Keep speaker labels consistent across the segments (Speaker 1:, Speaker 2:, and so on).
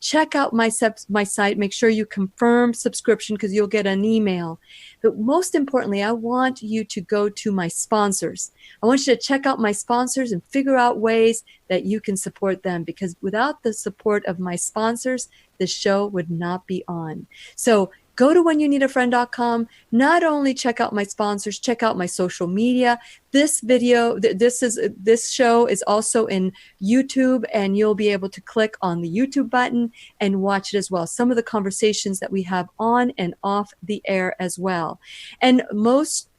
Speaker 1: check out my site. Make sure you confirm subscription because you'll get an email. But most importantly, I want you to go to my sponsors. I want you to check out my sponsors and figure out ways that you can support them, because without the support of my sponsors, the show would not be on. So go to whenyouneedafriend.com. Not only check out my sponsors, check out my social media. This video, this show is also in YouTube, and you'll be able to click on the YouTube button and watch it as well. Some of the conversations that we have on and off the air as well. And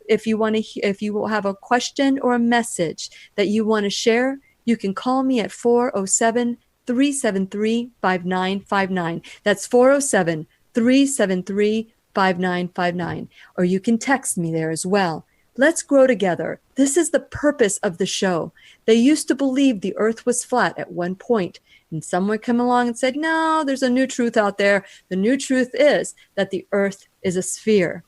Speaker 1: if you have a question or a message that you want to share, you can call me at 407-373-5959. That's 407-373-5959. Or you can text me there as well. Let's grow together. This is the purpose of the show. They used to believe the earth was flat at one point, and someone came along and said, no, there's a new truth out there. The new truth is that the earth is a sphere.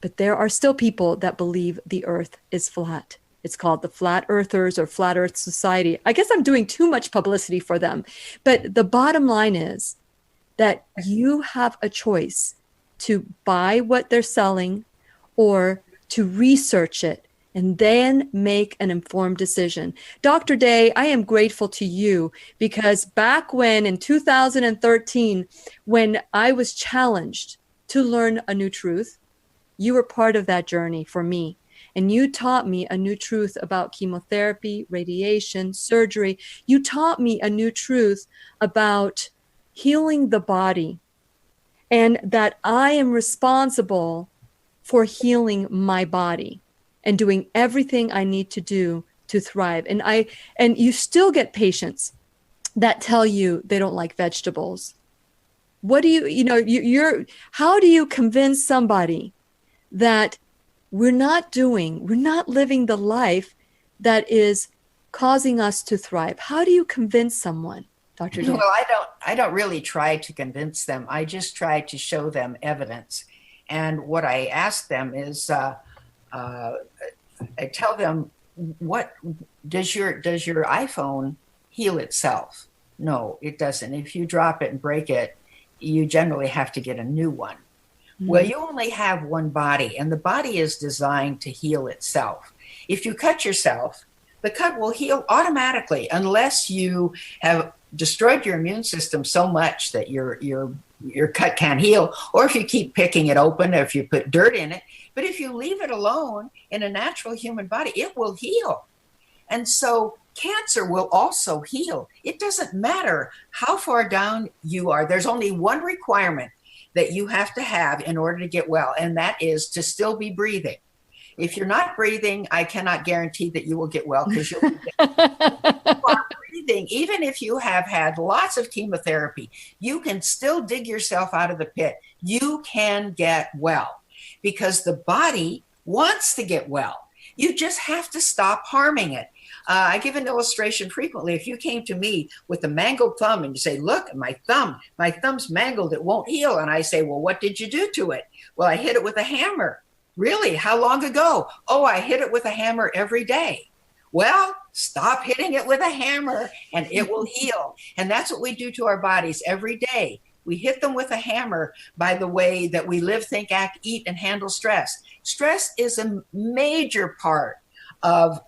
Speaker 1: But there are still people that believe the earth is flat. It's called the Flat Earthers or Flat Earth Society. I guess I'm doing too much publicity for them. But the bottom line is that you have a choice to buy what they're selling or to research it and then make an informed decision. Dr. Day, I am grateful to you because back when in 2013, when I was challenged to learn a new truth, you were part of that journey for me. And you taught me a new truth about chemotherapy, radiation, surgery. You taught me a new truth about healing the body, and that I am responsible for healing my body and doing everything I need to do to thrive. And you still get patients that tell you they don't like vegetables. What do how do you convince somebody that we're not living the life that is causing us to thrive? How do you convince someone, Dr. Day?
Speaker 2: Well, I don't really try to convince them. I just try to show them evidence. And what I ask them is, I tell them, what does your iPhone heal itself? No, it doesn't. If you drop it and break it, you generally have to get a new one. Mm-hmm. Well, you only have one body, and the body is designed to heal itself. If you cut yourself, the cut will heal automatically unless you have destroyed your immune system so much that your cut can't heal, or if you keep picking it open, or if you put dirt in it. But if you leave it alone in a natural human body, it will heal. And so cancer will also heal. It doesn't matter how far down you are. There's only one requirement that you have to have in order to get well, and that is to still be breathing. If you're not breathing, I cannot guarantee that you will get well, because you'll be breathing. Even if you have had lots of chemotherapy, you can still dig yourself out of the pit. You can get well because the body wants to get well. You just have to stop harming it. I give an illustration frequently. If you came to me with a mangled thumb and you say, look, my thumb's mangled, it won't heal. And I say, well, what did you do to it? Well, I hit it with a hammer. Really? How long ago? Oh, I hit it with a hammer every day. Well, stop hitting it with a hammer and it will heal. And that's what we do to our bodies every day. We hit them with a hammer by the way that we live, think, act, eat, and handle stress. Stress is a major part of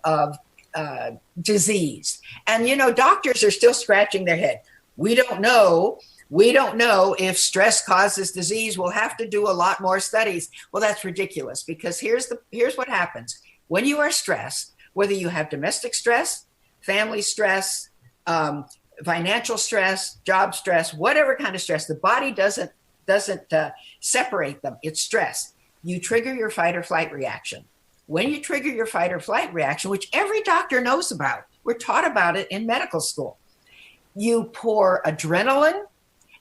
Speaker 2: disease. And, doctors are still scratching their head. We don't know if stress causes disease. We'll have to do a lot more studies. Well, that's ridiculous, because here's what happens. When you are stressed, whether you have domestic stress, family stress, financial stress, job stress, whatever kind of stress, the body doesn't separate them. It's stress. You trigger your fight or flight reaction. When you trigger your fight or flight reaction, which every doctor knows about, we're taught about it in medical school, you pour adrenaline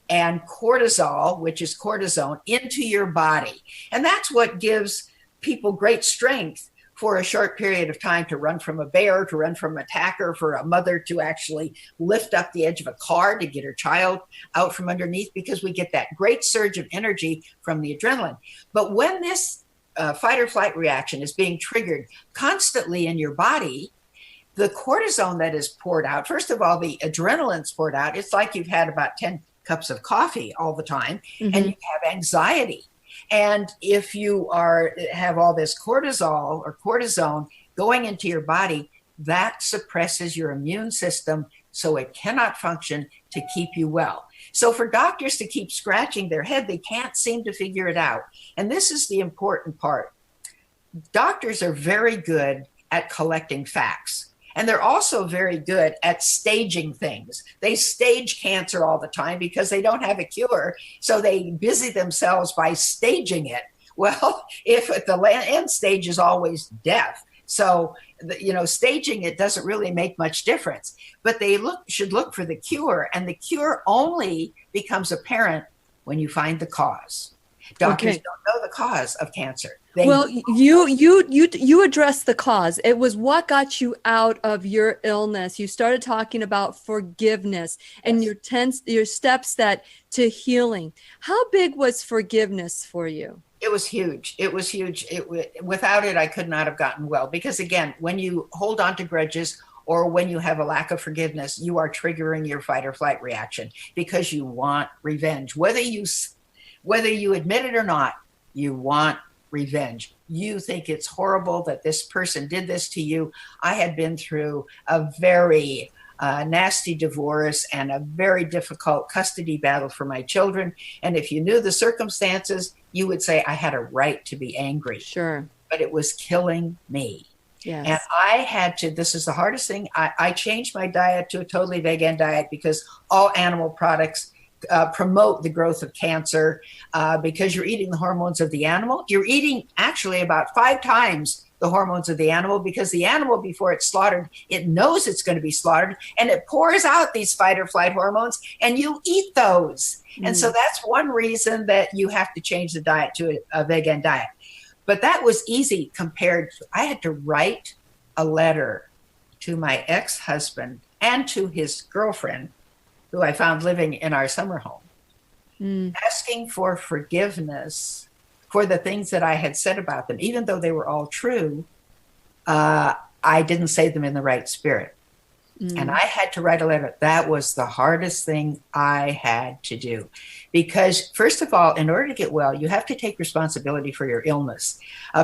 Speaker 2: and cortisol, which is cortisone, into your body. And that's what gives people great strength for a short period of time to run from a bear, to run from an attacker, for a mother to actually lift up the edge of a car to get her child out from underneath, because we get that great surge of energy from the adrenaline. But when this fight or flight reaction is being triggered constantly in your body, the cortisone that is poured out, first of all, the adrenaline's poured out. It's like you've had about 10 cups of coffee all the time, and you have anxiety. And if you have all this cortisol or cortisone going into your body, that suppresses your immune system, so it cannot function to keep you well. So for doctors to keep scratching their head, they can't seem to figure it out. And this is the important part. Doctors are very good at collecting facts. And they're also very good at staging things. They stage cancer all the time because they don't have a cure. So they busy themselves by staging it. Well, if the end stage is always death. So, staging it doesn't really make much difference. But they should look for the cure. And the cure only becomes apparent when you find the cause. Doctors don't know the cause of cancer.
Speaker 1: You addressed the cause. It was what got you out of your illness. You started talking about forgiveness and your steps to healing. How big was forgiveness for you?
Speaker 2: It was huge. It was huge. Without it, I could not have gotten well. Because again, when you hold on to grudges or when you have a lack of forgiveness, you are triggering your fight or flight reaction because you want revenge. Whether you admit it or not, you want revenge. You think it's horrible that this person did this to you. I had been through a very nasty divorce and a very difficult custody battle for my children. And if you knew the circumstances, you would say I had a right to be angry.
Speaker 1: Sure.
Speaker 2: But it was killing me.
Speaker 1: Yes.
Speaker 2: And I had to, this is the hardest thing, I changed my diet to a totally vegan diet because all animal products promote the growth of cancer because you're eating the hormones of the animal. You're eating actually about 5 times the hormones of the animal because the animal, before it's slaughtered, it knows it's going to be slaughtered and it pours out these fight or flight hormones and you eat those. And so that's one reason that you have to change the diet to a vegan diet. But that was easy compared to, I had to write a letter to my ex-husband and to his girlfriend, who I found living in our summer home, asking for forgiveness for the things that I had said about them. Even though they were all true, I didn't say them in the right spirit. And I had to write a letter. That was the hardest thing I had to do. Because first of all, in order to get well, you have to take responsibility for your illness.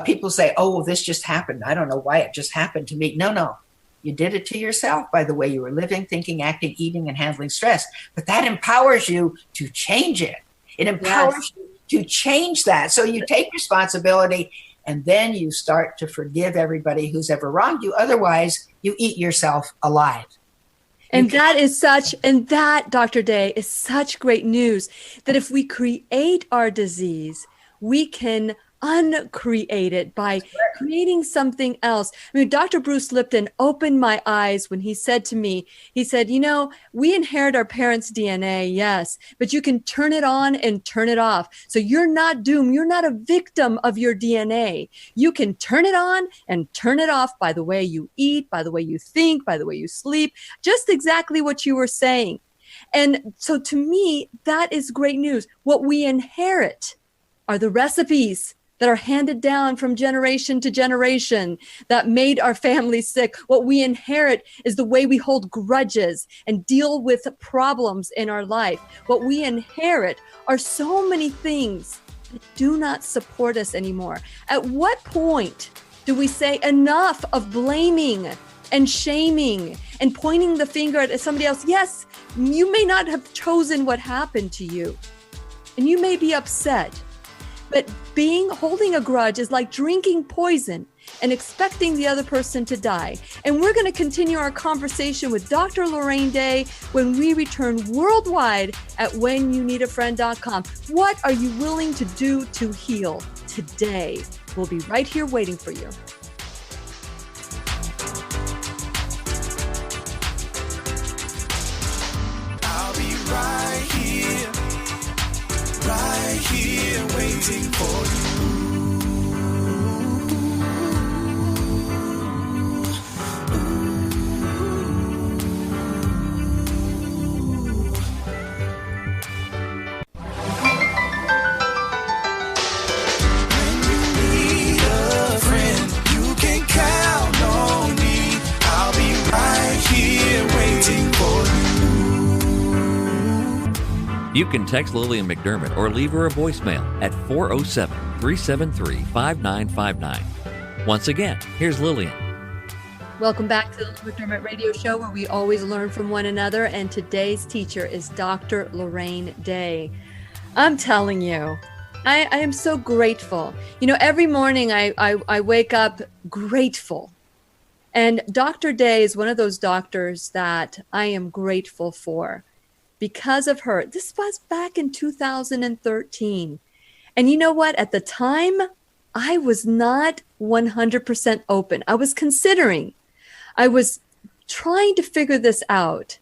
Speaker 2: People say, oh, this just happened. I don't know why it just happened to me. No. You did it to yourself by the way you were living, thinking, acting, eating, and handling stress. But that empowers you to change it. It empowers you to change that. So you take responsibility and then you start to forgive everybody who's ever wronged you. Otherwise, you eat yourself alive.
Speaker 1: And that, Dr. Day, is such great news that if we create our disease, we can uncreate it by creating something else. I mean, Dr. Bruce Lipton opened my eyes when he said to me, he said, we inherit our parents' DNA, yes, but you can turn it on and turn it off. So you're not doomed. You're not a victim of your DNA. You can turn it on and turn it off by the way you eat, by the way you think, by the way you sleep, just exactly what you were saying. And so to me, that is great news. What we inherit are the recipes that are handed down from generation to generation that made our families sick. What we inherit is the way we hold grudges and deal with problems in our life. What we inherit are so many things that do not support us anymore. At what point do we say enough of blaming and shaming and pointing the finger at somebody else? Yes, you may not have chosen what happened to you, and you may be upset. But holding a grudge is like drinking poison and expecting the other person to die. And we're going to continue our conversation with Dr. Lorraine Day when we return worldwide at whenyouneedafriend.com. What are you willing to do to heal today? We'll be right here waiting for you.
Speaker 3: I'll be right here waiting for you. When you need a friend, you can count on me. I'll be
Speaker 4: You can text Lillian McDermott or leave her a voicemail at 407-373-5959. Once again, here's Lillian.
Speaker 1: Welcome back to the McDermott Radio Show, where we always learn from one another. And today's teacher is Dr. Lorraine Day. I'm telling you, I am so grateful. You know, every morning I wake up grateful. And Dr. Day is one of those doctors that I am grateful for because of her. This was back in 2013. And you know what? At the time, I was not 100% open. I was considering. I was trying to figure this out.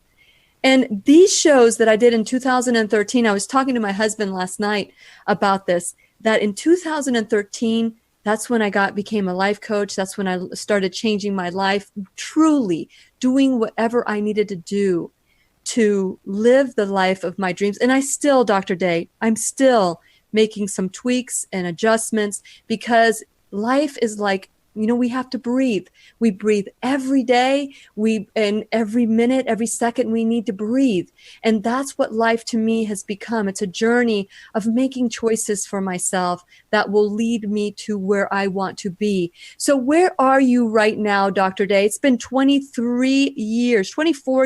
Speaker 1: And these shows that I did in 2013, I was talking to my husband last night about this, that in 2013, that's when I became a life coach. That's when I started changing my life, truly doing whatever I needed to do to live the life of my dreams. And I still, Dr. Day, I'm still making some tweaks and adjustments, because life is like, you know, we have to breathe. We breathe every day. And every minute, every second, we need to breathe. And that's what life to me has become. It's a journey of making choices for myself that will lead me to where I want to be. So where are you right now, Dr. Day? It's been 24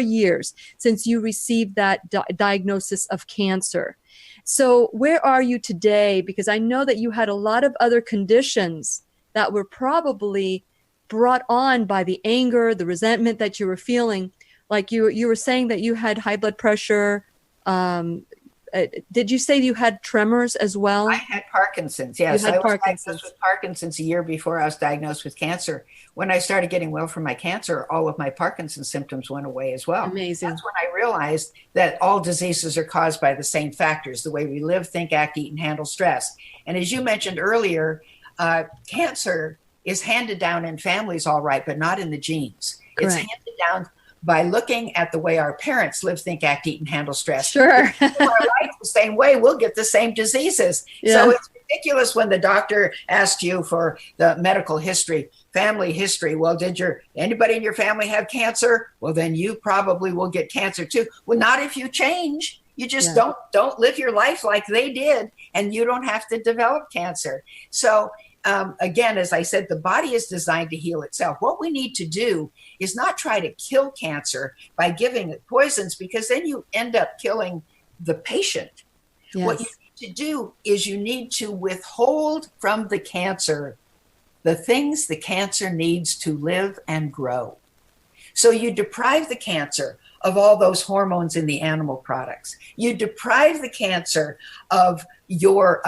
Speaker 1: years since you received that diagnosis of cancer. So where are you today? Because I know that you had a lot of other conditions that were probably brought on by the anger, the resentment that you were feeling. Like you were saying that you had high blood pressure. Did you say you had tremors as well?
Speaker 2: I had Parkinson's, yes.
Speaker 1: You had
Speaker 2: I was
Speaker 1: Parkinson's.
Speaker 2: diagnosed with Parkinson's a year before I was diagnosed with cancer. When I started getting well from my cancer, all of my Parkinson's symptoms went away as well.
Speaker 1: Amazing.
Speaker 2: That's when I realized that all diseases are caused by the same factors, the way we live, think, act, eat, and handle stress. And as you mentioned earlier, cancer is handed down in families, all right, but not in the genes.
Speaker 1: Correct.
Speaker 2: It's handed down by looking at the way our parents live, think, act, eat, and handle stress.
Speaker 1: Sure.
Speaker 2: If we live our life the same way, we'll get the same diseases.
Speaker 1: Yeah.
Speaker 2: So it's ridiculous when the doctor asked you for the medical history, family history. Well, did anybody in your family have cancer? Well, then you probably will get cancer too. Well, not if you change. You just don't live your life like they did, and you don't have to develop cancer. So again, as I said, the body is designed to heal itself. What we need to do is not try to kill cancer by giving it poisons, because then you end up killing the patient.
Speaker 1: Yes.
Speaker 2: What you need to do is you need to withhold from the cancer the things the cancer needs to live and grow. So you deprive the cancer of all those hormones in the animal products. You deprive the cancer of your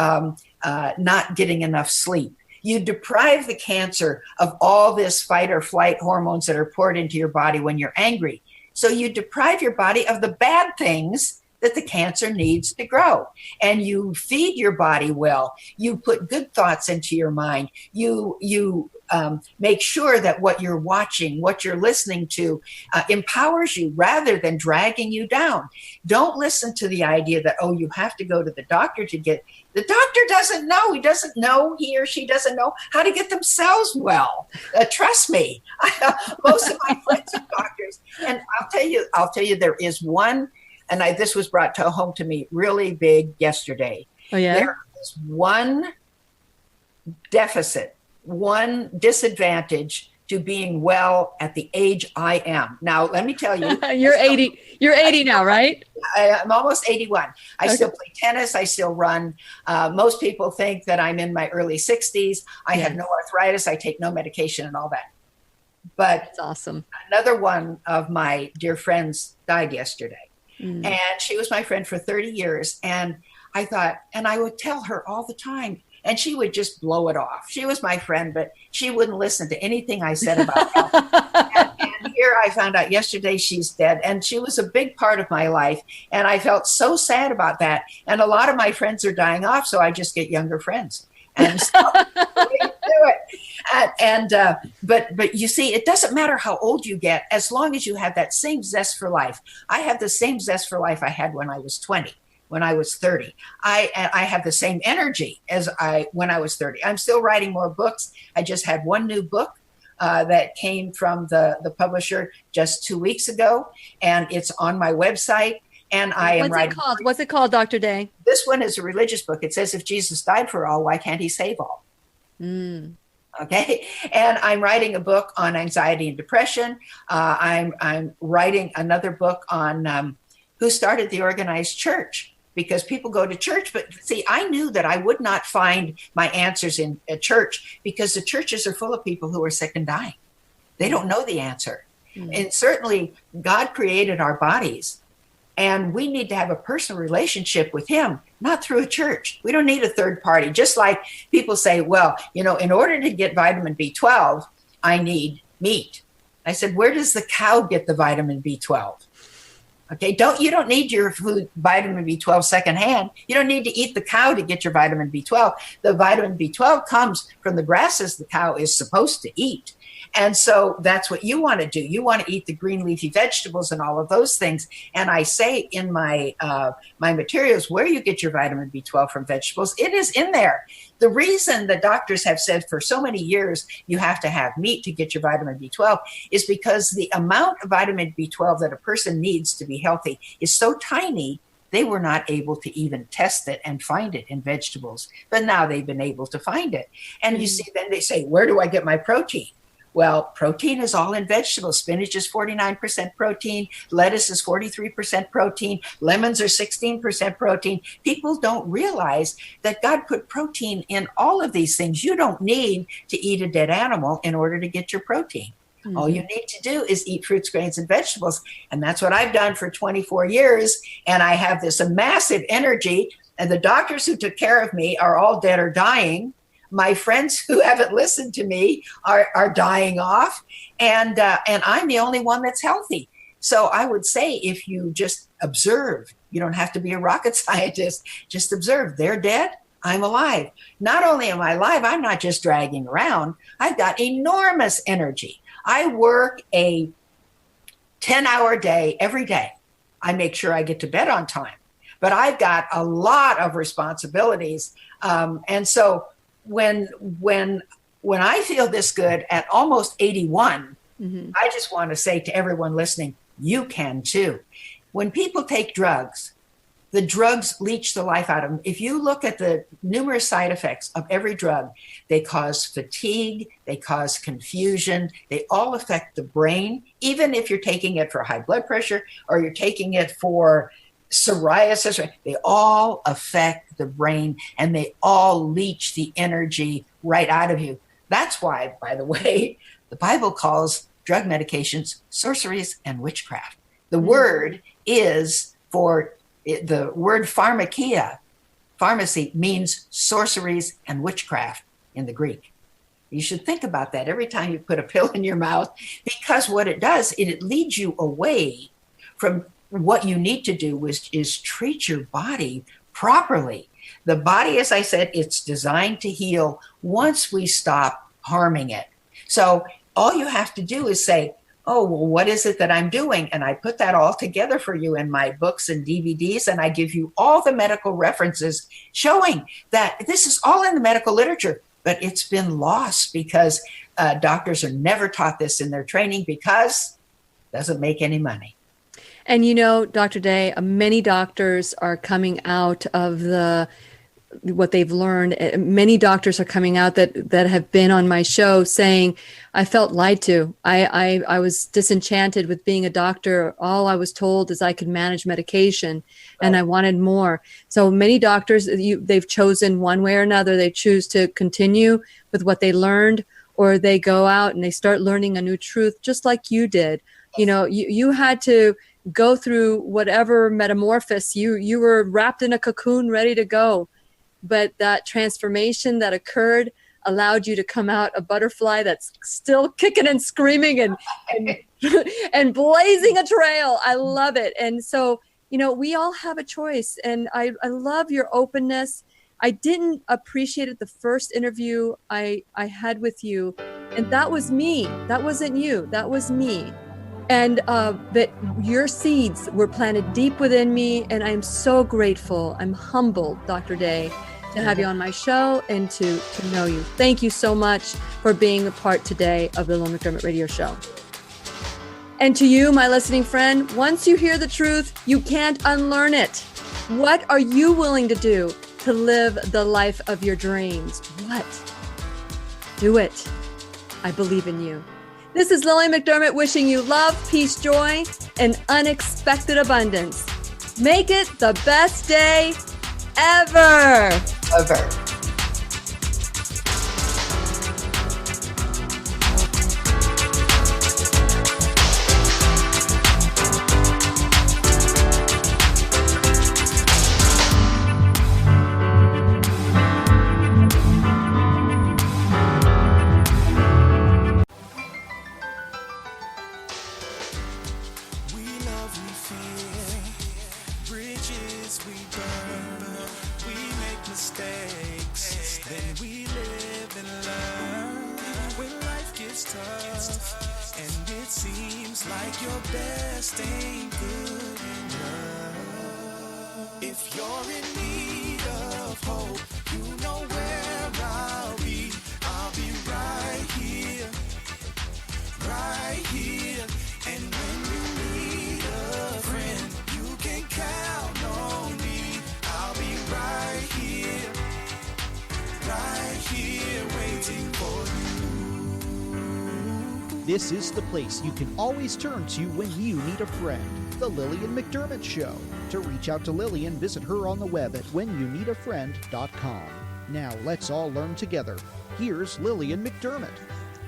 Speaker 2: not getting enough sleep. You deprive the cancer of all this fight or flight hormones that are poured into your body when you're angry. So you deprive your body of the bad things that the cancer needs to grow. And you feed your body well. You put good thoughts into your mind. You make sure that what you're watching, what you're listening to empowers you rather than dragging you down. Don't listen to the idea that, oh, you have to go to the doctor to get. The doctor doesn't know. He or she doesn't know how to get themselves well. Trust me. Most of my friends are doctors. And I'll tell you, there is one, and this was brought home to me really big yesterday.
Speaker 1: Oh, yeah?
Speaker 2: There is one deficit, one disadvantage to being well at the age I am. Now, let me tell you.
Speaker 1: You're 80. You're 80 now, right?
Speaker 2: I'm almost 81. I still play tennis. I still run. Most people think that I'm in my early 60s. I have no arthritis. I take no medication and all that. But
Speaker 1: that's awesome.
Speaker 2: Another one of my dear friends died yesterday. And she was my friend for 30 years. And I thought, and I would tell her all the time, and she would just blow it off. She was my friend, but she wouldn't listen to anything I said about her. And here I found out yesterday she's dead. And she was a big part of my life. And I felt so sad about that. And a lot of my friends are dying off, so I just get younger friends. And so we do it. But you see, it doesn't matter how old you get, as long as you have that same zest for life. I have the same zest for life I had when I was 20, when I was 30. I have the same energy as when I was 30. I'm still writing more books. I just had one new book that came from the publisher just 2 weeks ago, and it's on my website. And I am
Speaker 1: What's it called? What's it called, Dr. Day?
Speaker 2: This one is a religious book. It says, if Jesus died for all, why can't he save all? Okay. And I'm writing a book on anxiety and depression. I'm writing another book on who started the organized church, because people go to church. But see, I knew that I would not find my answers in a church, because the churches are full of people who are sick and dying. They don't know the answer. And certainly God created our bodies, and we need to have a personal relationship with him, not through a church. We don't need a third party. Just like people say, well, in order to get vitamin B12, I need meat. I said, where does the cow get the vitamin B12? Okay, you don't need your food, vitamin B12 secondhand. You don't need to eat the cow to get your vitamin B12. The vitamin B12 comes from the grasses the cow is supposed to eat. And so that's what you want to do. You want to eat the green leafy vegetables and all of those things. And I say in my my materials where you get your vitamin B12 from vegetables. It is in there. The reason the doctors have said for so many years you have to have meat to get your vitamin B12 is because the amount of vitamin B12 that a person needs to be healthy is so tiny, they were not able to even test it and find it in vegetables. But now they've been able to find it. And you see, then they say, where do I get my protein? Well, protein is all in vegetables. Spinach is 49% protein. Lettuce is 43% protein. Lemons are 16% protein. People don't realize that God put protein in all of these things. You don't need to eat a dead animal in order to get your protein. Mm-hmm. All you need to do is eat fruits, grains, and vegetables. And that's what I've done for 24 years. And I have this massive energy. And the doctors who took care of me are all dead or dying. My friends who haven't listened to me are dying off, and I'm the only one that's healthy. So I would say, if you just observe, you don't have to be a rocket scientist, just observe. They're dead, I'm alive. Not only am I alive, I'm not just dragging around. I've got enormous energy. I work a 10-hour day every day. I make sure I get to bed on time, but I've got a lot of responsibilities, and so when I feel this good at almost 81, I just want to say to everyone listening, you can too. When people take drugs, the drugs leach the life out of them. If you look at the numerous side effects of every drug, they cause fatigue, they cause confusion, they all affect the brain. Even if you're taking it for high blood pressure or you're taking it for psoriasis, they all affect the brain, and they all leach the energy right out of you. That's why, by the way, the Bible calls drug medications sorceries and witchcraft. The word is the word pharmakia. Pharmacy means sorceries and witchcraft in the Greek. You should think about that every time you put a pill in your mouth, because what it does, it leads you away from what you need to do is treat your body properly. The body, as I said, it's designed to heal once we stop harming it. So all you have to do is say, oh, well, what is it that I'm doing? And I put that all together for you in my books and DVDs, and I give you all the medical references showing that this is all in the medical literature, but it's been lost because doctors are never taught this in their training because it doesn't make any money.
Speaker 1: And Dr. Day, many doctors are coming out of what they've learned. Many doctors are coming out that have been on my show saying, I felt lied to. I was disenchanted with being a doctor. All I was told is I could manage medication, and I wanted more. So many doctors, they've chosen one way or another. They choose to continue with what they learned, or they go out and they start learning a new truth, just like you did. You had to go through whatever metamorphosis. You were wrapped in a cocoon, ready to go. But that transformation that occurred allowed you to come out a butterfly that's still kicking and screaming and and blazing a trail. I love it. And so, we all have a choice. And I love your openness. I didn't appreciate it the first interview I had with you. And that was me. That wasn't you. That was me. And that your seeds were planted deep within me. And I'm so grateful. I'm humbled, Dr. Day, to have you on my show and to know you. Thank you so much for being a part today of the Lorraine McDermott Radio Show. And to you, my listening friend, once you hear the truth, you can't unlearn it. What are you willing to do to live the life of your dreams? What? Do it. I believe in you. This is Lillian McDermott wishing you love, peace, joy, and unexpected abundance. Make it the best day ever.
Speaker 2: Ever.
Speaker 5: This is the place you can always turn to when you need a friend, The Lillian McDermott Show. To reach out to Lillian, visit her on the web at whenyouneedafriend.com. Now let's all learn together. Here's Lillian McDermott.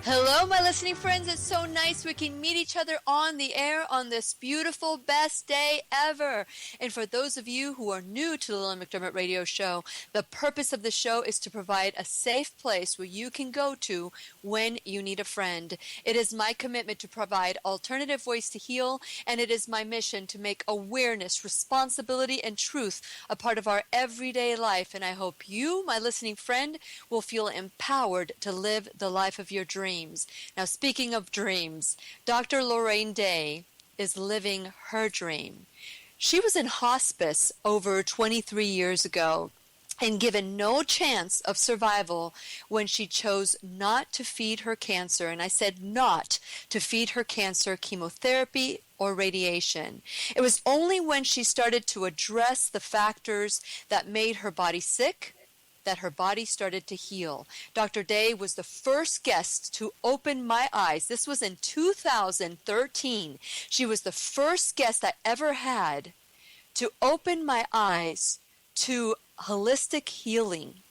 Speaker 1: Hello, my listening friends. It's so nice we can meet each other on the air on this beautiful, best day ever. And for those of you who are new to the Lillian McDermott Radio Show, the purpose of the show is to provide a safe place where you can go to when you need a friend. It is my commitment to provide alternative ways to heal, and it is my mission to make awareness, responsibility, and truth a part of our everyday life. And I hope you, my listening friend, will feel empowered to live the life of your dreams. Now, speaking of dreams, Dr. Lorraine Day is living her dream. She was in hospice over 23 years ago and given no chance of survival when she chose not to feed her cancer. And I said not to feed her cancer chemotherapy or radiation. It was only when she started to address the factors that made her body sick that her body started to heal. Dr. Day was the first guest to open my eyes. This was in 2013. She was the first guest I ever had to open my eyes to holistic healing.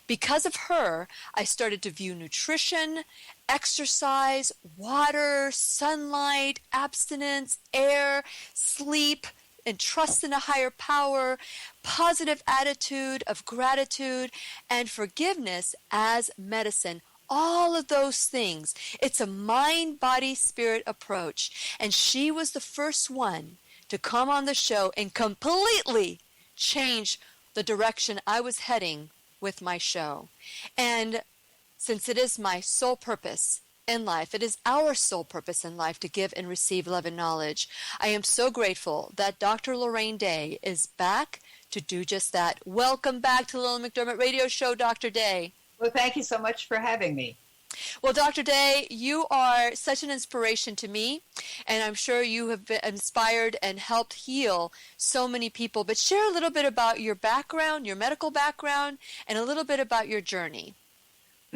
Speaker 1: Because of her, I started to view nutrition, exercise, water, sunlight, abstinence, air, sleep, and trust in a higher power, positive attitude of gratitude, and forgiveness as medicine. All of those things. It's a mind, body, spirit approach. And she was the first one to come on the show and completely change the direction I was heading with my show. And since it is my sole purpose in life, it is our sole purpose in life to give and receive love and knowledge. I am so grateful that Dr. Lorraine Day is back to do just that. Welcome back to the Lillian McDermott Radio Show, Dr. Day.
Speaker 2: Well, thank you so much for having me.
Speaker 1: Well, Dr. Day, you are such an inspiration to me, and I'm sure you have been inspired and helped heal so many people. But share a little bit about your background, your medical background, and a little bit about your journey.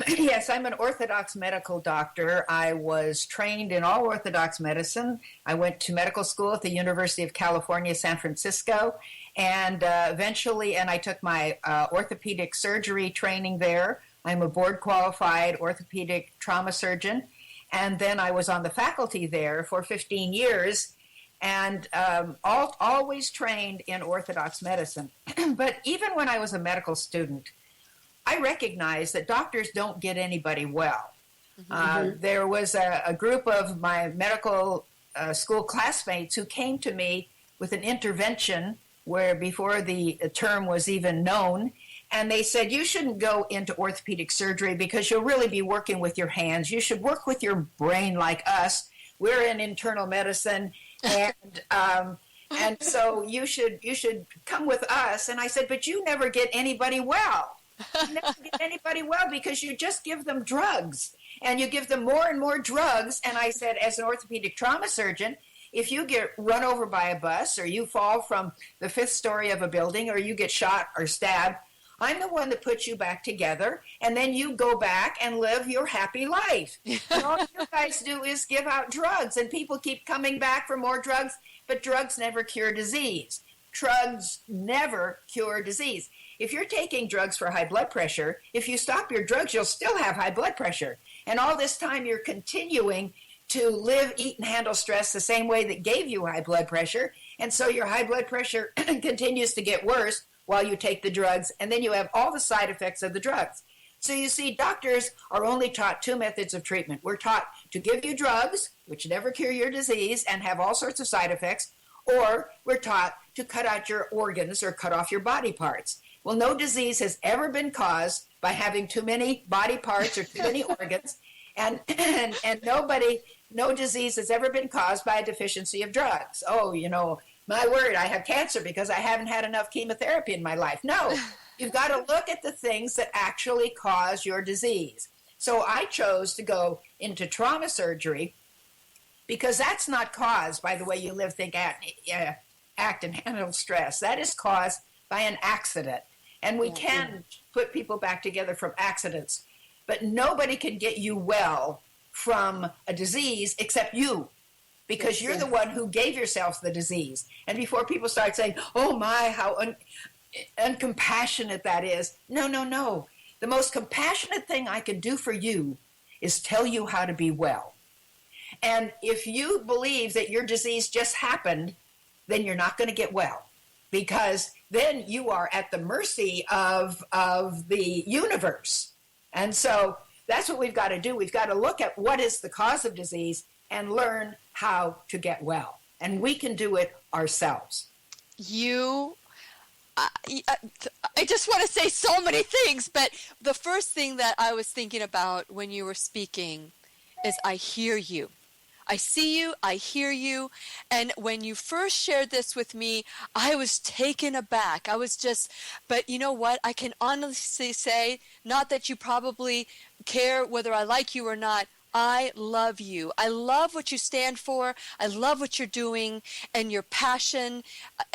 Speaker 2: Yes, I'm an Orthodox medical doctor. I was trained in all Orthodox medicine. I went to medical school at the University of California, San Francisco, and eventually I took my orthopedic surgery training there. I'm a board-qualified orthopedic trauma surgeon, and then I was on the faculty there for 15 years, and always trained in Orthodox medicine. But even when I was a medical student, I recognized that doctors don't get anybody well. There was a group of my medical school classmates who came to me with an intervention where before the term was even known, and they said, you shouldn't go into orthopedic surgery because you'll really be working with your hands. You should work with your brain like us. We're in internal medicine, and so you should come with us. And I said, but you never get anybody well. You never get anybody well because you just give them drugs. And you give them more and more drugs. And I said, as an orthopedic trauma surgeon, if you get run over by a bus or you fall from the 5th story of a building or you get shot or stabbed, I'm the one that puts you back together, and then you go back and live your happy life. And all you guys do is give out drugs, and people keep coming back for more drugs, but drugs never cure disease. Drugs never cure disease. If you're taking drugs for high blood pressure, if you stop your drugs, you'll still have high blood pressure. And all this time you're continuing to live, eat, and handle stress the same way that gave you high blood pressure. And so your high blood pressure continues to get worse while you take the drugs, and then you have all the side effects of the drugs. So you see, doctors are only taught 2 methods of treatment. We're taught to give you drugs, which never cure your disease and have all sorts of side effects, or we're taught to cut out your organs or cut off your body parts. Well, no disease has ever been caused by having too many body parts or too many organs, and no disease has ever been caused by a deficiency of drugs. Oh, my word, I have cancer because I haven't had enough chemotherapy in my life. No, you've got to look at the things that actually cause your disease. So I chose to go into trauma surgery because that's not caused by the way you live, think, act, and handle stress. That is caused by an accident. And we can put people back together from accidents, but nobody can get you well from a disease except you, because you're the one who gave yourself the disease. And before people start saying, oh my, how uncompassionate that is. No. The most compassionate thing I can do for you is tell you how to be well. And if you believe that your disease just happened, then you're not going to get well, because then you are at the mercy of the universe. And so that's what we've got to do. We've got to look at what is the cause of disease and learn how to get well. And we can do it ourselves.
Speaker 6: I just want to say so many things, but the first thing that I was thinking about when you were speaking is I hear you. I see you, I hear you, and when you first shared this with me, I was taken aback. But you know what? I can honestly say, not that you probably care whether I like you or not, I love you. I love what you stand for. I love what you're doing and your passion,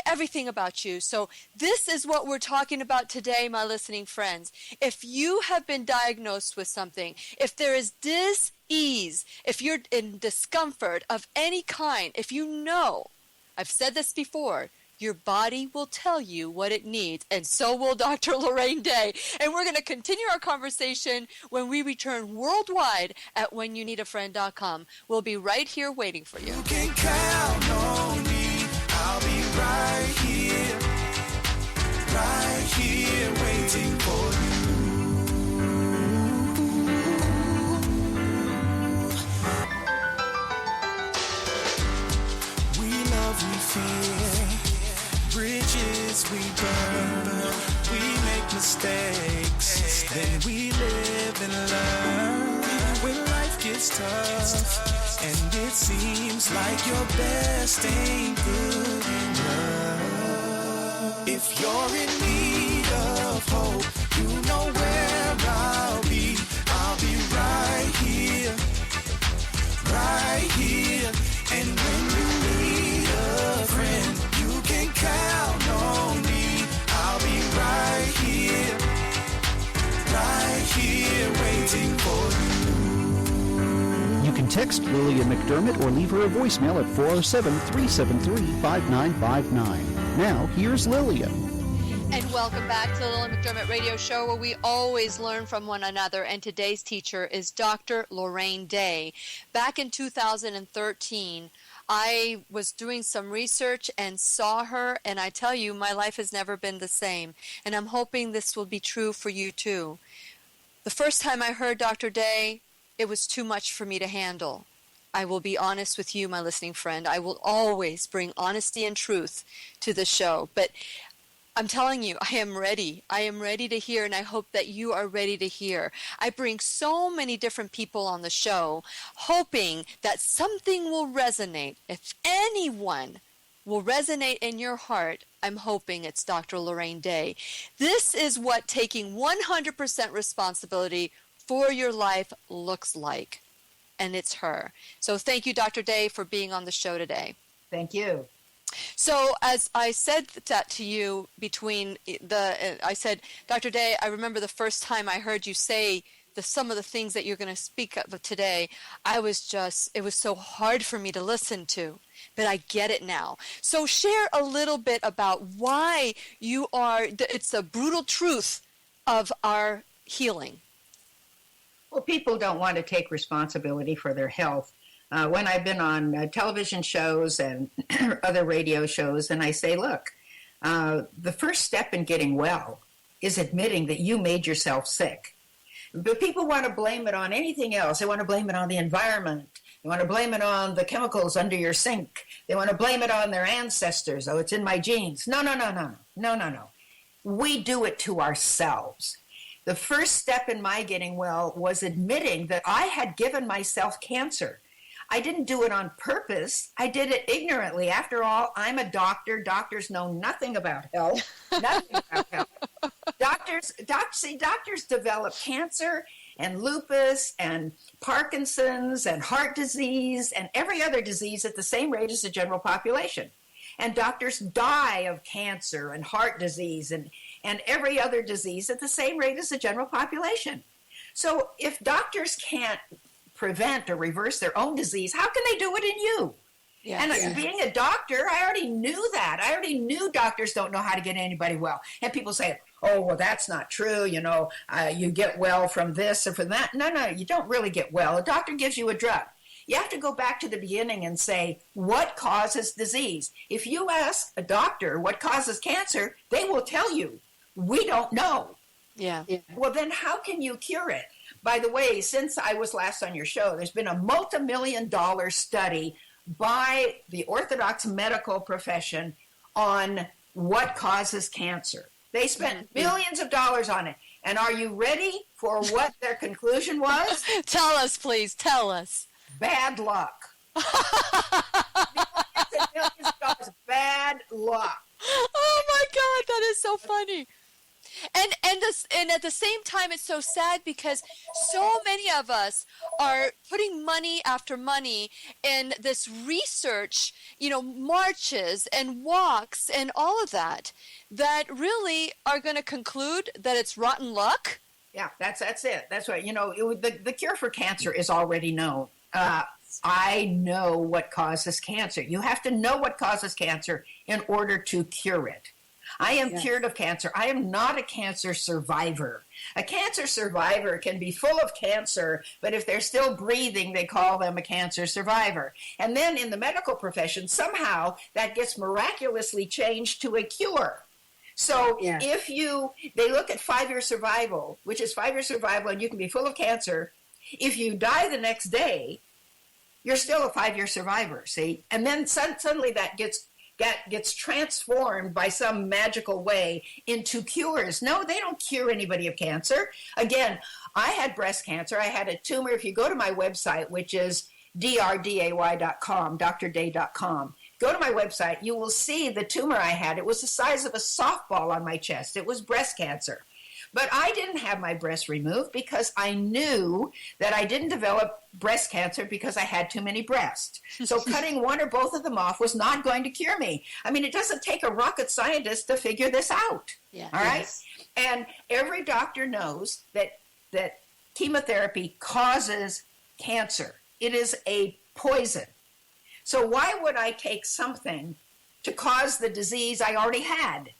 Speaker 6: everything about you. So this is what we're talking about today, my listening friends. If you have been diagnosed with something, if there is dis-ease, if you're in discomfort of any kind, if you know, I've said this before, your body will tell you what it needs, and so will Dr. Lorraine Day. And we're going to continue our conversation when we return worldwide at whenyouneedafriend.com. We'll be right here waiting for you.
Speaker 3: You can count on me. I'll be right here, waiting for you. We love, we fear. Bridges we burn, we make mistakes, then we live and learn. When life gets tough, and it seems like your best ain't good enough. If you're in need of hope, you know where I'll be. I'll be right here, and when you need a friend, you can count on me. I'll be right here, waiting for you.
Speaker 5: You can text Lillian McDermott or leave her a voicemail at 407-373-5959. Now, here's Lillian.
Speaker 6: And welcome back to the Lillian McDermott Radio Show, where we always learn from one another. And today's teacher is Dr. Lorraine Day. Back in 2013, I was doing some research and saw her, and I tell you, my life has never been the same. And I'm hoping this will be true for you too. The first time I heard Dr. Day, it was too much for me to handle. I will be honest with you, my listening friend. I will always bring honesty and truth to the show. But I'm telling you, I am ready. I am ready to hear, and I hope that you are ready to hear. I bring so many different people on the show, hoping that something will resonate. If anyone will resonate in your heart, I'm hoping it's Dr. Lorraine Day. This is what taking 100% responsibility for your life looks like. And it's her. So thank you, Dr. Day, for being on the show today.
Speaker 2: Thank you.
Speaker 6: So as I said that to you I said, Dr. Day, I remember the first time I heard you say some of the things that you're going to speak of today, it was so hard for me to listen to, but I get it now. So share a little bit about why it's the brutal truth of our healing.
Speaker 2: Well, people don't want to take responsibility for their health. When I've been on television shows and other radio shows, and I say, look, the first step in getting well is admitting that you made yourself sick. But people want to blame it on anything else. They want to blame it on the environment. They want to blame it on the chemicals under your sink. They want to blame it on their ancestors. Oh, it's in my genes. No. We do it to ourselves. The first step in my getting well was admitting that I had given myself cancer. I didn't do it on purpose. I did it ignorantly. After all, I'm a doctor. Doctors know nothing about health. Doctors develop cancer and lupus and Parkinson's and heart disease and every other disease at the same rate as the general population. And doctors die of cancer and heart disease and every other disease at the same rate as the general population. So if doctors can't prevent or reverse their own disease, how can they do it in you? Yes. And being a doctor, I already knew that. I already knew doctors don't know how to get anybody well. And people say, oh, well, that's not true. You get well from this or from that. No, you don't really get well. A doctor gives you a drug. You have to go back to the beginning and say, what causes disease? If you ask a doctor what causes cancer, they will tell you, we don't know.
Speaker 6: Yeah.
Speaker 2: Well, then how can you cure it? By the way, since I was last on your show, there's been a multi-million-dollar study by the Orthodox medical profession on what causes cancer. They spent millions of dollars on it. And are you ready for what their conclusion was?
Speaker 6: Tell us, please. Tell us.
Speaker 2: Bad luck. Millions of dollars. Bad luck.
Speaker 6: Oh, my God. That is so funny. And at the same time, it's so sad because so many of us are putting money after money in this research, marches and walks and all of that really are going to conclude that it's rotten luck.
Speaker 2: Yeah, that's it. That's right. The cure for cancer is already known. I know what causes cancer. You have to know what causes cancer in order to cure it. I am cured of cancer. I am not a cancer survivor. A cancer survivor can be full of cancer, but if they're still breathing, they call them a cancer survivor. And then in the medical profession, somehow that gets miraculously changed to a cure. So they look at 5-year survival, which is 5-year survival, and you can be full of cancer. If you die the next day, you're still a 5-year survivor, see? And then suddenly that gets transformed by some magical way into cures. No, they don't cure anybody of cancer. Again, I had breast cancer. I had a tumor. If you go to my website, which is drday.com, drday.com, go to my website, you will see the tumor I had. It was the size of a softball on my chest. It was breast cancer. But I didn't have my breast removed because I knew that I didn't develop breast cancer because I had too many breasts. So cutting one or both of them off was not going to cure me. I mean, it doesn't take a rocket scientist to figure this out. Yeah. All right? Yes. And every doctor knows that chemotherapy causes cancer. It is a poison. So why would I take something to cause the disease I already had?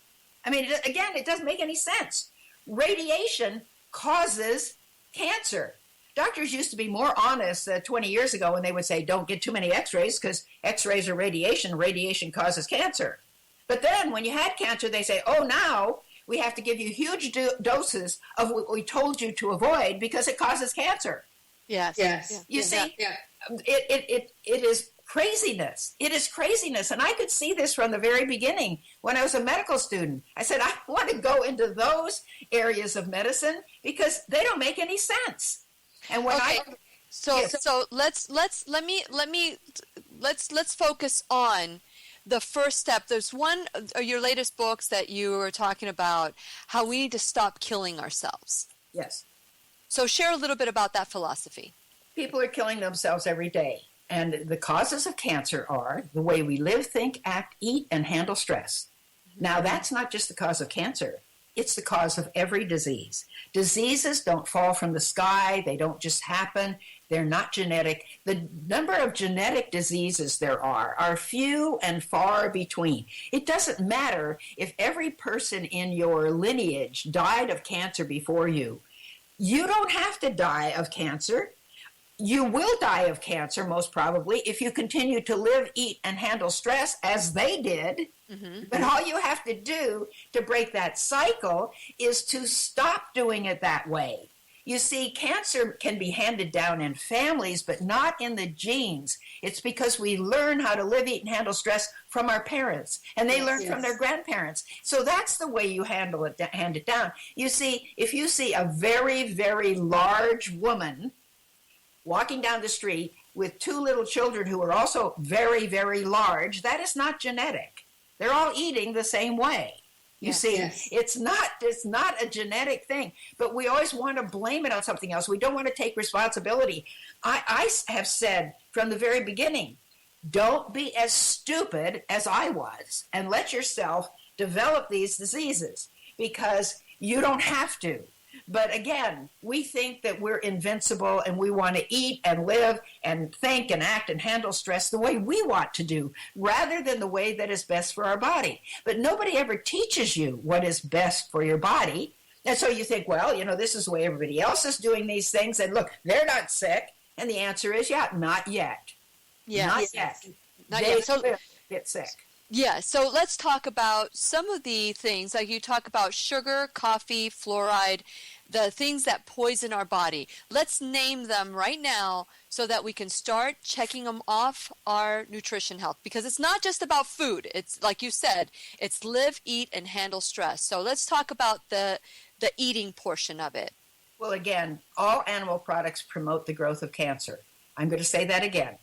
Speaker 2: I mean, again, it doesn't make any sense. Radiation causes cancer. Doctors used to be more honest 20 years ago when they would say, don't get too many x-rays because x-rays are radiation. Radiation causes cancer. But then when you had cancer, they say, oh, now we have to give you huge doses of what we told you to avoid because it causes cancer.
Speaker 6: Yes.
Speaker 2: You see, it is craziness. It is craziness. And I could see this from the very beginning when I was a medical student. I said, I want to go into those areas of medicine because they don't make any sense. And when
Speaker 6: So let's focus on the first step. There's one of your latest books that you were talking about how we need to stop killing ourselves.
Speaker 2: Yes.
Speaker 6: So share a little bit about that philosophy.
Speaker 2: People are killing themselves every day. And the causes of cancer are the way we live, think, act, eat, and handle stress. Now, that's not just the cause of cancer. It's the cause of every disease. Diseases don't fall from the sky. They don't just happen. They're not genetic. The number of genetic diseases there are few and far between. It doesn't matter if every person in your lineage died of cancer before you. You don't have to die of cancer. You will die of cancer, most probably, if you continue to live, eat, and handle stress as they did. Mm-hmm. But all you have to do to break that cycle is to stop doing it that way. You see, cancer can be handed down in families, but not in the genes. It's because we learn how to live, eat, and handle stress from our parents, and they learn from their grandparents. So that's the way you hand it down. You see, if you see a very, very large woman walking down the street with two little children who are also very, very large, that is not genetic. They're all eating the same way. You see, it's not a genetic thing, but we always want to blame it on something else. We don't want to take responsibility. I have said from the very beginning, don't be as stupid as I was and let yourself develop these diseases, because you don't have to. But again, we think that we're invincible and we want to eat and live and think and act and handle stress the way we want to do, rather than the way that is best for our body. But nobody ever teaches you what is best for your body. And so you think, well, this is the way everybody else is doing these things. And look, they're not sick. And the answer is, not yet.
Speaker 6: Yeah.
Speaker 2: Not yet.
Speaker 6: Not yet. So
Speaker 2: get sick.
Speaker 6: Yeah, so let's talk about some of the things, like you talk about sugar, coffee, fluoride, the things that poison our body. Let's name them right now so that we can start checking them off our nutrition health, because it's not just about food. It's like you said, it's live, eat, and handle stress. So let's talk about the eating portion of it.
Speaker 2: Well, again, all animal products promote the growth of cancer. I'm going to say that again.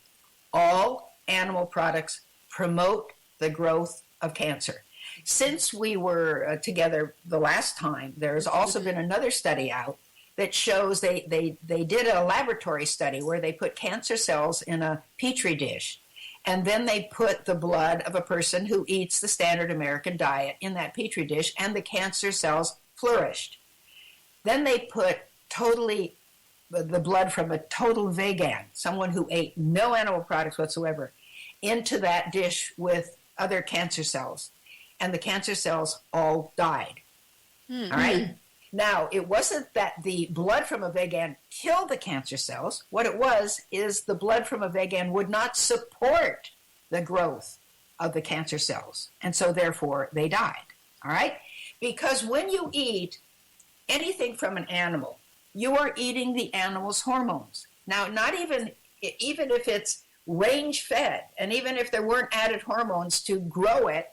Speaker 2: All animal products promote the growth of cancer. Since we were together the last time, there's also been another study out that shows they did a laboratory study where they put cancer cells in a petri dish, and then they put the blood of a person who eats the standard American diet in that petri dish, and the cancer cells flourished. Then they put the blood from a total vegan, someone who ate no animal products whatsoever, into that dish with other cancer cells, and the cancer cells all died. Mm-hmm. All right? Now, it wasn't that the blood from a vegan killed the cancer cells. What it was is the blood from a vegan would not support the growth of the cancer cells, and so therefore they died. All right? Because when you eat anything from an animal, you are eating the animal's hormones. Now, not even if it's range fed, and even if there weren't added hormones to grow it,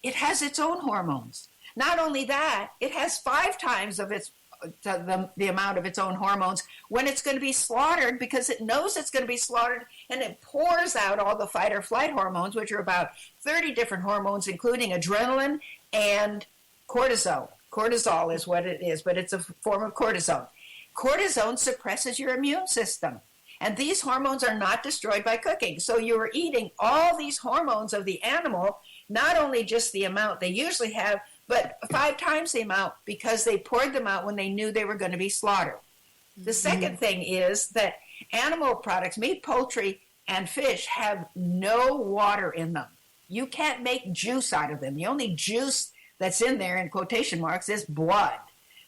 Speaker 2: it has its own hormones. Not only that, it has 5 times of the amount of its own hormones when it's going to be slaughtered, because it knows it's going to be slaughtered, and it pours out all the fight or flight hormones, which are about 30 different hormones, including adrenaline and cortisol. Cortisol is what it is, but it's a form of cortisone. Cortisone suppresses your immune system. And these hormones are not destroyed by cooking. So you are eating all these hormones of the animal, not only just the amount they usually have, but 5 times the amount, because they poured them out when they knew they were going to be slaughtered. Mm-hmm. The second thing is that animal products, meat, poultry, and fish, have no water in them. You can't make juice out of them. The only juice that's in there, in quotation marks, is blood.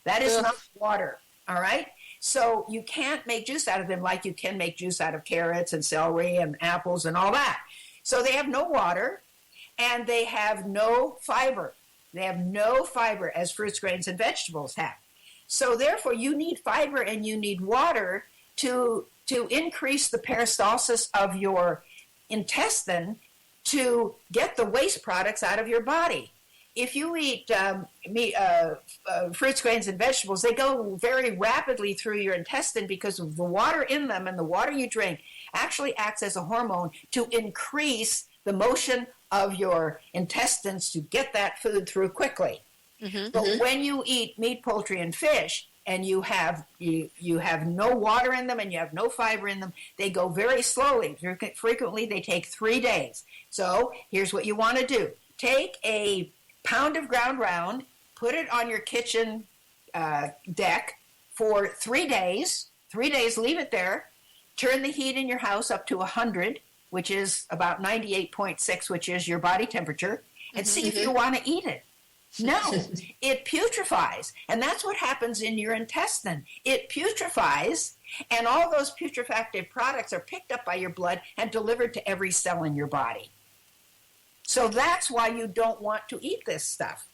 Speaker 2: That is not water, all right? So you can't make juice out of them like you can make juice out of carrots and celery and apples and all that. So they have no water, and they have no fiber. They have no fiber as fruits, grains, and vegetables have. So therefore, you need fiber and you need water to increase the peristalsis of your intestine to get the waste products out of your body. If you eat fruits, grains, and vegetables, they go very rapidly through your intestine because of the water in them, and the water you drink actually acts as a hormone to increase the motion of your intestines to get that food through quickly. But when you eat meat, poultry, and fish, and you have no water in them and you have no fiber in them, they go very slowly. Frequently, they take 3 days. So here's what you want to do. Take a pound of ground round, put it on your kitchen deck for 3 days. 3 days, leave it there. Turn the heat in your house up to 100, which is about 98.6, which is your body temperature, and see if you want to eat it. No, it putrefies, and that's what happens in your intestine. It putrefies, and all those putrefactive products are picked up by your blood and delivered to every cell in your body. So that's why you don't want to eat this stuff.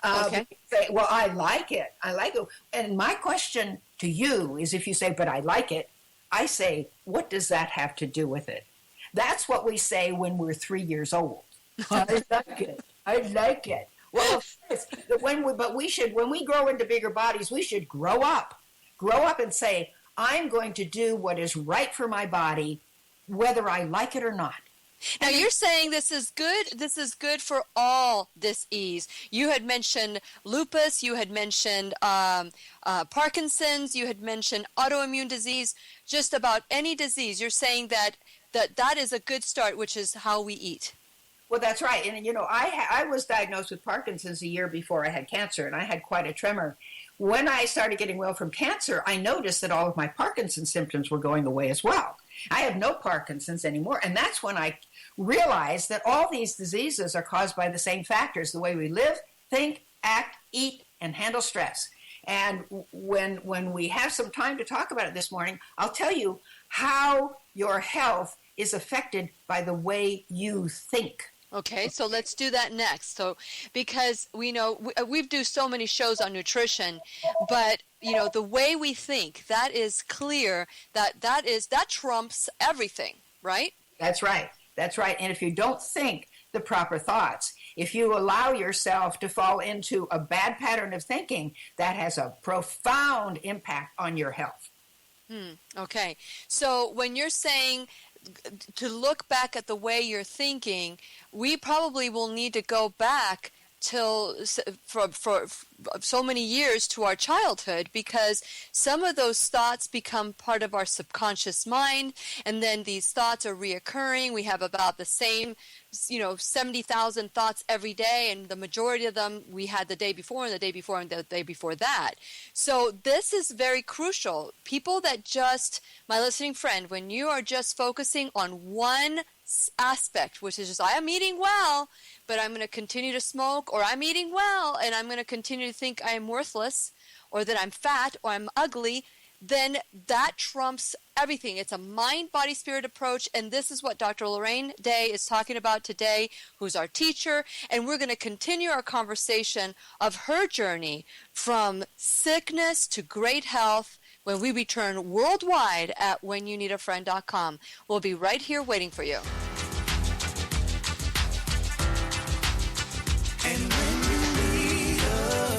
Speaker 6: Okay.
Speaker 2: Say, well, I like it. I like it. And my question to you is, if you say, but I like it, I say, what does that have to do with it? That's what we say when we're 3 years old. I like it. I like it. Well, of course, when we grow into bigger bodies, we should grow up and say, I'm going to do what is right for my body, whether I like it or not.
Speaker 6: Now you're saying this is good. This is good for all disease. You had mentioned lupus. You had mentioned Parkinson's. You had mentioned autoimmune disease. Just about any disease. You're saying that is a good start, which is how we eat.
Speaker 2: Well, that's right. And, I was diagnosed with Parkinson's a year before I had cancer, and I had quite a tremor. When I started getting well from cancer, I noticed that all of my Parkinson's symptoms were going away as well. I have no Parkinson's anymore, and that's when I realized that all these diseases are caused by the same factors, the way we live, think, act, eat, and handle stress. And when we have some time to talk about it this morning, I'll tell you how your health is affected by the way you think.
Speaker 6: Okay, so let's do that next. So, because we know we do so many shows on nutrition, but the way we think, that is clear. That trumps everything, right?
Speaker 2: That's right. That's right. And if you don't think the proper thoughts, if you allow yourself to fall into a bad pattern of thinking, that has a profound impact on your health.
Speaker 6: Okay. So when you're saying to look back at the way you're thinking, we probably will need to go back for so many years to our childhood, because some of those thoughts become part of our subconscious mind, and then these thoughts are reoccurring. We have about the same 70,000 thoughts every day, and the majority of them we had the day before and the day before and the day before that. So this is very crucial. People that my listening friend, when you are just focusing on one aspect, which is just, I am eating well, but I'm going to continue to smoke, or I'm eating well and I'm going to continue to think I am worthless, or that I'm fat, or I'm ugly, then that trumps everything. It's a mind, body, spirit approach, and this is what Dr. Lorraine Day is talking about today, who's our teacher, and we're going to continue our conversation of her journey from sickness to great health when we return worldwide at whenyouneedafriend.com. We'll be right here waiting for you.
Speaker 3: And when you need a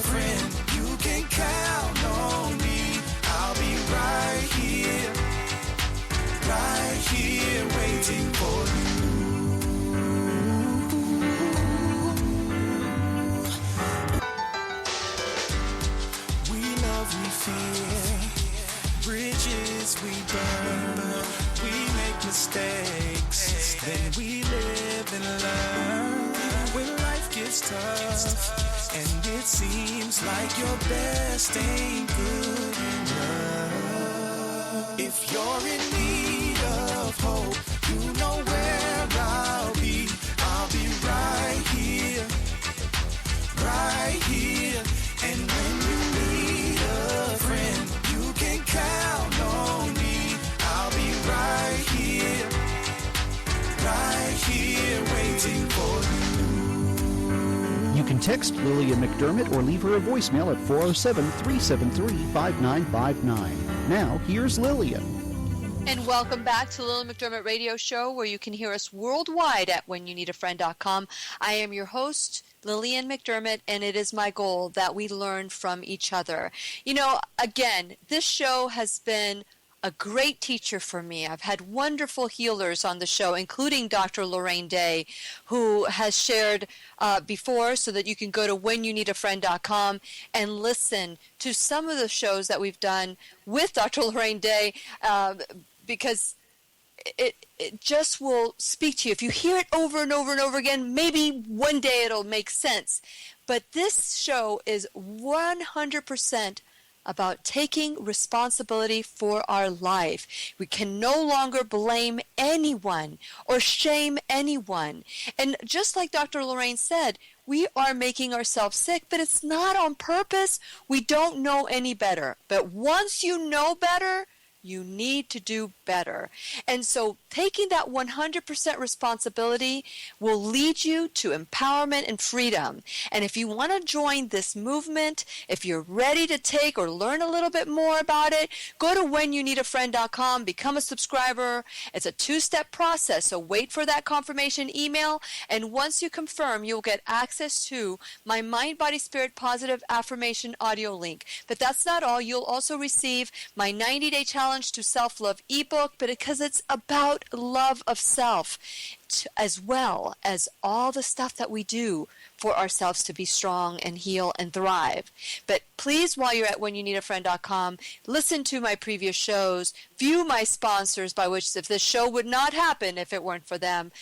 Speaker 3: friend, you can count on me. I'll be right here waiting for you. We love, we fear, bridges we burn, we make mistakes, then we live and learn. When life gets tough and it seems like your best ain't good enough, if you're in need of hope, you know where I'll be. I'll be right here, and when you need a friend, you can count on me. I'll be right here waiting for you.
Speaker 5: You can text Lillian McDermott or leave her a voicemail at 407-373-5959. Now, here's Lillian.
Speaker 6: And welcome back to the Lillian McDermott Radio Show, where you can hear us worldwide at whenyouneedafriend.com. I am your host, Lillian McDermott, and it is my goal that we learn from each other. Again, this show has been a great teacher for me. I've had wonderful healers on the show, including Dr. Lorraine Day, who has shared before, so that you can go to whenyouneedafriend.com and listen to some of the shows that we've done with Dr. Lorraine Day, because it just will speak to you. If you hear it over and over and over again, maybe one day it'll make sense. But this show is 100% about taking responsibility for our life. We can no longer blame anyone or shame anyone. And just like Dr. Lorraine said, we are making ourselves sick, but it's not on purpose. We don't know any better. But once you know better, you need to do better. And so taking that 100% responsibility will lead you to empowerment and freedom. And if you want to join this movement, if you're ready to take or learn a little bit more about it, go to whenyouneedafriend.com, become a subscriber. It's a 2-step process, so wait for that confirmation email. And once you confirm, you'll get access to my Mind, Body, Spirit Positive Affirmation audio link. But that's not all. You'll also receive my 90-day challenge to self-love ebook, but because it's about love of self, as well as all the stuff that we do for ourselves to be strong and heal and thrive. But please, while you're at whenyouneedafriend.com, listen to my previous shows, view my sponsors, by which if this show would not happen if it weren't for them.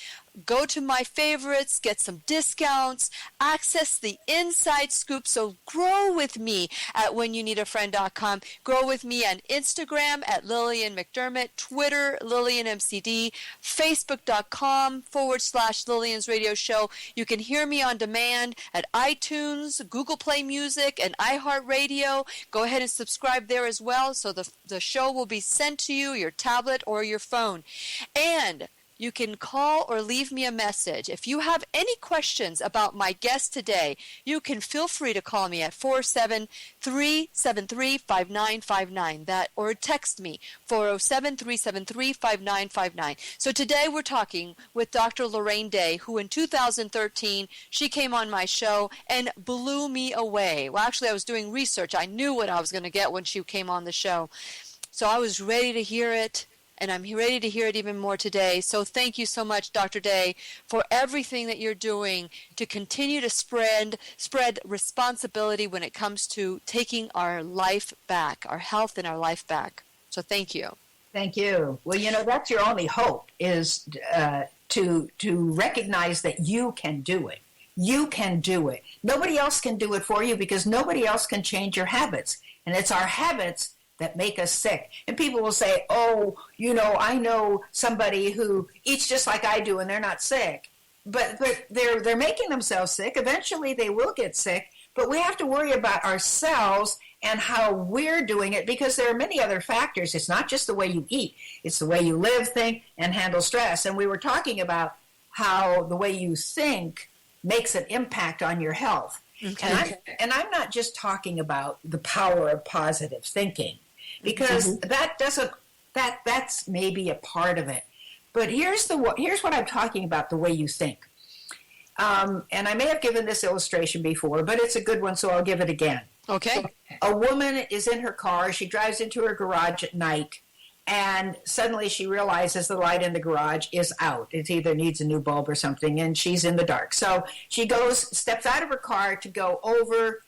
Speaker 6: Go to my favorites, get some discounts, access the inside scoop. So grow with me at whenyouneedafriend.com. Grow with me on Instagram at Lillian McDermott, Twitter, Lillian MCD, Facebook.com/Lillian's Radio Show. You can hear me on demand at iTunes, Google Play Music, and iHeartRadio. Go ahead and subscribe there as well, so the show will be sent to you, your tablet or your phone. And you can call or leave me a message. If you have any questions about my guest today, you can feel free to call me at 473-735959, or text me 407-373-5959. So today we're talking with Dr. Lorraine Day, who in 2013, she came on my show and blew me away. Well, actually, I was doing research. I knew what I was going to get when she came on the show. So I was ready to hear it. And I'm ready to hear it even more today. So thank you so much, Dr. Day, for everything that you're doing to continue to spread responsibility when it comes to taking our life back, our health and our life back. So thank you.
Speaker 2: Thank you. Well, that's your only hope, is to recognize that you can do it. You can do it. Nobody else can do it for you, because nobody else can change your habits. And it's our habits that make us sick. And people will say, oh, I know somebody who eats just like I do and they're not sick. But they're making themselves sick. Eventually they will get sick. But we have to worry about ourselves and how we're doing it, because there are many other factors. It's not just the way you eat. It's the way you live, think, and handle stress. And we were talking about how the way you think makes an impact on your health. Okay. And I'm not just talking about the power of positive thinking, because that's maybe a part of it. But here's what I'm talking about, the way you think. And I may have given this illustration before, but it's a good one, so I'll give it again.
Speaker 6: Okay.
Speaker 2: So a woman is in her car. She drives into her garage at night, and suddenly she realizes the light in the garage is out. It either needs a new bulb or something, and she's in the dark. So she steps out of her car to go over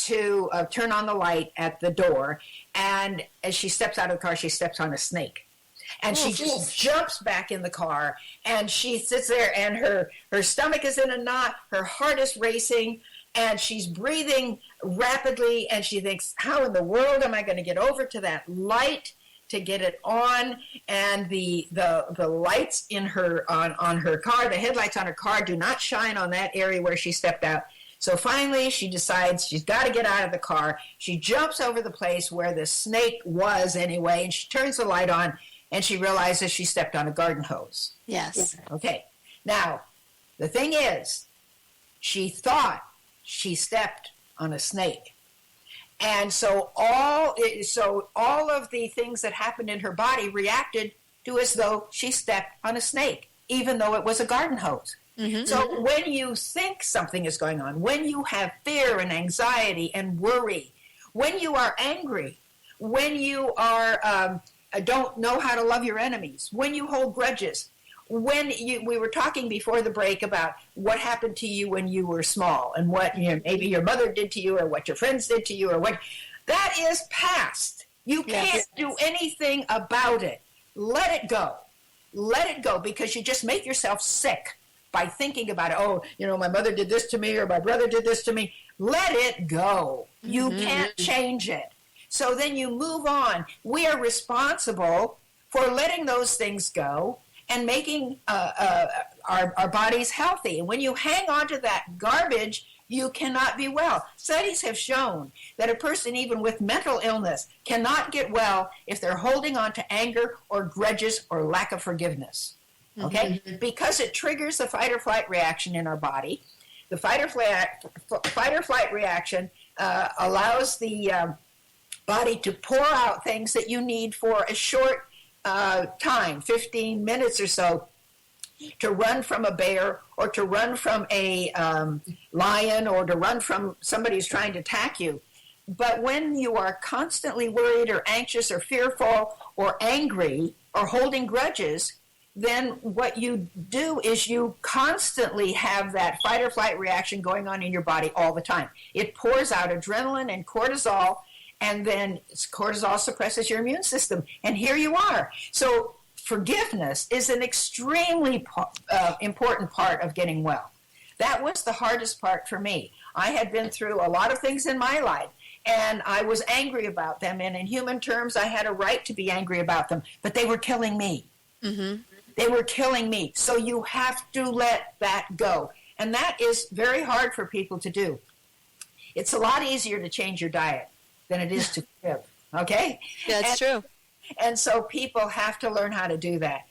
Speaker 2: to turn on the light at the door. And as she steps out of the car, she steps on a snake. And she just jumps back in the car, and she sits there, and her stomach is in a knot, her heart is racing, and she's breathing rapidly, and she thinks, how in the world am I going to get over to that light to get it on? And the lights in her on her car, the headlights on her car, do not shine on that area where she stepped out. So finally, she decides she's got to get out of the car. She jumps over the place where the snake was anyway, and she turns the light on, and she realizes she stepped on a garden hose.
Speaker 6: Yes.
Speaker 2: Okay. Now, the thing is, she thought she stepped on a snake. And so all of the things that happened in her body reacted to as though she stepped on a snake, even though it was a garden hose. Mm-hmm. So when you think something is going on, when you have fear and anxiety and worry, when you are angry, when you are don't know how to love your enemies, when you hold grudges, we were talking before the break about what happened to you when you were small and what maybe your mother did to you or what your friends did to you or what, that is past. You can't do anything about it. Let it go. Let it go, because you just make yourself sick by thinking about it. Oh, my mother did this to me or my brother did this to me. Let it go. You can't change it. So then you move on. We are responsible for letting those things go and making our bodies healthy. And when you hang on to that garbage, you cannot be well. Studies have shown that a person even with mental illness cannot get well if they're holding on to anger or grudges or lack of forgiveness. Okay? Because it triggers the fight or flight reaction in our body. The fight or flight reaction allows the body to pour out things that you need for a short time, 15 minutes or so, to run from a bear or to run from a lion or to run from somebody who's trying to attack you. But when you are constantly worried or anxious or fearful or angry or holding grudges, then what you do is you constantly have that fight or flight reaction going on in your body all the time. It pours out adrenaline and cortisol, and then cortisol suppresses your immune system. And here you are. So forgiveness is an extremely important part of getting well. That was the hardest part for me. I had been through a lot of things in my life, and I was angry about them. And in human terms, I had a right to be angry about them, but they were killing me. They were killing me. So you have to let that go. And that is very hard for people to do. It's a lot easier to change your diet than it is to forgive. Okay?
Speaker 6: That's true.
Speaker 2: And so people have to learn how to do that.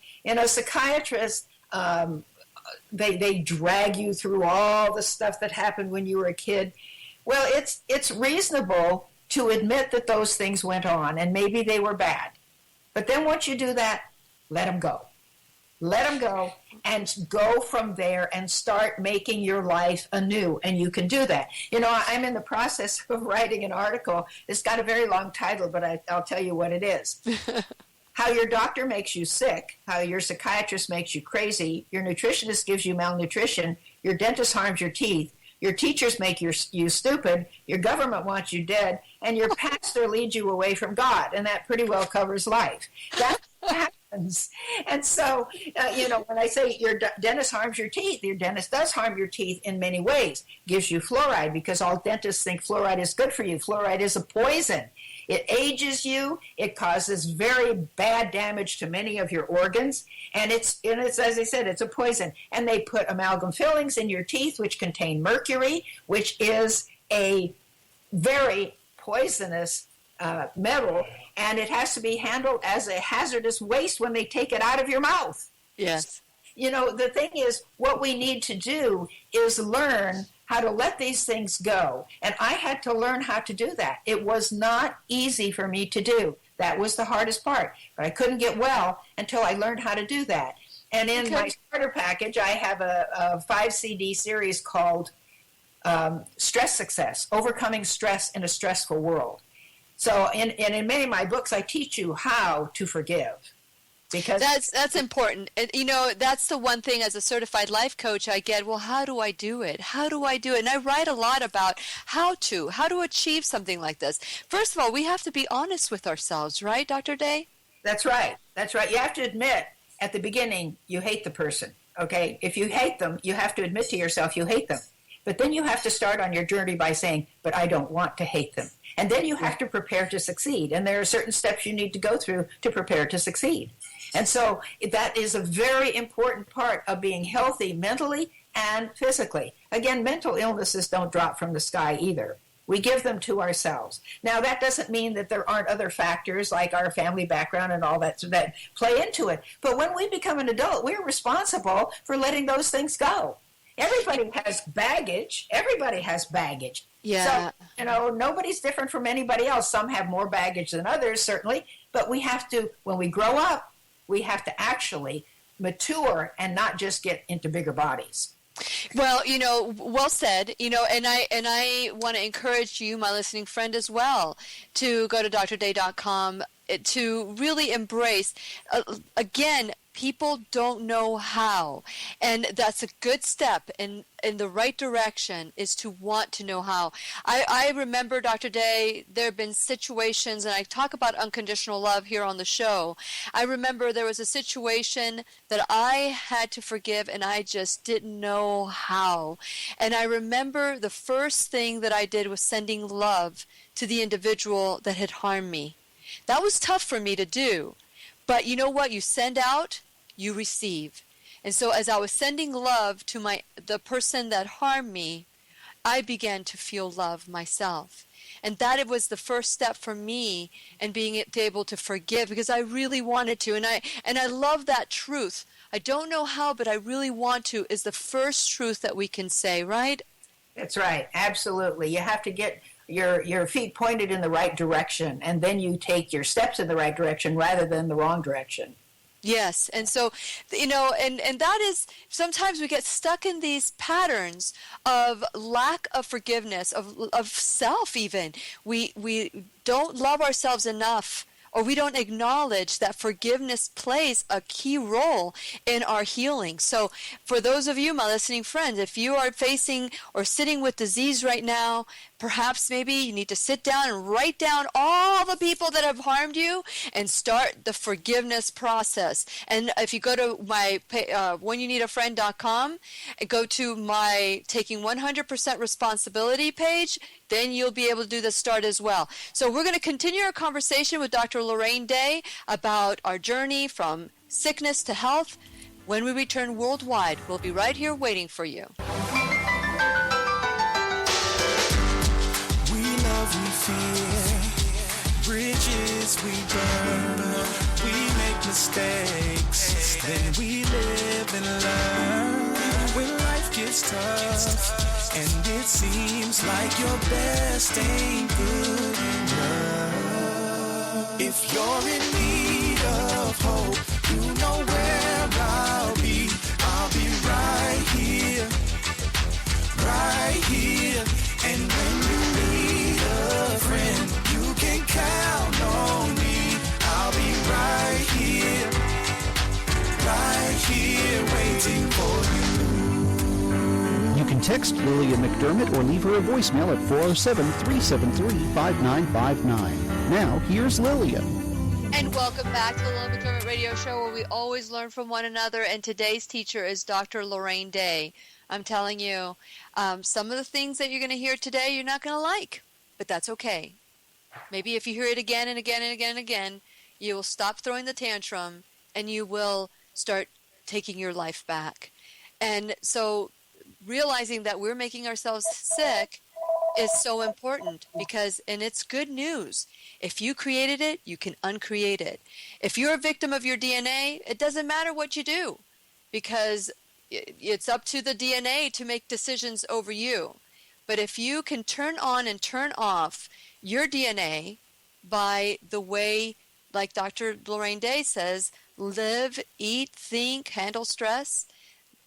Speaker 2: Psychiatrists, they drag you through all the stuff that happened when you were a kid. Well, it's reasonable to admit that those things went on, and maybe they were bad. But then once you do that, let them go. Let them go and go from there and start making your life anew. And you can do that. I'm in the process of writing an article. It's got a very long title, but I'll tell you what it is. How your doctor makes you sick, how your psychiatrist makes you crazy, your nutritionist gives you malnutrition, your dentist harms your teeth, your teachers make you stupid, your government wants you dead, and your pastor leads you away from God. And that pretty well covers life. That's what happens. And so, when I say your dentist harms your teeth, your dentist does harm your teeth in many ways. Gives you fluoride because all dentists think fluoride is good for you. Fluoride is a poison. It ages you. It causes very bad damage to many of your organs. And it's as I said, it's a poison. And they put amalgam fillings in your teeth, which contain mercury, which is a very poisonous metal, and it has to be handled as a hazardous waste when they take it out of your mouth.
Speaker 6: Yes.
Speaker 2: The thing is, what we need to do is learn how to let these things go. And I had to learn how to do that. It was not easy for me to do. That was the hardest part. But I couldn't get well until I learned how to do that. And in my starter package, I have a 5-CD series called Stress Success, Overcoming Stress in a Stressful World. So in many of my books, I teach you how to forgive. Because
Speaker 6: that's important. And, that's the one thing as a certified life coach I get, well, how do I do it? How do I do it? And I write a lot about how to achieve something like this. First of all, we have to be honest with ourselves, right, Dr. Day?
Speaker 2: That's right. That's right. You have to admit at the beginning you hate the person, okay? If you hate them, you have to admit to yourself you hate them. But then you have to start on your journey by saying, but I don't want to hate them. And then you have to prepare to succeed. And there are certain steps you need to go through to prepare to succeed. And so that is a very important part of being healthy mentally and physically. Again, mental illnesses don't drop from the sky either. We give them to ourselves. Now, that doesn't mean that there aren't other factors like our family background and all that play into it. But when we become an adult, we're responsible for letting those things go. Everybody has baggage. Everybody has baggage.
Speaker 6: Yeah.
Speaker 2: So, nobody's different from anybody else. Some have more baggage than others, certainly. But we have to, when we grow up, we have to actually mature and not just get into bigger bodies.
Speaker 6: Well, well said, and I want to encourage you, my listening friend, as well, to go to drday.com to really embrace. Again, people don't know how, and that's a good step in the right direction, is to want to know how. I remember, Dr. Day, there have been situations, and I talk about unconditional love here on the show. I remember there was a situation that I had to forgive, and I just didn't know how. And I remember the first thing that I did was sending love to the individual that had harmed me. That was tough for me to do. But you know what? You send out, you receive. And so as I was sending love to the person that harmed me, I began to feel love myself. And that was the first step for me in being able to forgive, because I really wanted to. And I love that truth. I don't know how, but I really want to, is the first truth that we can say, right?
Speaker 2: That's right. Absolutely. You have to get your feet pointed in the right direction, and then you take your steps in the right direction rather than the wrong direction.
Speaker 6: Yes. And so, and that is, sometimes we get stuck in these patterns of lack of forgiveness, of self even. We don't love ourselves enough, or we don't acknowledge that forgiveness plays a key role in our healing. So for those of you, my listening friends, if you are facing or sitting with disease right now, perhaps maybe you need to sit down and write down all the people that have harmed you and start the forgiveness process. And if you go to my whenyouneedafriend.com and go to my Taking 100% Responsibility page, then you'll be able to do the start as well. So we're going to continue our conversation with Dr. Lorraine Day about our journey from sickness to health. When we return worldwide, we'll be right here waiting for you.
Speaker 3: We fear, bridges we burn, we make mistakes, then we live and learn. When life gets tough, and it seems like your best ain't good enough. If you're in need of hope, you know where I'll be. I'll be right here, right here. And when you need a friend, you can count on me. I'll be right here, waiting for you.
Speaker 5: You can text Lillian McDermott or leave her a voicemail at 407-373-5959. Now, here's Lillian.
Speaker 6: And welcome back to the Lillian McDermott Radio Show, where we always learn from one another. And today's teacher is Dr. Lorraine Day. I'm telling you, some of the things that you're going to hear today you're not going to like, but that's okay. Maybe if you hear it again and again and again and again, you will stop throwing the tantrum and you will start taking your life back. And so realizing that we're making ourselves sick is so important, because, and it's good news. If you created it, you can uncreate it. If you're a victim of your DNA, it doesn't matter what you do, because it's up to the DNA to make decisions over you. But if you can turn on and turn off your DNA by the way, like Dr. Lorraine Day says, live, eat, think, handle stress,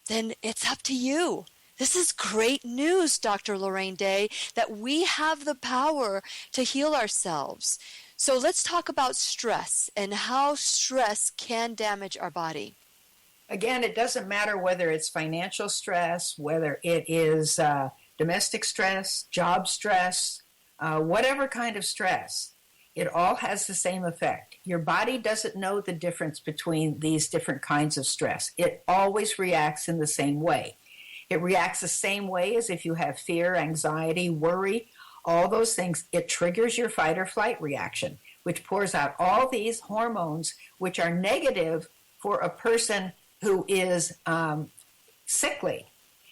Speaker 6: then it's up to you. This is great news, Dr. Lorraine Day, that we have the power to heal ourselves. So let's talk about stress and how stress can damage our body.
Speaker 2: Again, it doesn't matter whether it's financial stress, whether it is domestic stress, job stress, whatever kind of stress. It all has the same effect. Your body doesn't know the difference between these different kinds of stress. It always reacts in the same way. It reacts the same way as if you have fear, anxiety, worry, all those things. It triggers your fight or flight reaction, which pours out all these hormones which are negative for a person who is sickly.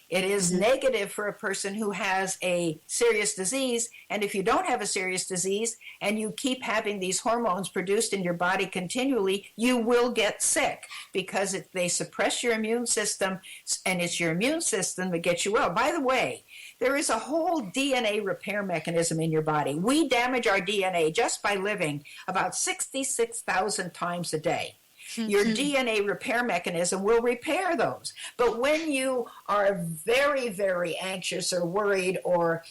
Speaker 2: It is negative for a person who has a serious disease. And if you don't have a serious disease and you keep having these hormones produced in your body continually, you will get sick, because they suppress your immune system, and it's your immune system that gets you well. By the way, there is a whole DNA repair mechanism in your body. We damage our DNA just by living about 66,000 times a day. Your DNA repair mechanism will repair those. But when you are very, very anxious or worried, or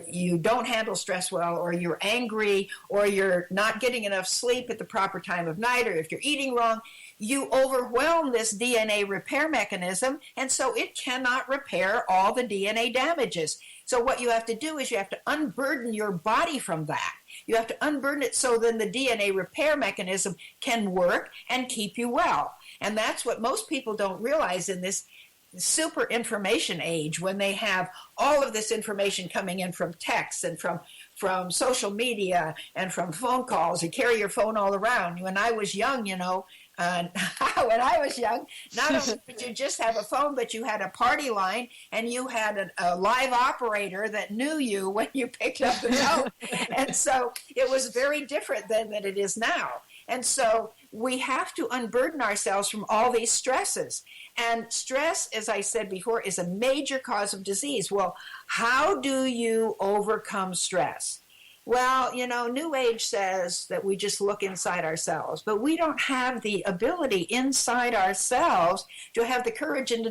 Speaker 2: you don't handle stress well, or you're angry, or you're not getting enough sleep at the proper time of night, or if you're eating wrong, you overwhelm this DNA repair mechanism, and so it cannot repair all the DNA damages. So what you have to do is you have to unburden your body from that. You have to unburden it so then the DNA repair mechanism can work and keep you well. And that's what most people don't realize in this super information age, when they have all of this information coming in from texts and from social media and from phone calls. You carry your phone all around. When I was young, when I was young, not only did you just have a phone, but you had a party line, and you had a live operator that knew you when you picked up the phone. And so it was very different then than it is now. And so we have to unburden ourselves from all these stresses. And stress, as I said before, is a major cause of disease. Well, how do you overcome stress? Well, New Age says that we just look inside ourselves, but we don't have the ability inside ourselves to have the courage and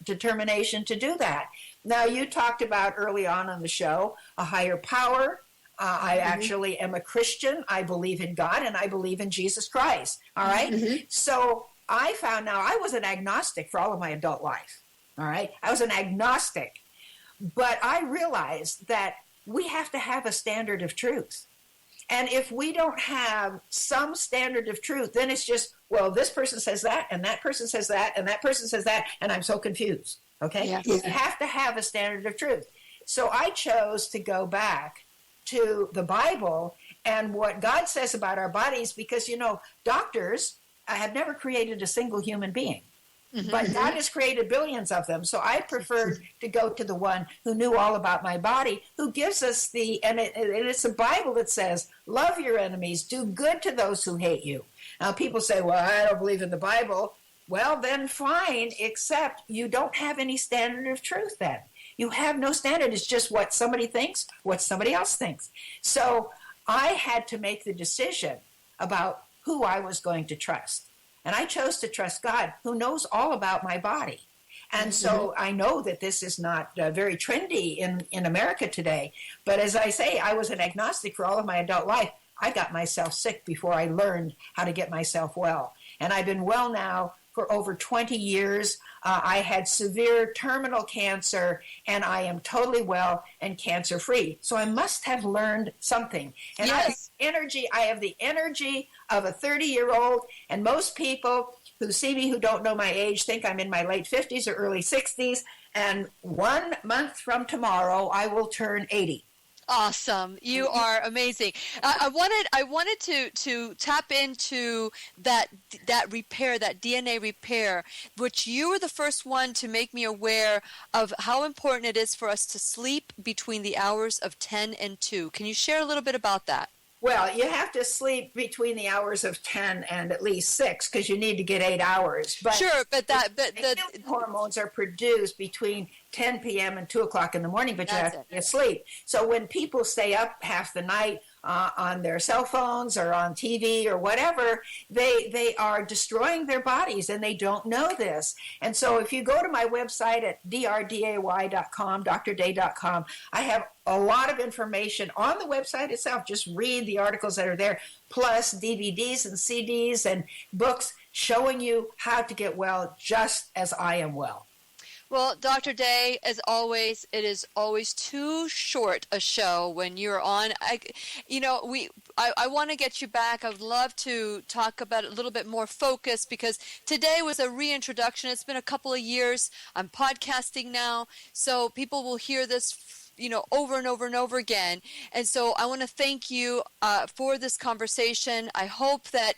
Speaker 2: determination to do that. Now, you talked about early on the show a higher power. I actually am a Christian. I believe in God, and I believe in Jesus Christ. All right? So I found now I was an agnostic for all of my adult life. All right? I was an agnostic. But I realized that we have to have a standard of truth. And if we don't have some standard of truth, then it's just, well, this person says that, and that person says that, and that person says that, and I'm so confused. Okay? Yes. You have to have a standard of truth. So I chose to go back to the Bible and what God says about our bodies, because, doctors have never created a single human being. But God has created billions of them. So I preferred to go to the one who knew all about my body, who gives us and it's a Bible that says, love your enemies, do good to those who hate you. Now people say, well, I don't believe in the Bible. Well, then fine, except you don't have any standard of truth then. You have no standard. It's just what somebody thinks, what somebody else thinks. So I had to make the decision about who I was going to trust. And I chose to trust God, who knows all about my body. And so I know that this is not very trendy in America today. But as I say, I was an agnostic for all of my adult life. I got myself sick before I learned how to get myself well. And I've been well now for over 20 years. I had severe terminal cancer, and I am totally well and cancer-free. So I must have learned something. And yes. I have the energy of a 30-year-old, and most people who see me who don't know my age think I'm in my late 50s or early 60s, and 1 month from tomorrow I will turn 80.
Speaker 6: Awesome. You are amazing. I wanted to tap into that repair, that DNA repair, which you were the first one to make me aware of how important it is for us to sleep between the hours of 10 and 2. Can you share a little bit about that?
Speaker 2: Well, you have to sleep between the hours of 10 and at least 6 because you need to get 8 hours. But
Speaker 6: sure, but
Speaker 2: the hormones are produced between 10 p.m. and 2 o'clock in the morning, but you have to sleep. So when people stay up half the night on their cell phones or on TV or whatever, they are destroying their bodies, and they don't know this. And so if you go to my website at drday.com, drday.com, I have a lot of information on the website itself. Just read the articles that are there, plus DVDs and CDs and books showing you how to get well just as I am well.
Speaker 6: Well, Dr. Day, as always, it is always too short a show when you're on. I want to get you back. I would love to talk about it a little bit more focused, because today was a reintroduction. It's been a couple of years. I'm podcasting now, so people will hear this over and over and over again. And so I want to thank you for this conversation. I hope that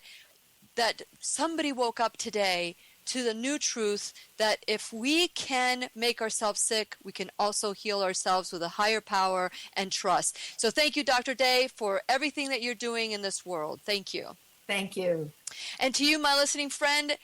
Speaker 6: somebody woke up today to the new truth that if we can make ourselves sick, we can also heal ourselves with a higher power and trust. So thank you, Dr. Day, for everything that you're doing in this world. Thank you.
Speaker 2: Thank you.
Speaker 6: And to you, my listening friend,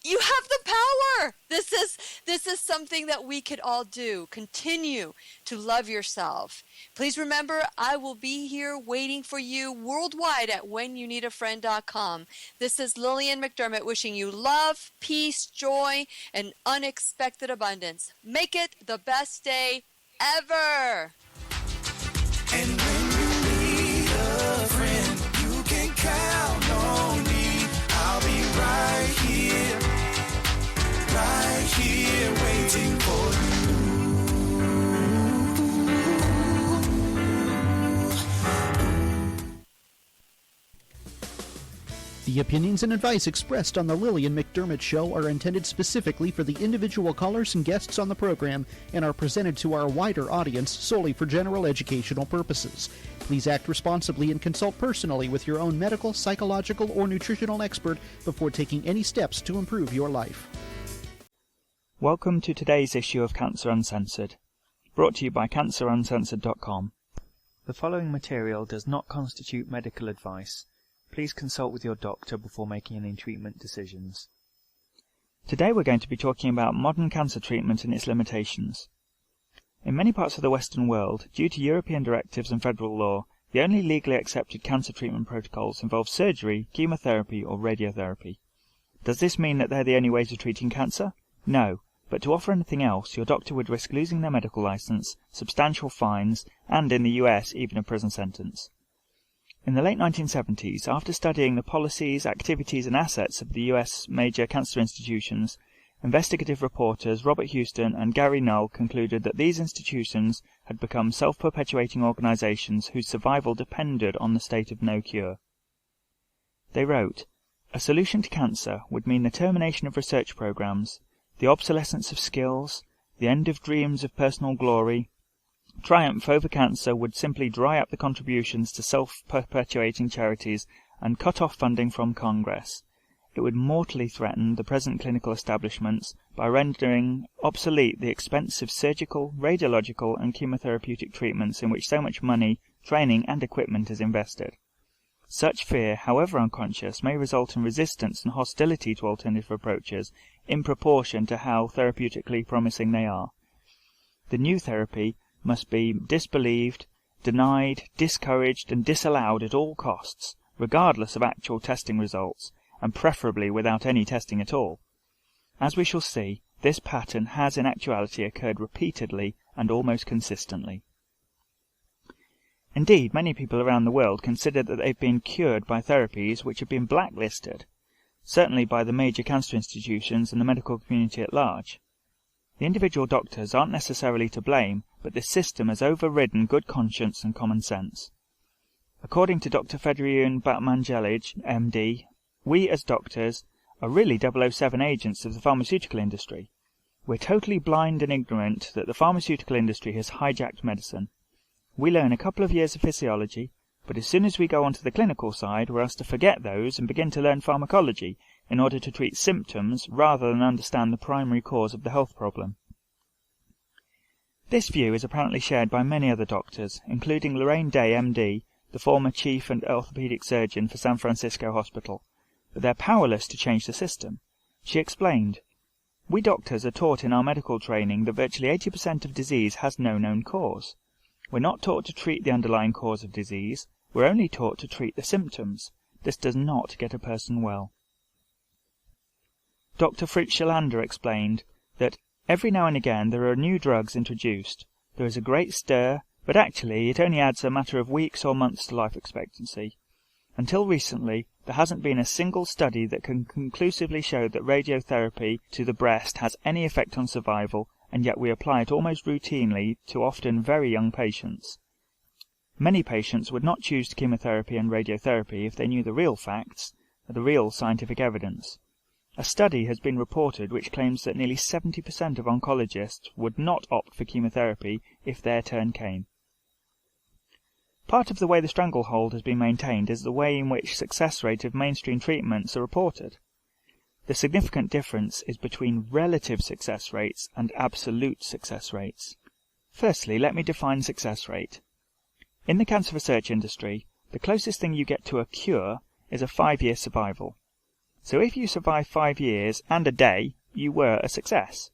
Speaker 6: You have the power. This is something that we could all do. Continue to love yourself. Please remember, I will be here waiting for you worldwide at whenyouneedafriend.com. This is Lillian McDermott wishing you love, peace, joy, and unexpected abundance. Make it the best day ever.
Speaker 3: And when you need a friend, you can count on me. I'll be right here waiting for you.
Speaker 5: The opinions and advice expressed on the Lillian McDermott Show are intended specifically for the individual callers and guests on the program and are presented to our wider audience solely for general educational purposes. Please act responsibly and consult personally with your own medical, psychological, or nutritional expert before taking any steps to improve your life.
Speaker 7: Welcome to today's issue of Cancer Uncensored, brought to you by canceruncensored.com. The following material does not constitute medical advice. Please consult with your doctor before making any treatment decisions. Today we're going to be talking about modern cancer treatment and its limitations. In many parts of the Western world, due to European directives and federal law, the only legally accepted cancer treatment protocols involve surgery, chemotherapy, or radiotherapy. Does this mean that they're the only ways of treating cancer? No, but to offer anything else, your doctor would risk losing their medical license, substantial fines, and in the US, even a prison sentence. In the late 1970s, after studying the policies, activities, and assets of the US major cancer institutions, investigative reporters Robert Houston and Gary Null concluded that these institutions had become self-perpetuating organizations whose survival depended on the state of no cure. They wrote, "A solution to cancer would mean the termination of research programs, the obsolescence of skills, the end of dreams of personal glory. Triumph over cancer would simply dry up the contributions to self-perpetuating charities and cut off funding from Congress. It would mortally threaten the present clinical establishments by rendering obsolete the expensive surgical, radiological, and chemotherapeutic treatments in which so much money, training, and equipment is invested. Such fear, however unconscious, may result in resistance and hostility to alternative approaches in proportion to how therapeutically promising they are. The new therapy must be disbelieved, denied, discouraged, and disallowed at all costs, regardless of actual testing results, and preferably without any testing at all. As we shall see, this pattern has in actuality occurred repeatedly and almost consistently. Indeed, many people around the world consider that they've been cured by therapies which have been blacklisted, certainly by the major cancer institutions and the medical community at large. The individual doctors aren't necessarily to blame, but the system has overridden good conscience and common sense. According to Dr. Federian Batmangelij, MD, we as doctors are really 007 agents of the pharmaceutical industry. We're totally blind and ignorant that the pharmaceutical industry has hijacked medicine. We learn a couple of years of physiology, but as soon as we go onto the clinical side, we're asked to forget those and begin to learn pharmacology in order to treat symptoms rather than understand the primary cause of the health problem. This view is apparently shared by many other doctors, including Lorraine, MD, the former Chief of Orthopedic Surgery for San Francisco Hospital, but they're powerless to change the system. She explained, "We doctors are taught in our medical training that virtually 80% of disease has no known cause. We're not taught to treat the underlying cause of disease, we're only taught to treat the symptoms. This does not get a person well." Dr. Fritz Schalander explained that every now and again there are new drugs introduced. There is a great stir, but actually it only adds a matter of weeks or months to life expectancy. Until recently, there hasn't been a single study that can conclusively show that radiotherapy to the breast has any effect on survival, and yet we apply it almost routinely to often very young patients. Many patients would not choose chemotherapy and radiotherapy if they knew the real facts, the real scientific evidence. A study has been reported which claims that nearly 70% of oncologists would not opt for chemotherapy if their turn came. Part of the way the stranglehold has been maintained is the way in which success rate of mainstream treatments are reported. The significant difference is between relative success rates and absolute success rates. Firstly, let me define success rate. In the cancer research industry, the closest thing you get to a cure is a 5-year survival. So if you survive 5 years and a day, you were a success.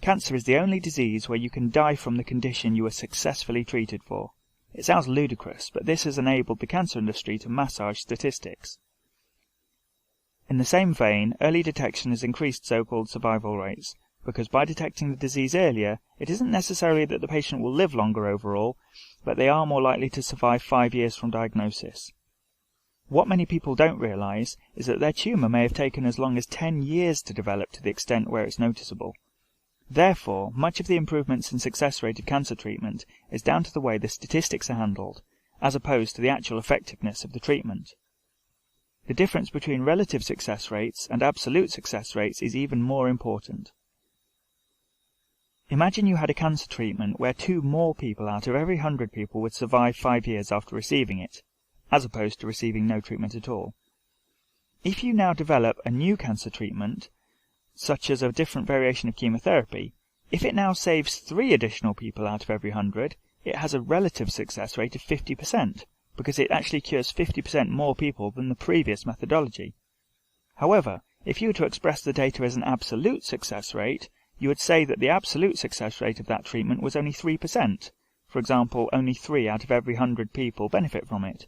Speaker 7: Cancer is the only disease where you can die from the condition you were successfully treated for. It sounds ludicrous, but this has enabled the cancer industry to massage statistics. In the same vein, early detection has increased so-called survival rates, because by detecting the disease earlier, it isn't necessarily that the patient will live longer overall, but they are more likely to survive 5 years from diagnosis. What many people don't realise is that their tumour may have taken as long as 10 years to develop to the extent where it's noticeable. Therefore, much of the improvements in success rate of cancer treatment is down to the way the statistics are handled, as opposed to the actual effectiveness of the treatment. The difference between relative success rates and absolute success rates is even more important. Imagine you had a cancer treatment where 2 more people out of every 100 people would survive 5 years after receiving it, as opposed to receiving no treatment at all. If you now develop a new cancer treatment, such as a different variation of chemotherapy, if it now saves 3 additional people out of every 100, it has a relative success rate of 50%, because it actually cures 50% more people than the previous methodology. However, if you were to express the data as an absolute success rate, you would say that the absolute success rate of that treatment was only 3%. For example, only 3 out of every 100 people benefit from it.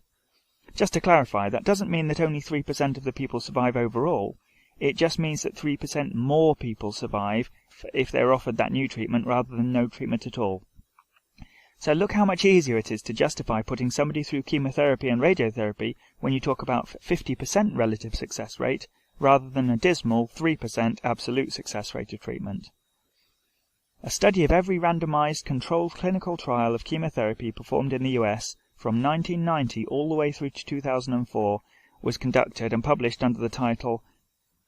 Speaker 7: Just to clarify, that doesn't mean that only 3% of the people survive overall. It just means that 3% more people survive if they're offered that new treatment rather than no treatment at all. So look how much easier it is to justify putting somebody through chemotherapy and radiotherapy when you talk about 50% relative success rate rather than a dismal 3% absolute success rate of treatment. A study of every randomized controlled clinical trial of chemotherapy performed in the US from 1990 all the way through to 2004 was conducted and published under the title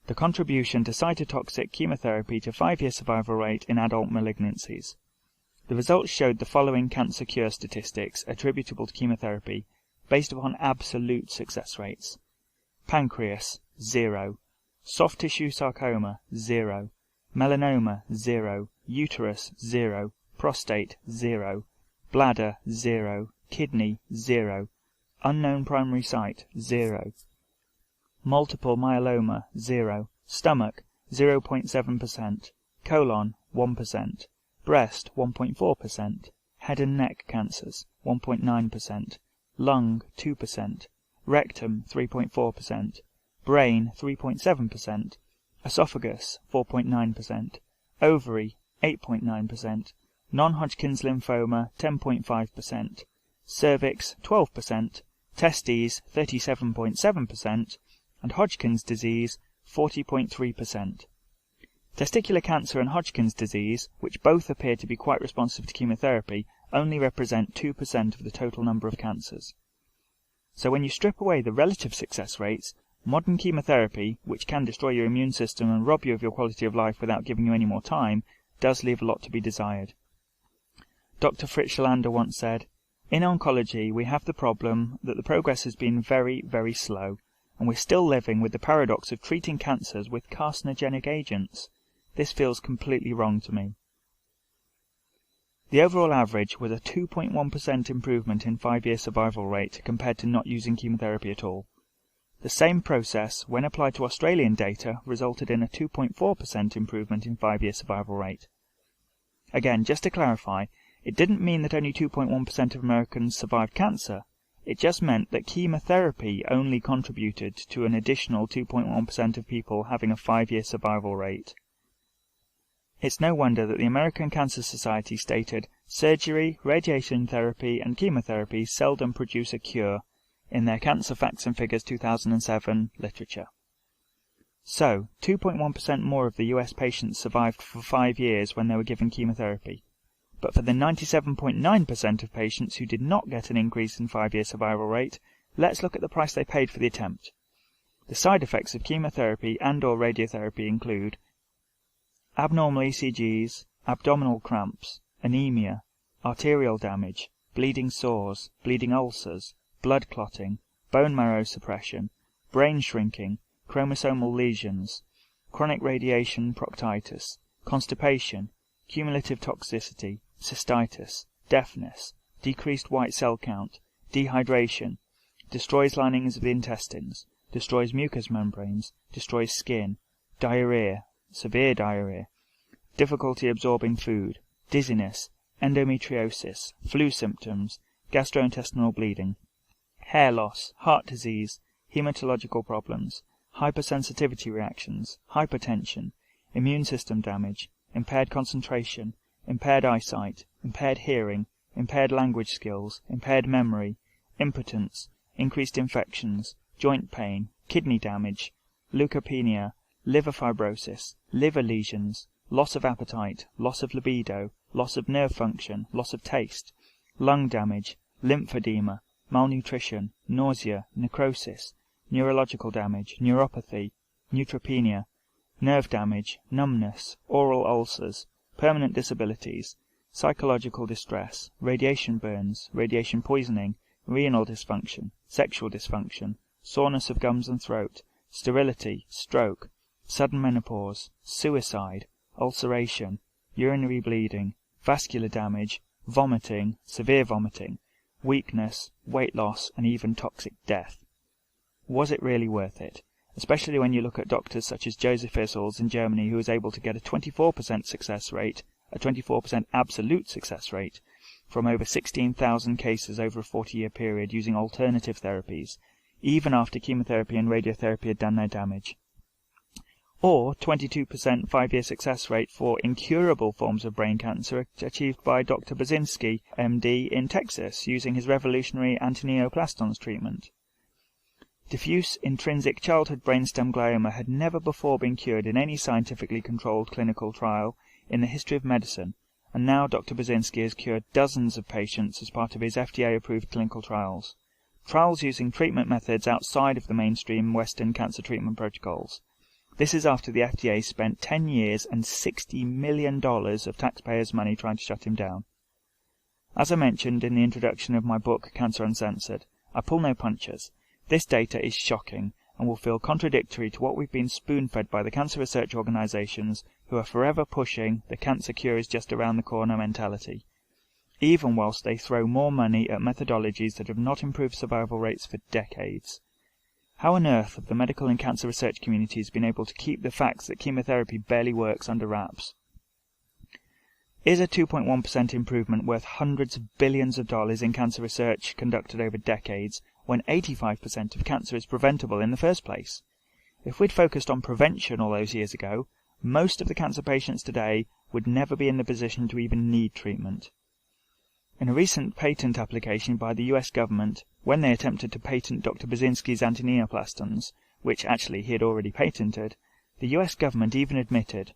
Speaker 7: The Contribution to Cytotoxic Chemotherapy to 5-Year Survival Rate in Adult Malignancies. The results showed the following cancer cure statistics attributable to chemotherapy based upon absolute success rates. Pancreas, 0. Soft tissue sarcoma, 0. Melanoma, 0. Uterus, 0. Prostate, 0. Bladder, 0. Kidney, 0. Unknown primary site, 0. Multiple myeloma, 0. Stomach, 0.7%. Colon, 1%. Breast, 1.4%. Head and neck cancers, 1.9%. Lung, 2%. Rectum, 3.4%. Brain, 3.7%. Esophagus, 4.9%. Ovary, 8.9%. Non-Hodgkin's lymphoma, 10.5%. Cervix, 12%. Testes, 37.7%. And Hodgkin's disease, 40.3%. Testicular cancer and Hodgkin's disease, which both appear to be quite responsive to chemotherapy, only represent 2% of the total number of cancers. So when you strip away the relative success rates, modern chemotherapy, which can destroy your immune system and rob you of your quality of life without giving you any more time, does leave a lot to be desired. Dr. Fritz Schalander once said, "In oncology, we have the problem that the progress has been very, very slow, and we're still living with the paradox of treating cancers with carcinogenic agents. This feels completely wrong to me." The overall average was a 2.1% improvement in 5-year survival rate compared to not using chemotherapy at all. The same process, when applied to Australian data, resulted in a 2.4% improvement in 5-year survival rate. Again, just to clarify, it didn't mean that only 2.1% of Americans survived cancer. It just meant that chemotherapy only contributed to an additional 2.1% of people having a 5-year survival rate. It's no wonder that the American Cancer Society stated, "Surgery, radiation therapy and chemotherapy seldom produce a cure," in their Cancer Facts and Figures 2007 literature. So, 2.1% more of the US patients survived for 5 years when they were given chemotherapy. But for the 97.9% of patients who did not get an increase in 5-year survival rate, let's look at the price they paid for the attempt. The side effects of chemotherapy and/or radiotherapy include abnormal ECGs, abdominal cramps, anemia, arterial damage, bleeding sores, bleeding ulcers, blood clotting, bone marrow suppression, brain shrinking, chromosomal lesions, chronic radiation proctitis, constipation, cumulative toxicity, cystitis, deafness, decreased white cell count, dehydration, destroys linings of the intestines, destroys mucous membranes, destroys skin, diarrhea, severe diarrhea, difficulty absorbing food, dizziness, endometriosis, flu symptoms, gastrointestinal bleeding, hair loss, heart disease, hematological problems, hypersensitivity reactions, hypertension, immune system damage, impaired concentration, impaired eyesight, impaired hearing, impaired language skills, impaired memory, impotence, increased infections, joint pain, kidney damage, leukopenia, liver fibrosis, liver lesions, loss of appetite, loss of libido, loss of nerve function, loss of taste, lung damage, lymphedema, malnutrition, nausea, necrosis, neurological damage, neuropathy, neutropenia, nerve damage, numbness, oral ulcers, permanent disabilities, psychological distress, radiation burns, radiation poisoning, renal dysfunction, sexual dysfunction, soreness of gums and throat, sterility, stroke, sudden menopause, suicide, ulceration, urinary bleeding, vascular damage, vomiting, severe vomiting, weakness, weight loss, and even toxic death. Was it really worth it? Especially when you look at doctors such as Joseph Issels in Germany, who was able to get a 24% success rate, a 24% absolute success rate, from over 16,000 cases over a 40-year period using alternative therapies, even after chemotherapy and radiotherapy had done their damage. Or 22% 5-year success rate for incurable forms of brain cancer achieved by Dr. Baczynski, MD, in Texas, using his revolutionary antineoplastons treatment. Diffuse intrinsic childhood brainstem glioma had never before been cured in any scientifically controlled clinical trial in the history of medicine, and now Dr. Baczynski has cured dozens of patients as part of his FDA-approved clinical trials. Trials using treatment methods outside of the mainstream Western cancer treatment protocols. This is after the FDA spent 10 years and $60 million of taxpayers' money trying to shut him down. As I mentioned in the introduction of my book, Cancer Uncensored, I pull no punches. This data is shocking and will feel contradictory to what we've been spoon-fed by the cancer research organizations who are forever pushing the cancer cure is just around the corner mentality, even whilst they throw more money at methodologies that have not improved survival rates for decades. How on earth have the medical and cancer research communities been able to keep the facts that chemotherapy barely works under wraps? Is a 2.1% improvement worth hundreds of billions of dollars in cancer research conducted over decades, when 85% of cancer is preventable in the first place? If we'd focused on prevention all those years ago, most of the cancer patients today would never be in the position to even need treatment. In a recent patent application by the US government, when they attempted to patent Dr. Baczynski's antineoplastons, which actually he had already patented, the US government even admitted,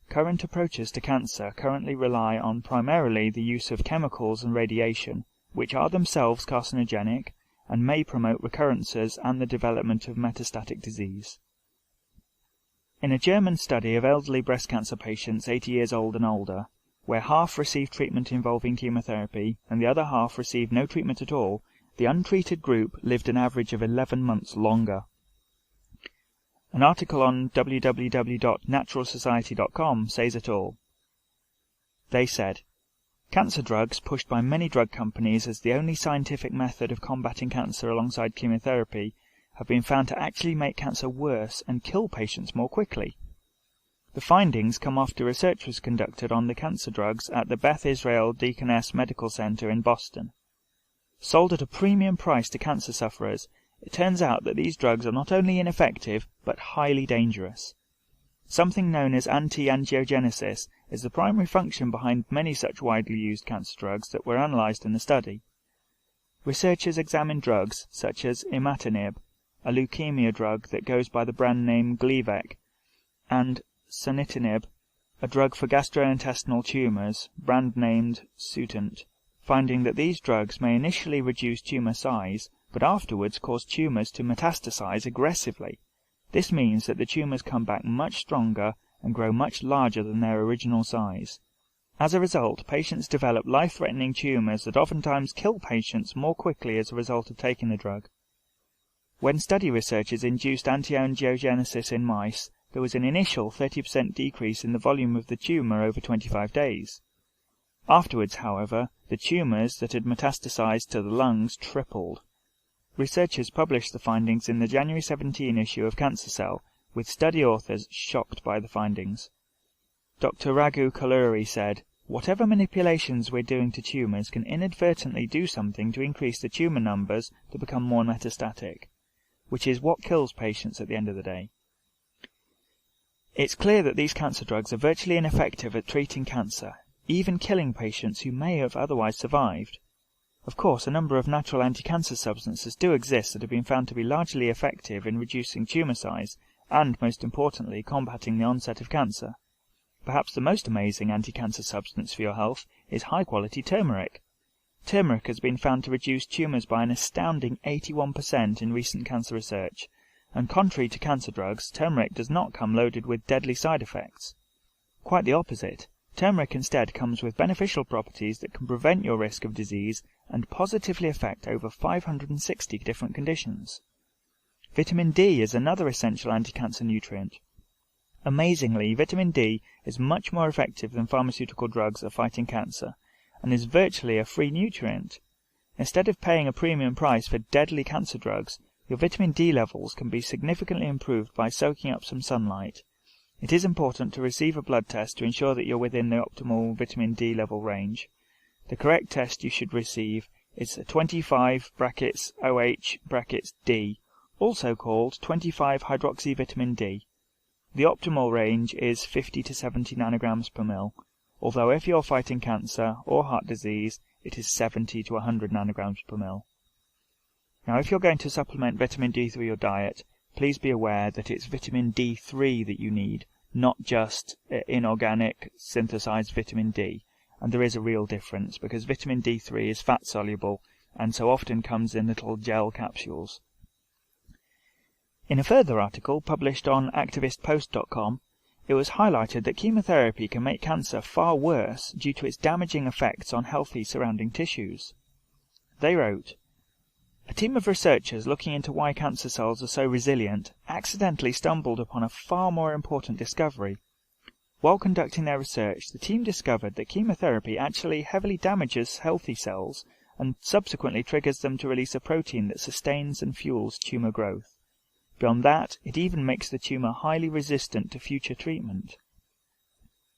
Speaker 7: current approaches to cancer currently rely on primarily the use of chemicals and radiation, which are themselves carcinogenic and may promote recurrences and the development of metastatic disease. In a German study of elderly breast cancer patients 80 years old and older, where half received treatment involving chemotherapy and the other half received no treatment at all, the untreated group lived an average of 11 months longer. An article on www.naturalsociety.com says it all. They said, cancer drugs, pushed by many drug companies as the only scientific method of combating cancer alongside chemotherapy, have been found to actually make cancer worse and kill patients more quickly. The findings come after research was conducted on the cancer drugs at the Beth Israel Deaconess Medical Center in Boston. Sold at a premium price to cancer sufferers, it turns out that these drugs are not only ineffective, but highly dangerous. Something known as anti-angiogenesis is the primary function behind many such widely used cancer drugs that were analyzed in the study. Researchers examined drugs such as imatinib, a leukemia drug that goes by the brand name Gleevec, and sunitinib, a drug for gastrointestinal tumors, brand named Sutent, finding that these drugs may initially reduce tumor size, but afterwards cause tumors to metastasize aggressively. This means that the tumors come back much stronger and grow much larger than their original size. As a result, patients develop life-threatening tumors that oftentimes kill patients more quickly as a result of taking the drug. When study researchers induced anti-angiogenesis in mice, there was an initial 30% decrease in the volume of the tumor over 25 days. Afterwards, however, the tumors that had metastasized to the lungs tripled. researchers published the findings in the January 17 issue of Cancer Cell, with study authors shocked by the findings. Dr. Raghu Kalluri said, "Whatever manipulations we're doing to tumours can inadvertently do something to increase the tumour numbers to become more metastatic, which is what kills patients at the end of the day." It's clear that these cancer drugs are virtually ineffective at treating cancer, even killing patients who may have otherwise survived. Of course, a number of natural anti-cancer substances do exist that have been found to be largely effective in reducing tumour size and, most importantly, combating the onset of cancer. Perhaps the most amazing anti-cancer substance for your health is high-quality turmeric. Turmeric has been found to reduce tumours by an astounding 81% in recent cancer research, and contrary to cancer drugs, turmeric does not come loaded with deadly side effects. Quite the opposite. Turmeric instead comes with beneficial properties that can prevent your risk of disease and positively affect over 560 different conditions. Vitamin D is another essential anti-cancer nutrient. Amazingly, vitamin D is much more effective than pharmaceutical drugs at fighting cancer, and is virtually a free nutrient. Instead of paying a premium price for deadly cancer drugs, your vitamin D levels can be significantly improved by soaking up some sunlight. It is important to receive a blood test to ensure that you're within the optimal vitamin D level range. The correct test you should receive is a 25(OH)(D, also called 25-hydroxyvitamin D. The optimal range is 50 to 70 nanograms per ml, although if you're fighting cancer or heart disease, it is 70 to 100 nanograms per ml. Now, if you're going to supplement vitamin D through your diet, please be aware that it's vitamin D3 that you need, not just inorganic synthesized vitamin D. And there is a real difference, because vitamin D3 is fat-soluble and so often comes in little gel capsules. In a further article published on activistpost.com, it was highlighted that chemotherapy can make cancer far worse due to its damaging effects on healthy surrounding tissues. They wrote, "A team of researchers looking into why cancer cells are so resilient accidentally stumbled upon a far more important discovery. While conducting their research, the team discovered that chemotherapy actually heavily damages healthy cells and subsequently triggers them to release a protein that sustains and fuels tumor growth. Beyond that, it even makes the tumor highly resistant to future treatment."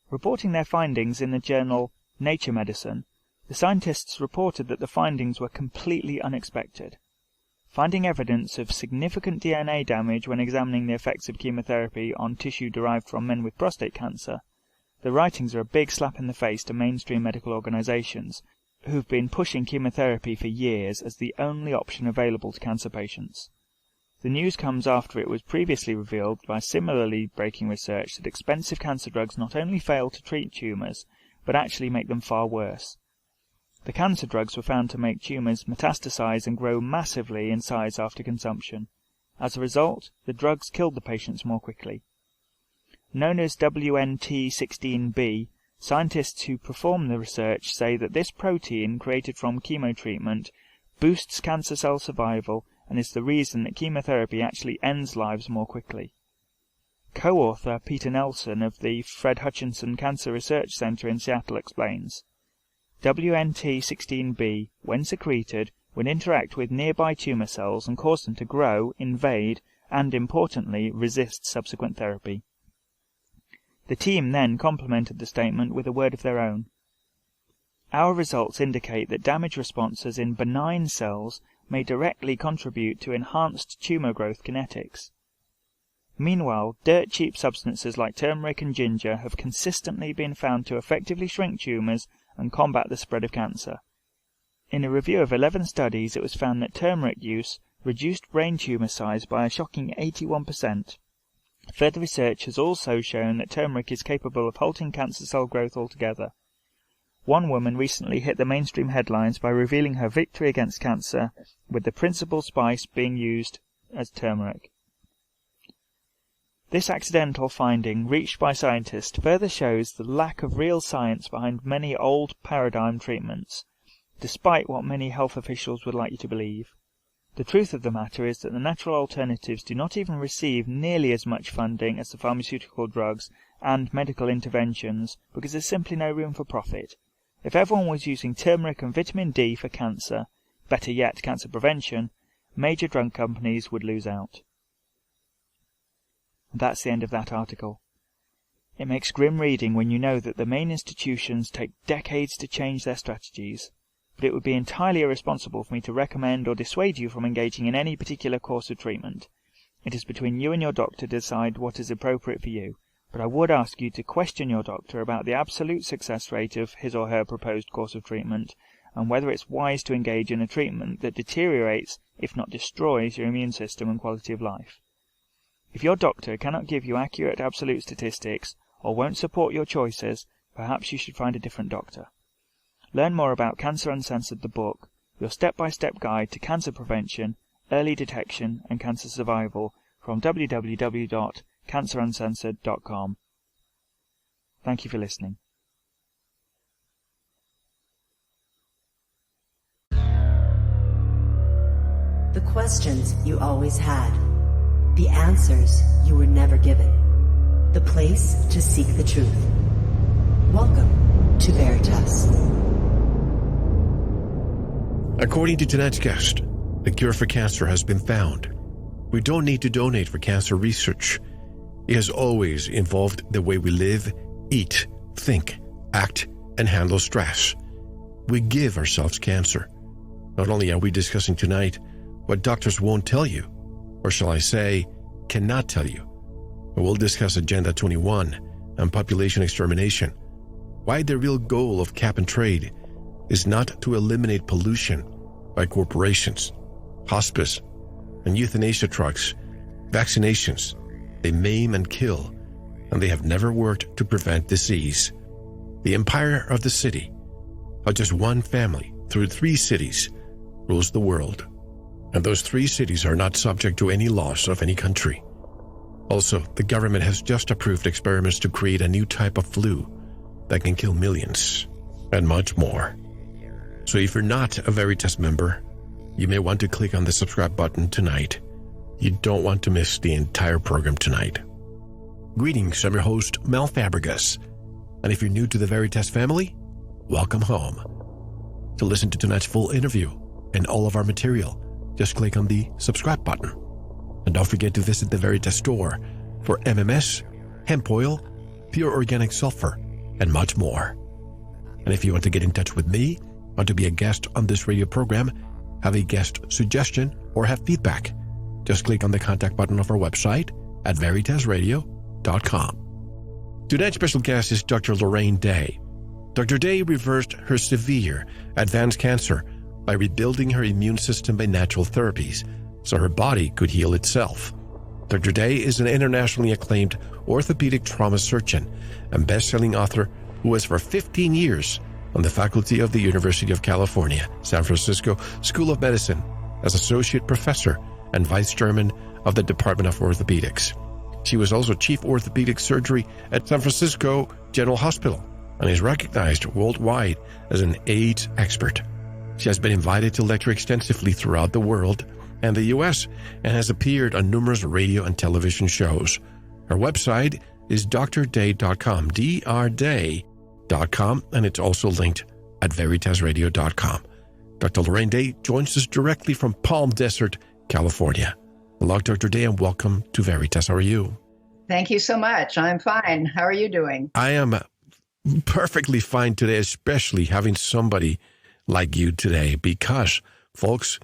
Speaker 7: Reporting their findings in the journal Nature Medicine, the scientists reported that the findings were completely unexpected. Finding evidence of significant DNA damage when examining the effects of chemotherapy on tissue derived from men with prostate cancer, the writings are a big slap in the face to mainstream medical organizations, who've been pushing chemotherapy for years as the only option available to cancer patients. The news comes after it was previously revealed by similarly breaking research that expensive cancer drugs not only fail to treat tumours, but actually make them far worse. The cancer drugs were found to make tumours metastasize and grow massively in size after consumption. As a result, the drugs killed the patients more quickly. Known as WNT16B, scientists who perform the research say that this protein created from chemotreatment boosts cancer cell survival and is the reason that chemotherapy actually ends lives more quickly. Co-author Peter Nelson of the Fred Hutchinson Cancer Research Center in Seattle explains, WNT16B, when secreted, would interact with nearby tumor cells and cause them to grow, invade, and, importantly, resist subsequent therapy. The team then complemented the statement with a word of their own. Our results indicate that damage responses in benign cells may directly contribute to enhanced tumor growth kinetics. Meanwhile, dirt-cheap substances like turmeric and ginger have consistently been found to effectively shrink tumors and combat the spread of cancer. In a review of 11 studies, it was found that turmeric use reduced brain tumor size by a shocking 81%. Further research has also shown that turmeric is capable of halting cancer cell growth altogether. One woman recently hit the mainstream headlines by revealing her victory against cancer, with the principal spice being used as turmeric. This accidental finding, reached by scientists, further shows the lack of real science behind many old paradigm treatments, despite what many health officials would like you to believe. The truth of the matter is that the natural alternatives do not even receive nearly as much funding as the pharmaceutical drugs and medical interventions because there's simply no room for profit. If everyone was using turmeric and vitamin D for cancer, better yet cancer prevention, major drug companies would lose out. And that's the end of that article. It makes grim reading when you know that the main institutions take decades to change their strategies, but it would be entirely irresponsible for me to recommend or dissuade you from engaging in any particular course of treatment. It is between you and your doctor to decide what is appropriate for you, but I would ask you to question your doctor about the absolute success rate of his or her proposed course of treatment, and whether it's wise to engage in a treatment that deteriorates, if not destroys, your immune system and quality of life. If your doctor cannot give you accurate absolute statistics, or won't support your choices, perhaps you should find a different doctor. Learn more about Cancer Uncensored, the book, your step-by-step guide to cancer prevention, early detection and cancer survival, from www.canceruncensored.com. Thank you for listening.
Speaker 8: The questions you always had. The answers you were never given. The place to seek the truth. Welcome to Veritas.
Speaker 9: According to tonight's guest, the cure for cancer has been found. We don't need to donate for cancer research. It has always involved the way we live, eat, think, act, and handle stress. We give ourselves cancer. Not only are we discussing tonight what doctors won't tell you, or shall I say, cannot tell you, but we'll discuss Agenda 21 and population extermination, why the real goal of cap and trade is not to eliminate pollution by corporations, hospice, and euthanasia trucks, vaccinations. They maim and kill, and they have never worked to prevent disease. The empire of the city, how just one family through 3 cities rules the world. And those 3 cities are not subject to any laws of any country. Also, the government has just approved experiments to create a new type of flu that can kill millions, and much more. So if you're not a Veritas member, you may want to click on the subscribe button tonight. You don't want to miss the entire program tonight. Greetings, I'm your host, Mel Fabregas. And if you're new to the Veritas family, welcome home. To listen to tonight's full interview and all of our material, just click on the subscribe button. And don't forget to visit the Veritas store for MMS, hemp oil, pure organic sulfur, and much more. And if you want to get in touch with me, want to be a guest on this radio program, have a guest suggestion, or have feedback, just click on the contact button of our website at veritasradio.com. Tonight's special guest is Dr. Lorraine Day. Dr. Day reversed her severe advanced cancer by rebuilding her immune system by natural therapies so her body could heal itself. Dr. Day is an internationally acclaimed orthopedic trauma surgeon and best-selling author who was for 15 years on the faculty of the University of California, San Francisco School of Medicine as associate professor and vice chairman of the Department of Orthopedics. She was also Chief of Orthopedic Surgery at San Francisco General Hospital and is recognized worldwide as an AIDS expert. She has been invited to lecture extensively throughout the world and the U.S. and has appeared on numerous radio and television shows. Her website is drday.com, drday.com, and it's also linked at veritasradio.com. Dr. Lorraine Day joins us directly from Palm Desert, California. Hello, Dr. Day, and welcome to Veritas. How are you?
Speaker 2: Thank you so much. I'm fine. How are you doing?
Speaker 9: I am perfectly fine today, especially having somebody like you today, because, folks,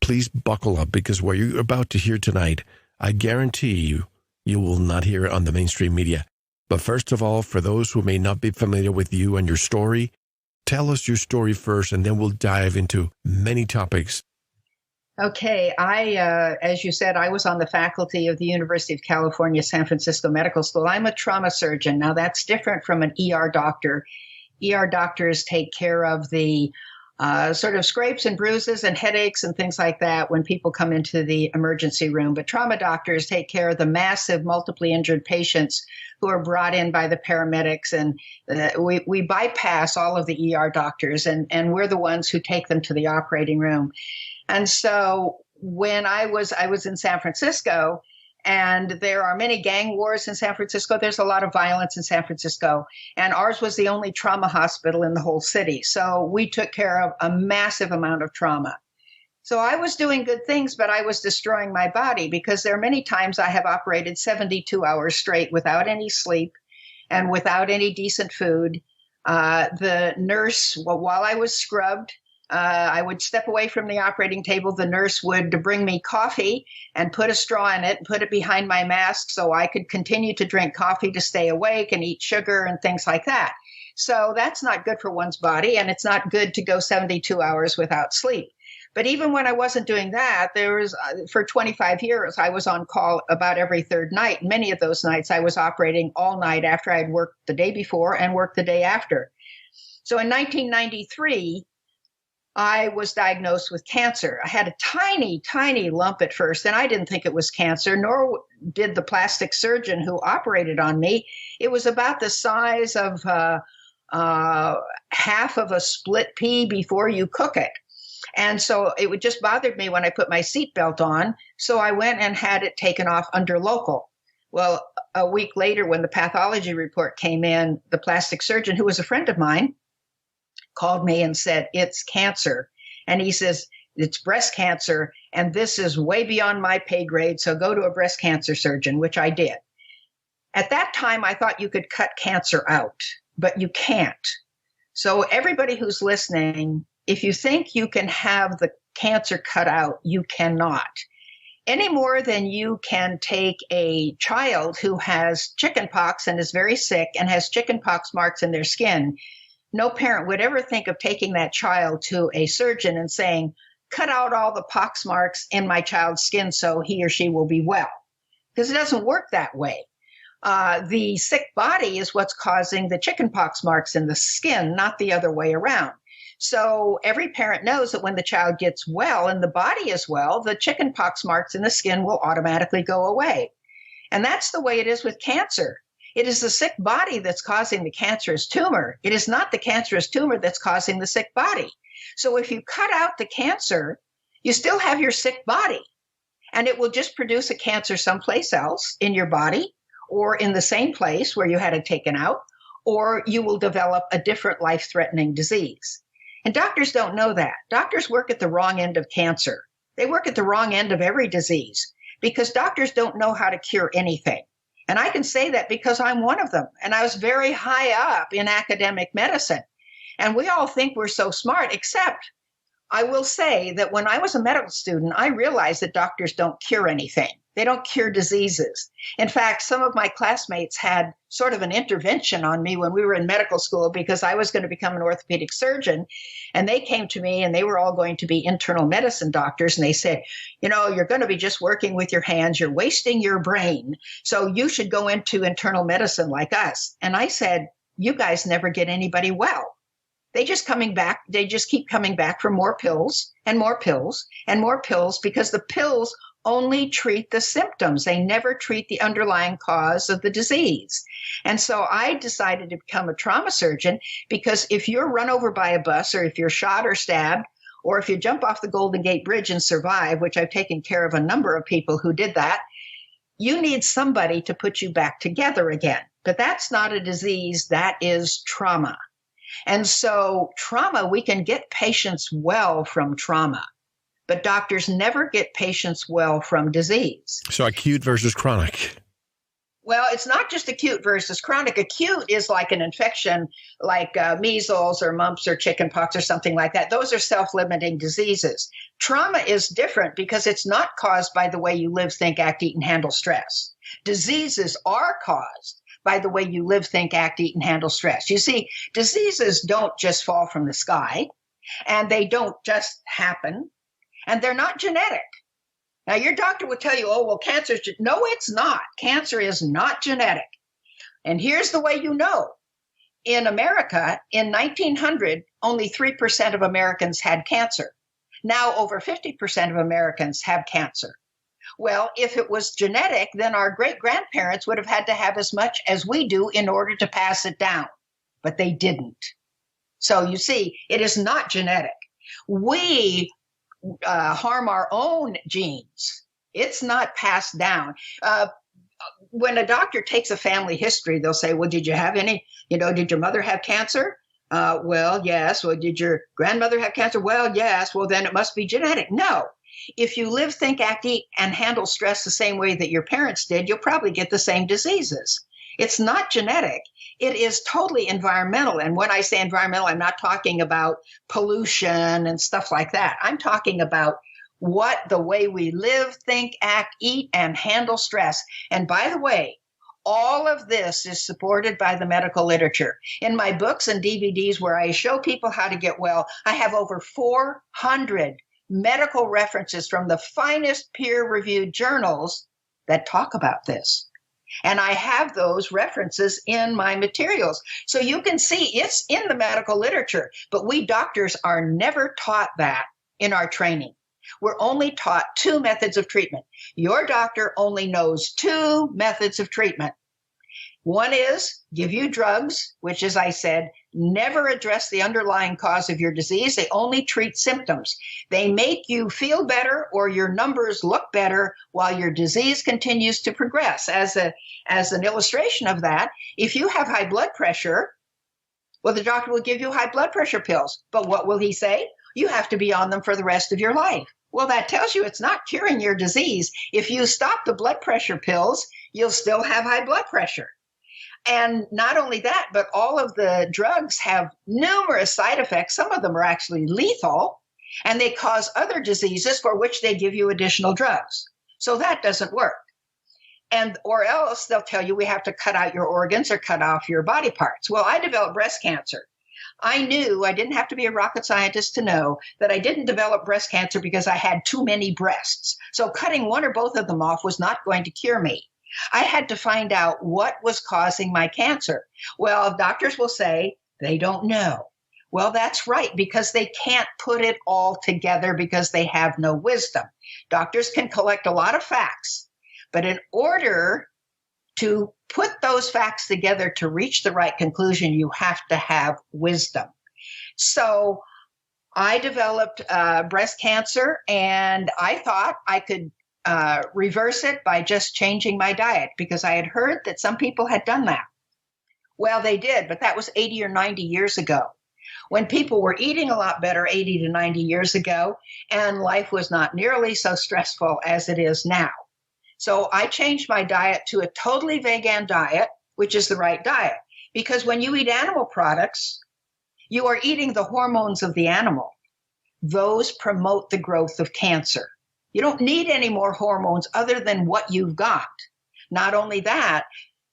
Speaker 9: please buckle up, because what you're about to hear tonight, I guarantee you will not hear it on the mainstream media. But first of all, for those who may not be familiar with you and your story, tell us your story first, and then we'll dive into many topics.
Speaker 2: Okay. As you said, I was on the faculty of the University of California, San Francisco Medical School. I'm a trauma surgeon. Now, that's different from an ER doctor. ER doctors take care of the sort of scrapes and bruises and headaches and things like that when people come into the emergency room. But trauma doctors take care of the massive, multiply injured patients who are brought in by the paramedics. And we bypass all of the ER doctors, and we're the ones who take them to the operating room. And so when I was in San Francisco, and there are many gang wars in San Francisco. There's a lot of violence in San Francisco. And ours was the only trauma hospital in the whole city. So we took care of a massive amount of trauma. So I was doing good things, but I was destroying my body, because there are many times I have operated 72 hours straight without any sleep and without any decent food. The nurse, while I was scrubbed, I would step away from the operating table. The nurse would bring me coffee and put a straw in it and put it behind my mask so I could continue to drink coffee to stay awake and eat sugar and things like that. So that's not good for one's body, and it's not good to go 72 hours without sleep. But even when I wasn't doing that, for 25 years, I was on call about every third night. Many of those nights I was operating all night after I'd worked the day before and worked the day after. So in 1993, I was diagnosed with cancer. I had a tiny, tiny lump at first, and I didn't think it was cancer, nor did the plastic surgeon who operated on me. It was about the size of half of a split pea before you cook it. And so it just bothered me when I put my seatbelt on. So I went and had it taken off under local. Well, a week later, when the pathology report came in, the plastic surgeon, who was a friend of mine, called me and said, it's cancer. And he says, it's breast cancer, and this is way beyond my pay grade, so go to a breast cancer surgeon, which I did. At that time, I thought you could cut cancer out, but you can't. So everybody who's listening, if you think you can have the cancer cut out, you cannot. Any more than you can take a child who has chickenpox and is very sick and has chickenpox marks in their skin. No parent would ever think of taking that child to a surgeon and saying, cut out all the pox marks in my child's skin so he or she will be well. Because it doesn't work that way. The sick body is what's causing the chickenpox marks in the skin, not the other way around. So every parent knows that when the child gets well and the body is well, the chickenpox marks in the skin will automatically go away. And that's the way it is with cancer. It is the sick body that's causing the cancerous tumor. It is not the cancerous tumor that's causing the sick body. So if you cut out the cancer, you still have your sick body, and it will just produce a cancer someplace else in your body or in the same place where you had it taken out, or you will develop a different life-threatening disease. And doctors don't know that. Doctors work at the wrong end of cancer. They work at the wrong end of every disease because doctors don't know how to cure anything. And I can say that because I'm one of them. And I was very high up in academic medicine. And we all think we're so smart, except I will say that when I was a medical student, I realized that doctors don't cure anything. They don't cure diseases. In fact, some of my classmates had sort of an intervention on me when we were in medical school because I was going to become an orthopedic surgeon. And they came to me and they were all going to be internal medicine doctors. And they said, you know, you're going to be just working with your hands. You're wasting your brain. So you should go into internal medicine like us. And I said, you guys never get anybody well. They just keep coming back for more pills and more pills and more pills because the pills only treat the symptoms. They never treat the underlying cause of the disease. And so I decided to become a trauma surgeon because if you're run over by a bus or if you're shot or stabbed, or if you jump off the Golden Gate Bridge and survive, which I've taken care of a number of people who did that, you need somebody to put you back together again. But that's not a disease, that is trauma. And so trauma, we can get patients well from trauma. But doctors never get patients well from disease.
Speaker 9: So acute versus chronic.
Speaker 2: Well, it's not just acute versus chronic. Acute is like an infection like measles or mumps or chickenpox or something like that. Those are self-limiting diseases. Trauma is different because it's not caused by the way you live, think, act, eat, and handle stress. Diseases are caused by the way you live, think, act, eat, and handle stress. You see, diseases don't just fall from the sky, and they don't just happen. And they're not genetic. Now, your doctor would tell you, oh, well, cancer is no, it's not. Cancer is not genetic. And here's the way you know. In America, in 1900, only 3% of Americans had cancer. Now, over 50% of Americans have cancer. Well, if it was genetic, then our great-grandparents would have had to have as much as we do in order to pass it down. But they didn't. So you see, it is not genetic. We harm our own genes. It's not passed down. When a doctor takes a family history, they'll say, well, did you have any, did your mother have cancer? Well, yes. Well, did your grandmother have cancer? Well, yes. Well, then it must be genetic. No. If you live, think, act, eat, and handle stress the same way that your parents did, you'll probably get the same diseases. It's not genetic. It is totally environmental. And when I say environmental, I'm not talking about pollution and stuff like that. I'm talking about the way we live, think, act, eat, and handle stress. And by the way, all of this is supported by the medical literature. In my books and DVDs where I show people how to get well, I have over 400 medical references from the finest peer-reviewed journals that talk about this. And I have those references in my materials. So you can see it's in the medical literature, but we doctors are never taught that in our training. We're only taught 2 methods of treatment. Your doctor only knows 2 methods of treatment. One is give you drugs, which, as I said, never address the underlying cause of your disease. They only treat symptoms. They make you feel better or your numbers look better while your disease continues to progress. As an illustration of that, if you have high blood pressure, well, the doctor will give you high blood pressure pills. But what will he say? You have to be on them for the rest of your life. Well, that tells you it's not curing your disease. If you stop the blood pressure pills, you'll still have high blood pressure. And not only that, but all of the drugs have numerous side effects. Some of them are actually lethal, and they cause other diseases for which they give you additional drugs. So that doesn't work. Or else they'll tell you we have to cut out your organs or cut off your body parts. Well, I developed breast cancer. I knew I didn't have to be a rocket scientist to know that I didn't develop breast cancer because I had too many breasts. So cutting one or both of them off was not going to cure me. I had to find out what was causing my cancer. Well, doctors will say they don't know. Well, that's right, because they can't put it all together because they have no wisdom. Doctors can collect a lot of facts, but in order to put those facts together to reach the right conclusion, you have to have wisdom. So I developed breast cancer, and I thought I could reverse it by just changing my diet because I had heard that some people had done that. Well, they did, but that was 80 or 90 years ago when people were eating a lot better 80 to 90 years ago, and life was not nearly so stressful as it is now. So I changed my diet to a totally vegan diet, which is the right diet, because when you eat animal products, you are eating the hormones of the animal. Those promote the growth of cancer. You don't need any more hormones other than what you've got. Not only that,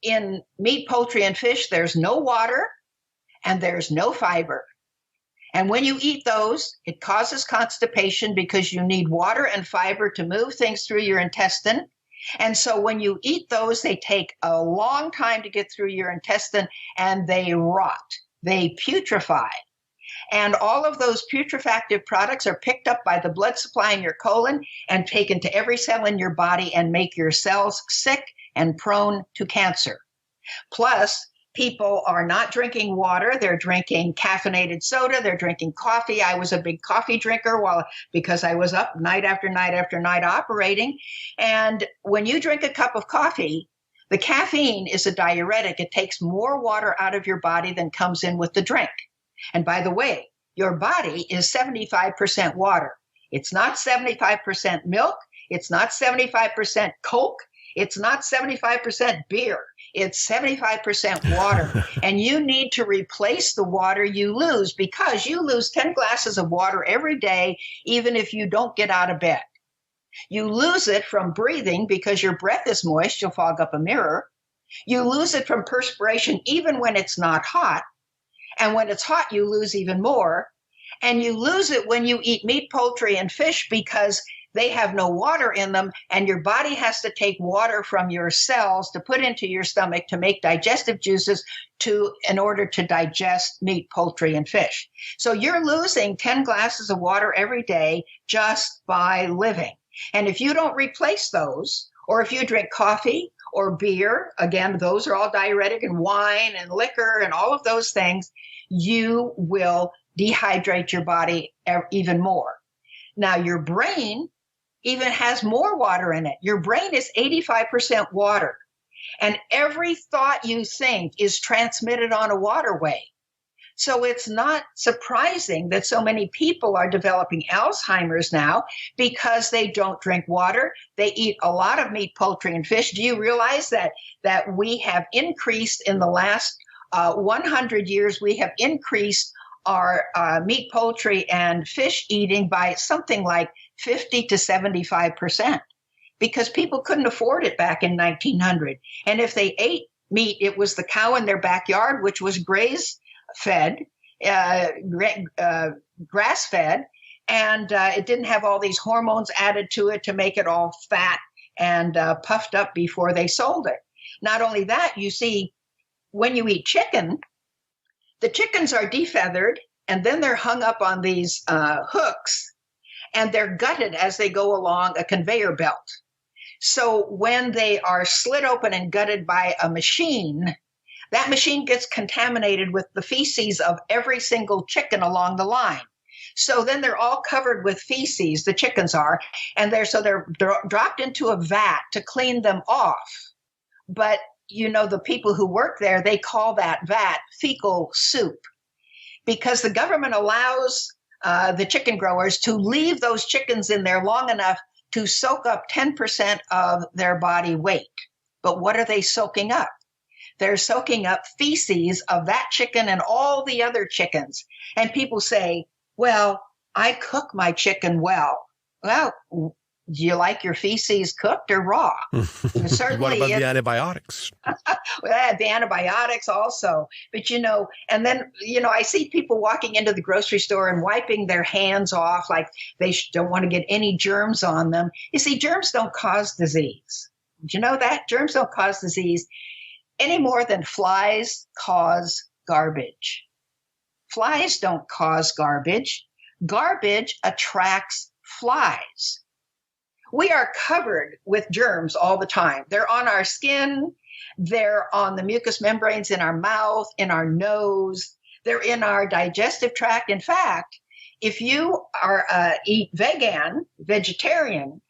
Speaker 2: in meat, poultry, and fish, there's no water and there's no fiber. And when you eat those, it causes constipation because you need water and fiber to move things through your intestine. And so when you eat those, they take a long time to get through your intestine and they rot. They putrefy. And all of those putrefactive products are picked up by the blood supply in your colon and taken to every cell in your body and make your cells sick and prone to cancer. Plus, people are not drinking water. They're drinking caffeinated soda. They're drinking coffee. I was a big coffee drinker because I was up night after night after night operating. And when you drink a cup of coffee, the caffeine is a diuretic. It takes more water out of your body than comes in with the drink. And by the way, your body is 75% water. It's not 75% milk. It's not 75% Coke. It's not 75% beer. It's 75% water. And you need to replace the water you lose because you lose 10 glasses of water every day, even if you don't get out of bed. You lose it from breathing because your breath is moist. You'll fog up a mirror. You lose it from perspiration even when it's not hot. And when it's hot, you lose even more. And you lose it when you eat meat, poultry, and fish because they have no water in them, and your body has to take water from your cells to put into your stomach to make digestive juices in order to digest meat, poultry, and fish. So you're losing 10 glasses of water every day just by living. And if you don't replace those, or if you drink coffee or beer, again, those are all diuretic, and wine and liquor and all of those things, you will dehydrate your body even more. Now, your brain even has more water in it. Your brain is 85% water, and every thought you think is transmitted on a waterway. So it's not surprising that so many people are developing Alzheimer's now because they don't drink water. They eat a lot of meat, poultry, and fish. Do you realize that we have increased in the last 100 years, we have increased our meat, poultry, and fish eating by something like 50 to 75%, because people couldn't afford it back in 1900. And if they ate meat, it was the cow in their backyard, which was grass-fed, and it didn't have all these hormones added to it to make it all fat and puffed up before they sold it. Not only that, you see, when you eat chicken, the chickens are defeathered, and then they're hung up on these hooks, and they're gutted as they go along a conveyor belt. So when they are slit open and gutted by a machine, that machine gets contaminated with the feces of every single chicken along the line. So then they're all covered with feces, the chickens are, and they're dropped into a vat to clean them off. But, you know, the people who work there, they call that vat fecal soup, because the government allows the chicken growers to leave those chickens in there long enough to soak up 10% of their body weight. But what are they soaking up? They're soaking up feces of that chicken and all the other chickens. And people say, well, I cook my chicken well. Well, do you like your feces cooked or raw? Certainly.
Speaker 9: What about the antibiotics?
Speaker 2: Well, the antibiotics also. But, you know, and then, you know, I see people walking into the grocery store and wiping their hands off like they don't want to get any germs on them. You see, germs don't cause disease. Did you know that? Germs don't cause disease any more than flies cause garbage. Flies don't cause garbage. Garbage attracts flies. We are covered with germs all the time. They're on our skin. They're on the mucous membranes in our mouth, in our nose. They're in our digestive tract. In fact, if you are eat vegetarian,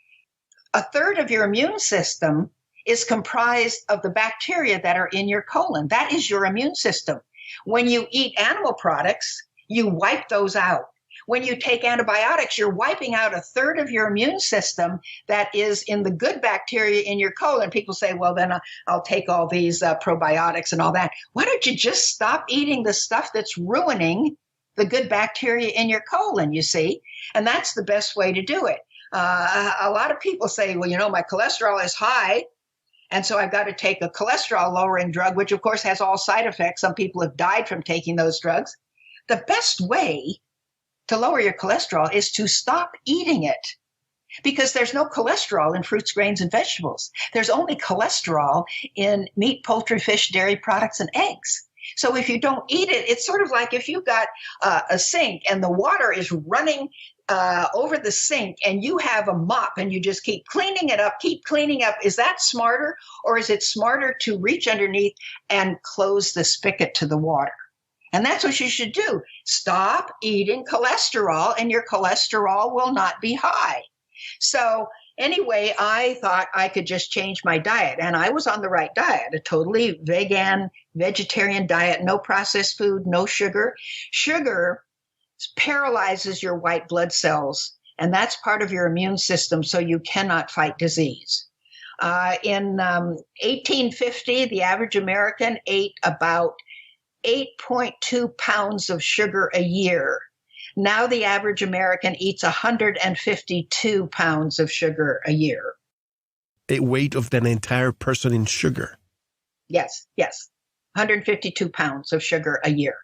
Speaker 2: a third of your immune system is comprised of the bacteria that are in your colon. That is your immune system. When you eat animal products, you wipe those out. When you take antibiotics, you're wiping out a third of your immune system that is in the good bacteria in your colon. People say, well, then I'll take all these probiotics and all that. Why don't you just stop eating the stuff that's ruining the good bacteria in your colon, you see? And that's the best way to do it. A lot of people say, well, you know, my cholesterol is high, and so I've got to take a cholesterol-lowering drug, which, of course, has all side effects. Some people have died from taking those drugs. The best way to lower your cholesterol is to stop eating it, because there's no cholesterol in fruits, grains, and vegetables. There's only cholesterol in meat, poultry, fish, dairy products, and eggs. So if you don't eat it, it's sort of like if you've got a sink and the water is running over the sink and you have a mop and you just keep cleaning it up. Is that smarter, or is it smarter to reach underneath and close the spigot to the water? And that's what you should do. Stop eating cholesterol and your cholesterol will not be high. So anyway, I thought I could just change my diet, and I was on the right diet, a totally vegetarian diet, no processed food, no sugar. Sugar paralyzes your white blood cells, and that's part of your immune system, so you cannot fight disease. In 1850, the average American ate about 8.2 pounds of sugar a year. Now the average American eats 152 pounds of sugar a year.
Speaker 9: A weight of an entire person in sugar.
Speaker 2: Yes. 152 pounds of sugar a year.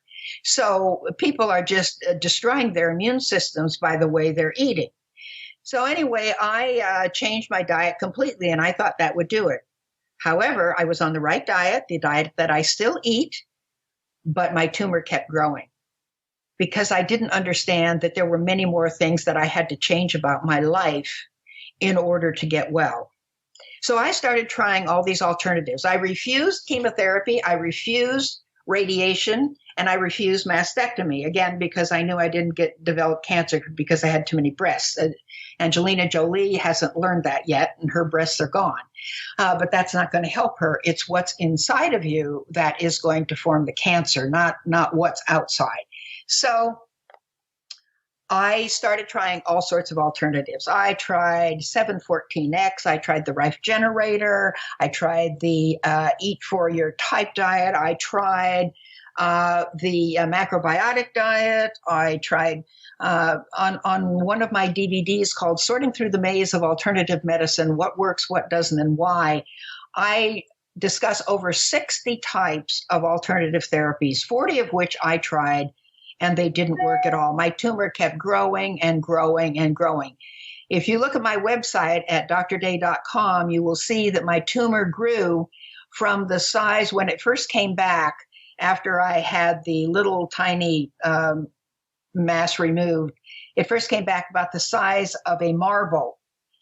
Speaker 2: So people are just destroying their immune systems by the way they're eating. So anyway, I changed my diet completely, and I thought that would do it. However, I was on the right diet, the diet that I still eat, but my tumor kept growing because I didn't understand that there were many more things that I had to change about my life in order to get well. So I started trying all these alternatives. I refused chemotherapy, I refused radiation, and I refused mastectomy, again, because I knew I didn't develop cancer because I had too many breasts. Angelina Jolie hasn't learned that yet, and her breasts are gone. but that's not going to help her. It's what's inside of you that is going to form the cancer, not what's outside. So I started trying all sorts of alternatives. I tried 714X. I tried the Rife Generator. I tried the Eat for Your Type diet. I tried the macrobiotic diet. I tried on one of my DVDs called Sorting Through the Maze of Alternative Medicine, What Works, What Doesn't, and Why. I discuss over 60 types of alternative therapies, 40 of which I tried, and they didn't work at all. My tumor kept growing and growing and growing. If you look at my website at drday.com, you will see that my tumor grew from the size when it first came back after I had the little tiny mass removed. It first came back about the size of a marble,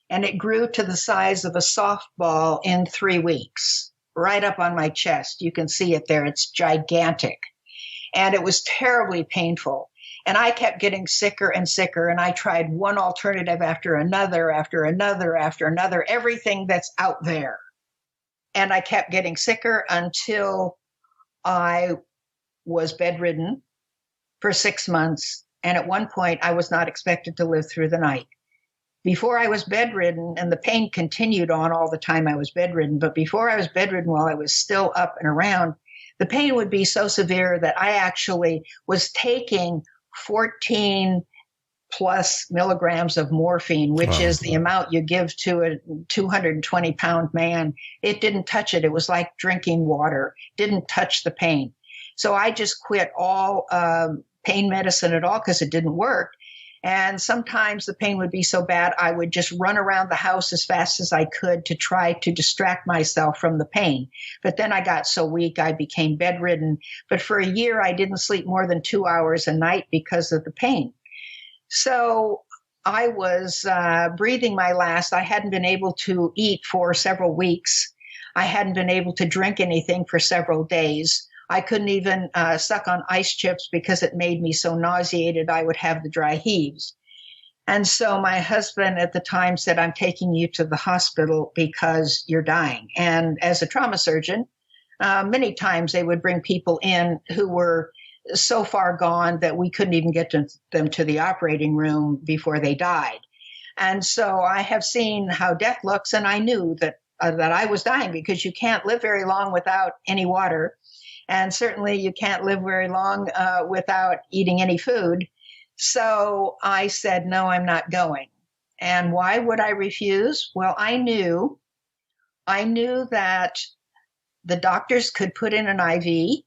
Speaker 2: and it grew to the size of a softball in 3 weeks, right up on my chest. You can see it there. It's gigantic. And it was terribly painful. And I kept getting sicker and sicker. And I tried one alternative after another, after another, after another, everything that's out there. And I kept getting sicker until I was bedridden for 6 months. And at one point, I was not expected to live through the night. Before I was bedridden, and the pain continued on all the time I was bedridden, but before I was bedridden, while I was still up and around, the pain would be so severe that I actually was taking 14 plus milligrams of morphine, which is the amount you give to a 220-pound man. It didn't touch it. It was like drinking water. Didn't touch the pain. So I just quit all pain medicine at all because it didn't work. And sometimes the pain would be so bad, I would just run around the house as fast as I could to try to distract myself from the pain. But then I got so weak, I became bedridden. But for a year, I didn't sleep more than 2 hours a night because of the pain. So I was breathing my last. I hadn't been able to eat for several weeks. I hadn't been able to drink anything for several days. I couldn't even suck on ice chips because it made me so nauseated I would have the dry heaves. And so my husband at the time said, I'm taking you to the hospital because you're dying. And as a trauma surgeon, many times they would bring people in who were so far gone that we couldn't even get them to the operating room before they died. And so I have seen how death looks, and I knew that I was dying because you can't live very long without any water. And certainly you can't live very long without eating any food. So I said, no, I'm not going. And why would I refuse? Well, I knew that the doctors could put in an IV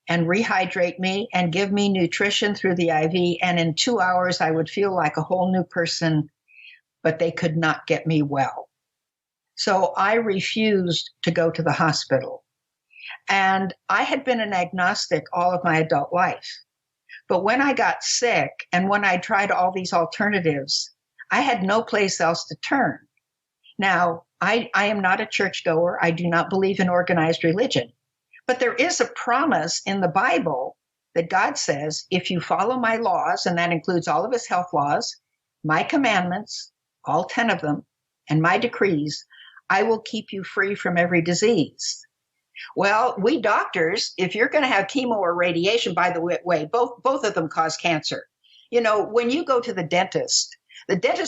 Speaker 2: and rehydrate me and give me nutrition through the IV. And in 2 hours, I would feel like a whole new person, but they could not get me well. So I refused to go to the hospital. And I had been an agnostic all of my adult life. But when I got sick and when I tried all these alternatives, I had no place else to turn. Now, I am not a churchgoer. I do not believe in organized religion. But there is a promise in the Bible that God says, if you follow my laws, and that includes all of his health laws, my commandments, all 10 of them, and my decrees, I will keep you free from every disease. Well, we doctors, if you're going to have chemo or radiation, by the way, both of them cause cancer. You know, when you go to the dentist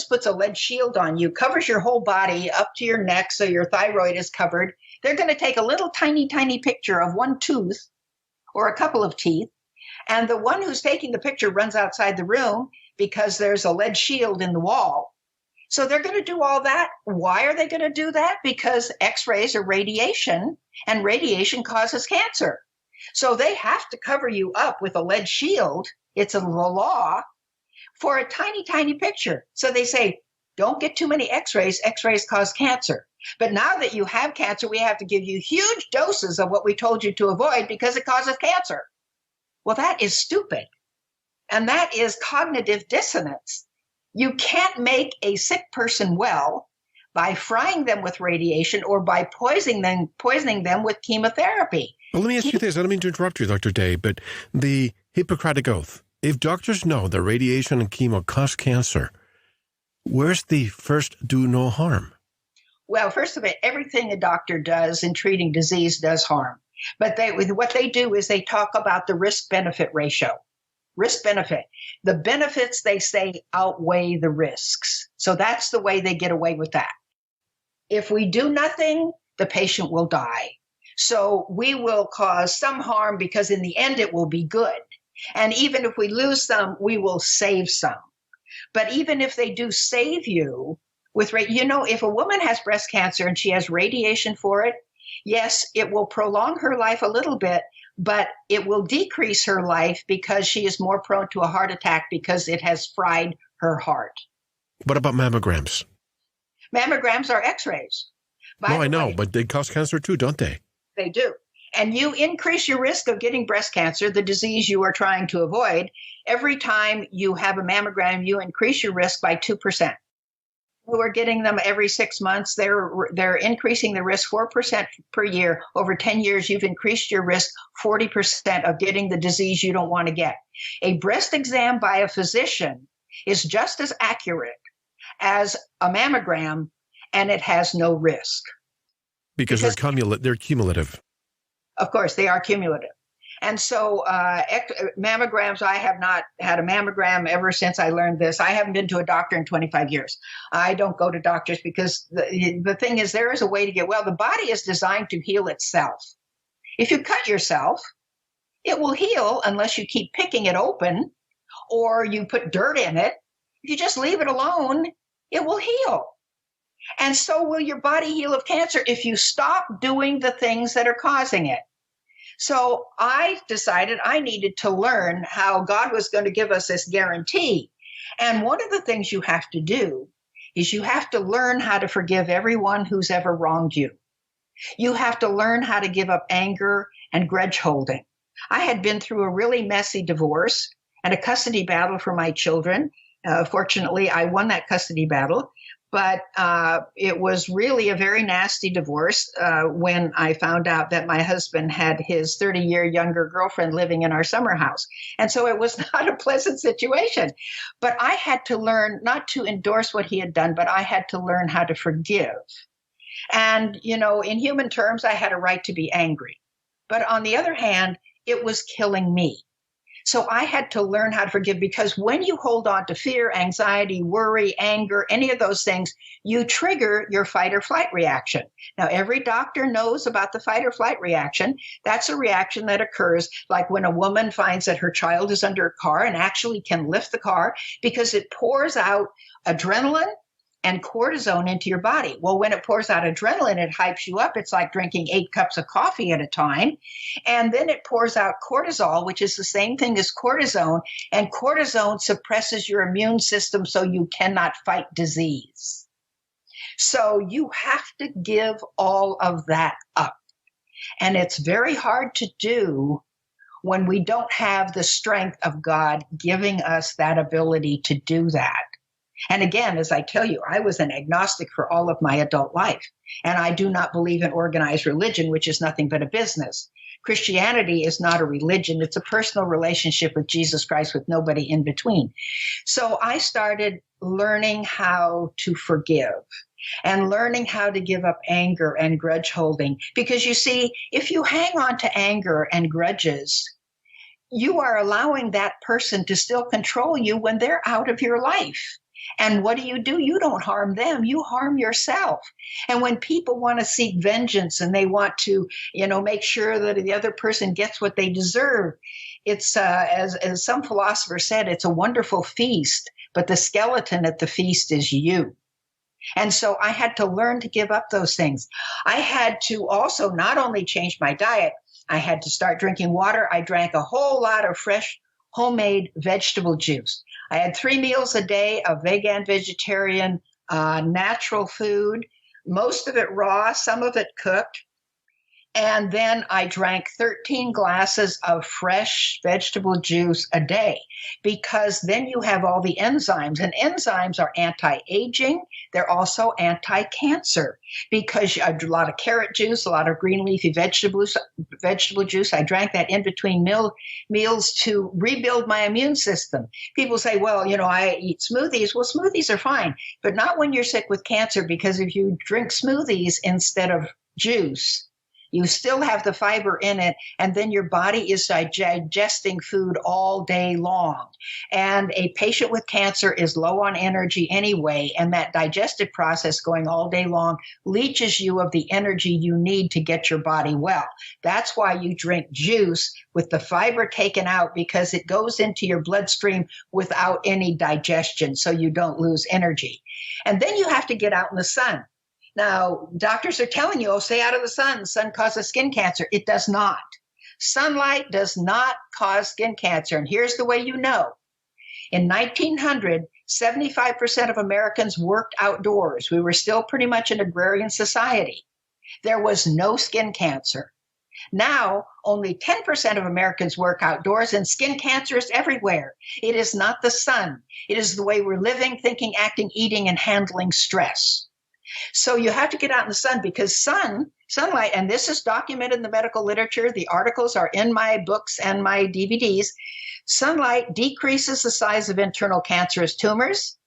Speaker 2: puts a lead shield on you, covers your whole body up to your neck so your thyroid is covered. They're going to take a little tiny, tiny picture of one tooth or a couple of teeth, and the one who's taking the picture runs outside the room because there's a lead shield in the wall. So they're going to do all that. Why are they going to do that? Because X-rays are radiation, and radiation causes cancer. So they have to cover you up with a lead shield. It's the law for a tiny, tiny picture. So they say, don't get too many X-rays. X-rays cause cancer. But now that you have cancer, we have to give you huge doses of what we told you to avoid because it causes cancer. Well, that is stupid. And that is cognitive dissonance. You can't make a sick person well by frying them with radiation or by poisoning them with chemotherapy.
Speaker 9: Well, let me ask you this. I don't mean to interrupt you, Dr. Day, but the Hippocratic Oath, if doctors know that radiation and chemo cause cancer, where's the first do no harm?
Speaker 2: Well, first of all, everything a doctor does in treating disease does harm. But what they do is they talk about the risk-benefit ratio. Risk-benefit. The benefits, they say, outweigh the risks. So that's the way they get away with that. If we do nothing, the patient will die. So we will cause some harm because in the end it will be good. And even if we lose some, we will save some. But even if they do save you, if a woman has breast cancer and she has radiation for it, yes, it will prolong her life a little bit, but it will decrease her life because she is more prone to a heart attack because it has fried her heart.
Speaker 9: What about mammograms?
Speaker 2: Mammograms are x-rays.
Speaker 9: No, I know, but they cause cancer too, don't they?
Speaker 2: They do. And you increase your risk of getting breast cancer, the disease you are trying to avoid. Every time you have a mammogram, you increase your risk by 2%. We're getting them every 6 months. They're increasing the risk 4% per year. Over 10 years, you've increased your risk 40% of getting the disease you don't want to get. A breast exam by a physician is just as accurate as a mammogram, and it has no risk.
Speaker 9: Because they're cumulative.
Speaker 2: Of course, they are cumulative. And so mammograms, I have not had a mammogram ever since I learned this. I haven't been to a doctor in 25 years. I don't go to doctors because the thing is, there is a way to get well. The body is designed to heal itself. If you cut yourself, it will heal unless you keep picking it open or you put dirt in it. If you just leave it alone, it will heal. And so will your body heal of cancer if you stop doing the things that are causing it. So I decided I needed to learn how God was going to give us this guarantee. And one of the things you have to do is you have to learn how to forgive everyone who's ever wronged you. You have to learn how to give up anger and grudge holding. I had been through a really messy divorce and a custody battle for my children. Fortunately, I won that custody battle. But it was really a very nasty divorce when I found out that my husband had his 30-year younger girlfriend living in our summer house. And so it was not a pleasant situation. But I had to learn not to endorse what he had done, but I had to learn how to forgive. And, in human terms, I had a right to be angry. But on the other hand, it was killing me. So I had to learn how to forgive, because when you hold on to fear, anxiety, worry, anger, any of those things, you trigger your fight or flight reaction. Now, every doctor knows about the fight or flight reaction. That's a reaction that occurs like when a woman finds that her child is under a car and actually can lift the car because it pours out adrenaline and cortisone into your body. Well, when it pours out adrenaline, it hypes you up. It's like drinking 8 cups of coffee at a time. And then it pours out cortisol, which is the same thing as cortisone. And cortisone suppresses your immune system so you cannot fight disease. So you have to give all of that up. And it's very hard to do when we don't have the strength of God giving us that ability to do that. And again, as I tell you, I was an agnostic for all of my adult life. And I do not believe in organized religion, which is nothing but a business. Christianity is not a religion. It's a personal relationship with Jesus Christ with nobody in between. So I started learning how to forgive and learning how to give up anger and grudge holding. Because you see, if you hang on to anger and grudges, you are allowing that person to still control you when they're out of your life. And what do? You don't harm them. You harm yourself. And when people want to seek vengeance and they want to, make sure that the other person gets what they deserve, it's, as some philosopher said, it's a wonderful feast, but the skeleton at the feast is you. And so I had to learn to give up those things. I had to also not only change my diet, I had to start drinking water. I drank a whole lot of fresh homemade vegetable juice. I had 3 meals a day of vegan, vegetarian, natural food, most of it raw, some of it cooked. And then I drank 13 glasses of fresh vegetable juice a day, because then you have all the enzymes, and enzymes are anti-aging. They're also anti-cancer, because a lot of carrot juice, a lot of green leafy vegetable juice. I drank that in between meals to rebuild my immune system. People say, well, I eat smoothies. Well, smoothies are fine, but not when you're sick with cancer, because if you drink smoothies instead of juice, you still have the fiber in it, and then your body is digesting food all day long. And a patient with cancer is low on energy anyway, and that digestive process going all day long leaches you of the energy you need to get your body well. That's why you drink juice with the fiber taken out, because it goes into your bloodstream without any digestion, so you don't lose energy. And then you have to get out in the sun. Now, doctors are telling you, stay out of the sun. The sun causes skin cancer. It does not. Sunlight does not cause skin cancer. And here's the way you know. In 1900, 75% of Americans worked outdoors. We were still pretty much an agrarian society. There was no skin cancer. Now, only 10% of Americans work outdoors, and skin cancer is everywhere. It is not the sun. It is the way we're living, thinking, acting, eating, and handling stress. So you have to get out in the sun, because sunlight, and this is documented in the medical literature, the articles are in my books and my DVDs, sunlight decreases the size of internal cancerous tumors.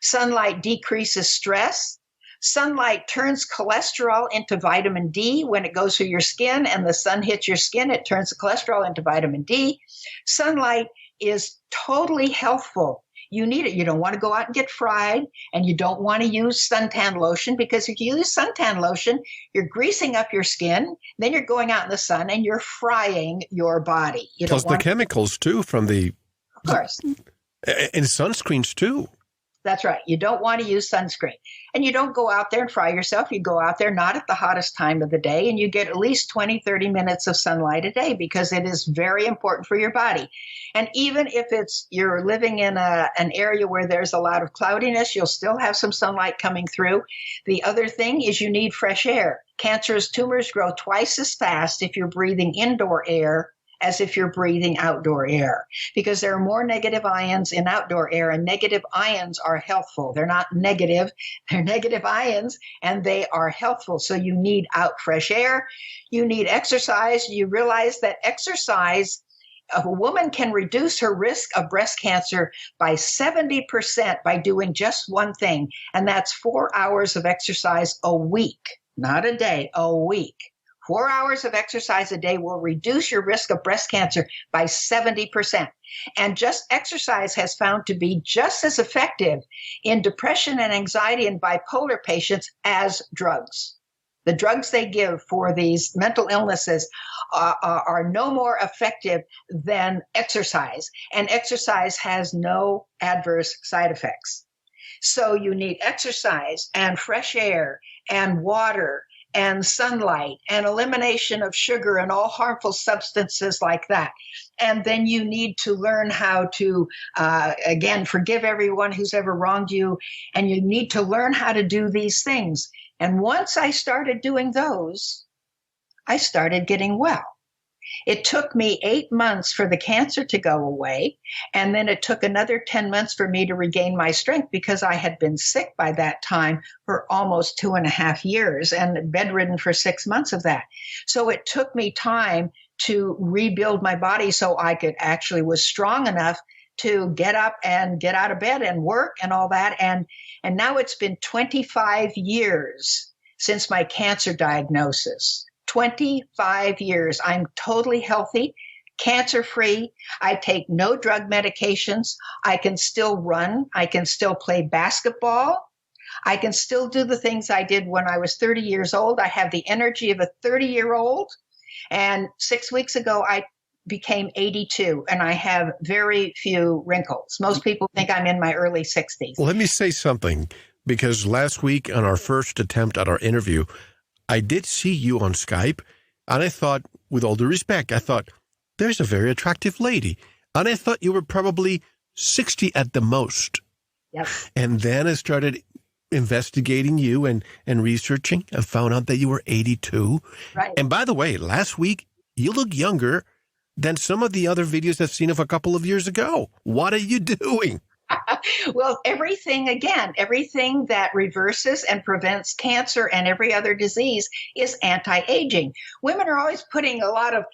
Speaker 2: Sunlight decreases stress. Sunlight turns cholesterol into vitamin D when it goes through your skin, and the sun hits your skin, it turns the cholesterol into vitamin D. Sunlight is totally healthful. You need it. You don't want to go out and get fried, and you don't want to use suntan lotion, because if you use suntan lotion, you're greasing up your skin, then you're going out in the sun and you're frying your body.
Speaker 9: Plus the chemicals too from the...
Speaker 2: Of course.
Speaker 9: And sunscreens too.
Speaker 2: That's right. You don't want to use sunscreen. And you don't go out there and fry yourself. You go out there not at the hottest time of the day, and you get at least 20, 30 minutes of sunlight a day, because it is very important for your body. And even if you're living in an area where there's a lot of cloudiness, you'll still have some sunlight coming through. The other thing is you need fresh air. Cancerous tumors grow twice as fast if you're breathing indoor air as if you're breathing outdoor air, because there are more negative ions in outdoor air, and negative ions are healthful. They're not negative, they're negative ions, and they are healthful. So you need out fresh air. You need exercise. You realize that exercise, a woman can reduce her risk of breast cancer by 70% by doing just one thing, and that's 4 hours of exercise a week, not a day, a week. 4 hours of exercise a day will reduce your risk of breast cancer by 70%. And just exercise has found to be just as effective in depression and anxiety and bipolar patients as drugs. The drugs they give for these mental illnesses are no more effective than exercise. And exercise has no adverse side effects. So you need exercise and fresh air and water and sunlight and elimination of sugar and all harmful substances like that. And then you need to learn how to, again, forgive everyone who's ever wronged you. And you need to learn how to do these things. And once I started doing those, I started getting well. It took me 8 months for the cancer to go away. And then it took another 10 months for me to regain my strength, because I had been sick by that time for almost 2.5 years and bedridden for 6 months of that. So it took me time to rebuild my body so I could actually was strong enough to get up and get out of bed and work and all that. And now it's been 25 years since my cancer diagnosis. 25 years. I'm totally healthy, cancer-free. I take no drug medications. I can still run. I can still play basketball. I can still do the things I did when I was 30 years old. I have the energy of a 30-year-old. And 6 weeks ago, I became 82, and I have very few wrinkles. Most people think I'm in my early 60s.
Speaker 9: Well, let me say something, because last week on our first attempt at our interview, I did see you on Skype, and I thought, with all due respect, I thought, there's a very attractive lady. And I thought you were probably 60 at the most.
Speaker 2: Yep.
Speaker 9: And then I started investigating you and researching, I found out that you were 82.
Speaker 2: Right.
Speaker 9: And by the way, last week, you look younger than some of the other videos I've seen of a couple of years ago. What are you doing?
Speaker 2: Well, everything that reverses and prevents cancer and every other disease is anti-aging. Women are always putting a lot of,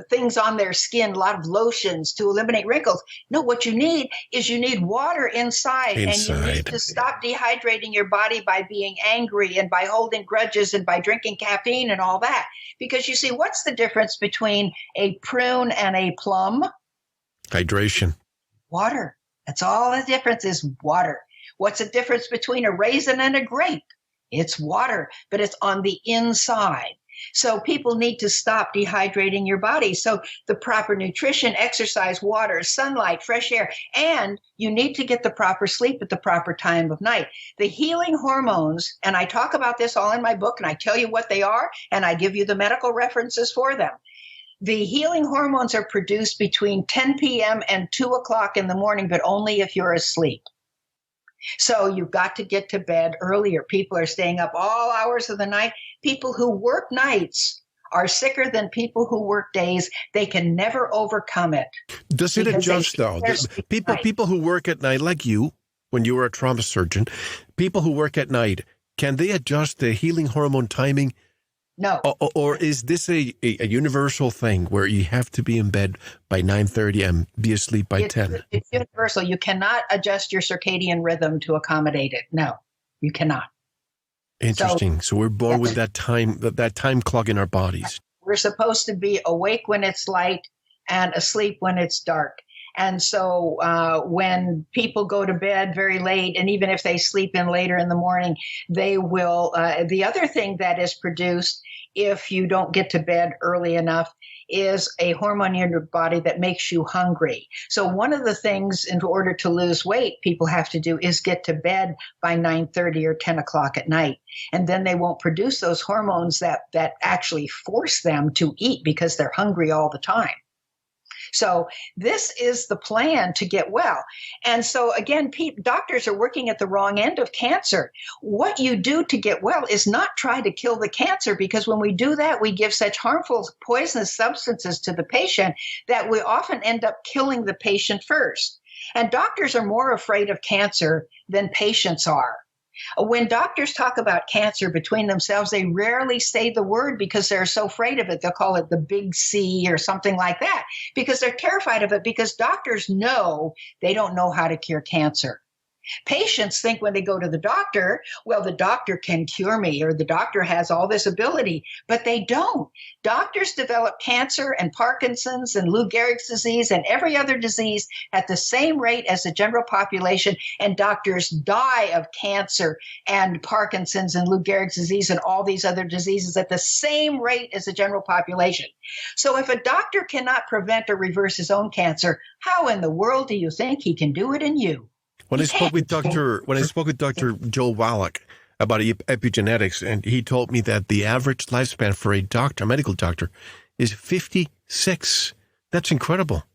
Speaker 2: things on their skin, a lot of lotions to eliminate wrinkles. No, what you need is water inside. And you need to stop dehydrating your body by being angry and by holding grudges and by drinking caffeine and all that. Because you see, what's the difference between a prune and a plum?
Speaker 9: Hydration.
Speaker 2: Water. That's all the difference is water. What's the difference between a raisin and a grape? It's water, but it's on the inside. So people need to stop dehydrating your body. So the proper nutrition, exercise, water, sunlight, fresh air, and you need to get the proper sleep at the proper time of night. The healing hormones, and I talk about this all in my book, and I tell you what they are, and I give you the medical references for them. The healing hormones are produced between 10 p.m. and 2 o'clock in the morning, but only if you're asleep. So you've got to get to bed earlier. People are staying up all hours of the night. People who work nights are sicker than people who work days. They can never overcome it.
Speaker 9: Does it adjust, though? People who work at night, like you, when you were a trauma surgeon, people who work at night, can they adjust the healing hormone timing?
Speaker 2: No.
Speaker 9: Or is this a universal thing where you have to be in bed by 9:30 and be asleep by 10?
Speaker 2: It's universal. You cannot adjust your circadian rhythm to accommodate it. No, you cannot.
Speaker 9: Interesting. So we're born with that time clock in our bodies.
Speaker 2: We're supposed to be awake when it's light and asleep when it's dark. And so when people go to bed very late, and even if they sleep in later in the morning, they will. The other thing that is produced if you don't get to bed early enough is a hormone in your body that makes you hungry. So one of the things in order to lose weight people have to do is get to bed by 9:30 or 10 o'clock at night. And then they won't produce those hormones that actually force them to eat because they're hungry all the time. So this is the plan to get well. And so again, doctors are working at the wrong end of cancer. What you do to get well is not try to kill the cancer, because when we do that, we give such harmful poisonous substances to the patient that we often end up killing the patient first. And doctors are more afraid of cancer than patients are. When doctors talk about cancer between themselves, they rarely say the word because they're so afraid of it. They'll call it the big C or something like that because they're terrified of it, because doctors know they don't know how to cure cancer. Patients think when they go to the doctor, well, the doctor can cure me, or the doctor has all this ability, but they don't. Doctors develop cancer and Parkinson's and Lou Gehrig's disease and every other disease at the same rate as the general population, and doctors die of cancer and Parkinson's and Lou Gehrig's disease and all these other diseases at the same rate as the general population. So if a doctor cannot prevent or reverse his own cancer, how in the world do you think he can do it in you?
Speaker 9: When I spoke with Dr. Joel Wallach about epigenetics, and he told me that the average lifespan for a medical doctor, is 56. That's incredible.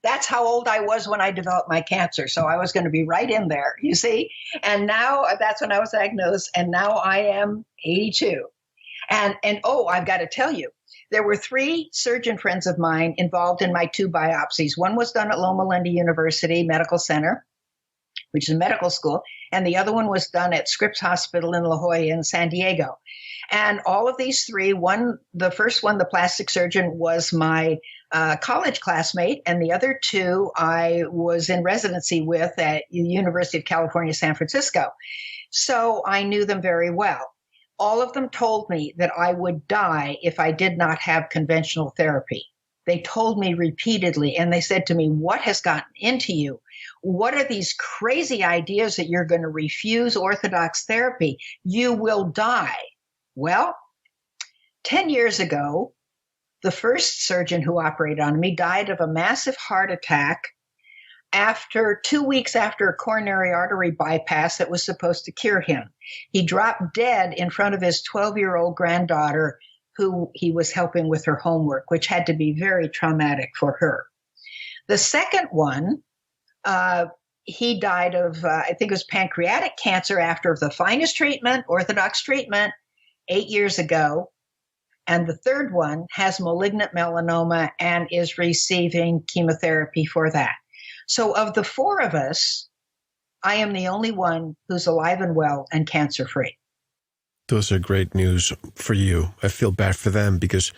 Speaker 2: That's how old I was when I developed my cancer. So I was going to be right in there, you see. And now that's when I was diagnosed, and now I am 82. And I've got to tell you, there were 3 surgeon friends of mine involved in my 2 biopsies. One was done at Loma Linda University Medical Center, which is a medical school, and the other one was done at Scripps Hospital in La Jolla in San Diego. And all of these 3, the first one, the plastic surgeon, was my college classmate, and the other 2 I was in residency with at the University of California, San Francisco. So I knew them very well. All of them told me that I would die if I did not have conventional therapy. They told me repeatedly, and they said to me, "What has gotten into you? What are these crazy ideas that you're going to refuse orthodox therapy? You will die." Well, 10 years ago, the first surgeon who operated on me died of a massive heart attack after 2 weeks after a coronary artery bypass that was supposed to cure him. He dropped dead in front of his 12-year-old granddaughter, who he was helping with her homework, which had to be very traumatic for her. The second one he died of, I think it was pancreatic cancer after the finest treatment, orthodox treatment, 8 years ago. And the third one has malignant melanoma and is receiving chemotherapy for that. So of the four of us, I am the only one who's alive and well and cancer-free.
Speaker 9: Those are great news for you. I feel bad for them because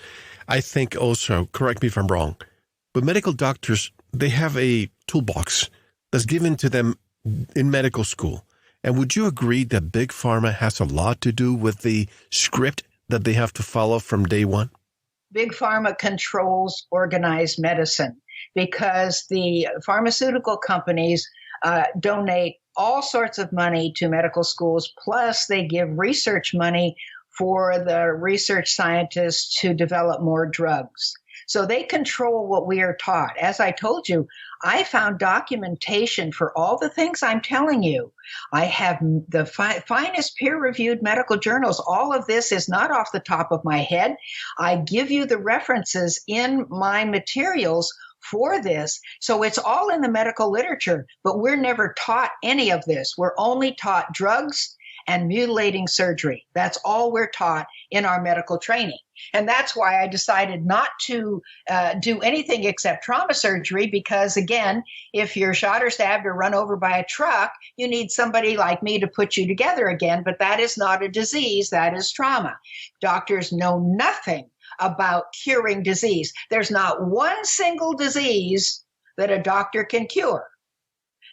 Speaker 9: I think also, correct me if I'm wrong, but medical doctors, they have a toolbox that's given to them in medical school. And would you agree that Big Pharma has a lot to do with the script that they have to follow from day one?
Speaker 2: Big Pharma controls organized medicine because the pharmaceutical companies donate all sorts of money to medical schools, plus they give research money for the research scientists to develop more drugs. So they control what we are taught. As I told you, I found documentation for all the things I'm telling you. I have the finest peer-reviewed medical journals. All of this is not off the top of my head. I give you the references in my materials for this. So it's all in the medical literature, but we're never taught any of this. We're only taught drugs and mutilating surgery. That's all we're taught in our medical training. And that's why I decided not to do anything except trauma surgery, because again, if you're shot or stabbed or run over by a truck, you need somebody like me to put you together again. But that is not a disease, that is trauma. Doctors know nothing about curing disease. There's not one single disease that a doctor can cure,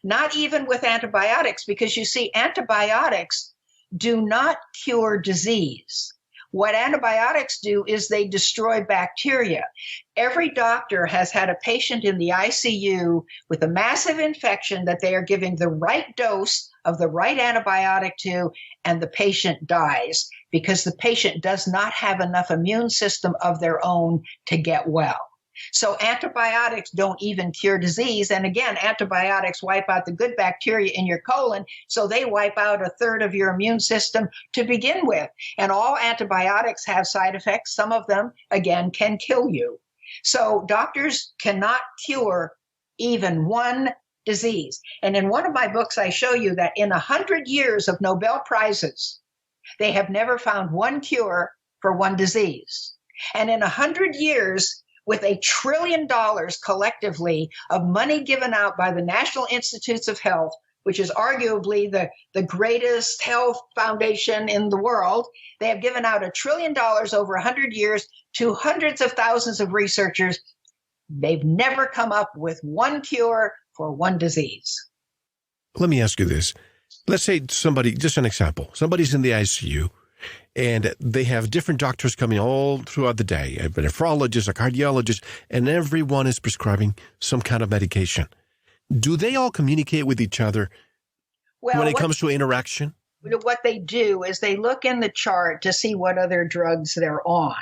Speaker 2: not even with antibiotics, because you see, antibiotics do not cure disease. What antibiotics do is they destroy bacteria. Every doctor has had a patient in the ICU with a massive infection that they are giving the right dose of the right antibiotic to, and the patient dies because the patient does not have enough immune system of their own to get well. So antibiotics don't even cure disease. And again, antibiotics wipe out the good bacteria in your colon, so they wipe out a third of your immune system to begin with. And all antibiotics have side effects. Some of them, again, can kill you. So doctors cannot cure even one disease. And in one of my books, I show you that in 100 years of Nobel Prizes, they have never found one cure for one disease. And in 100 years, with $1 trillion collectively of money given out by the National Institutes of Health, which is arguably the greatest health foundation in the world, they have given out $1 trillion over 100 years to hundreds of thousands of researchers. They've never come up with one cure for one disease.
Speaker 9: Let me ask you this. Let's say somebody, just an example, somebody's in the ICU, and they have different doctors coming all throughout the day, a nephrologist, a cardiologist, and everyone is prescribing some kind of medication. Do they all communicate with each other when it comes to interaction?
Speaker 2: What they do is they look in the chart to see what other drugs they're on.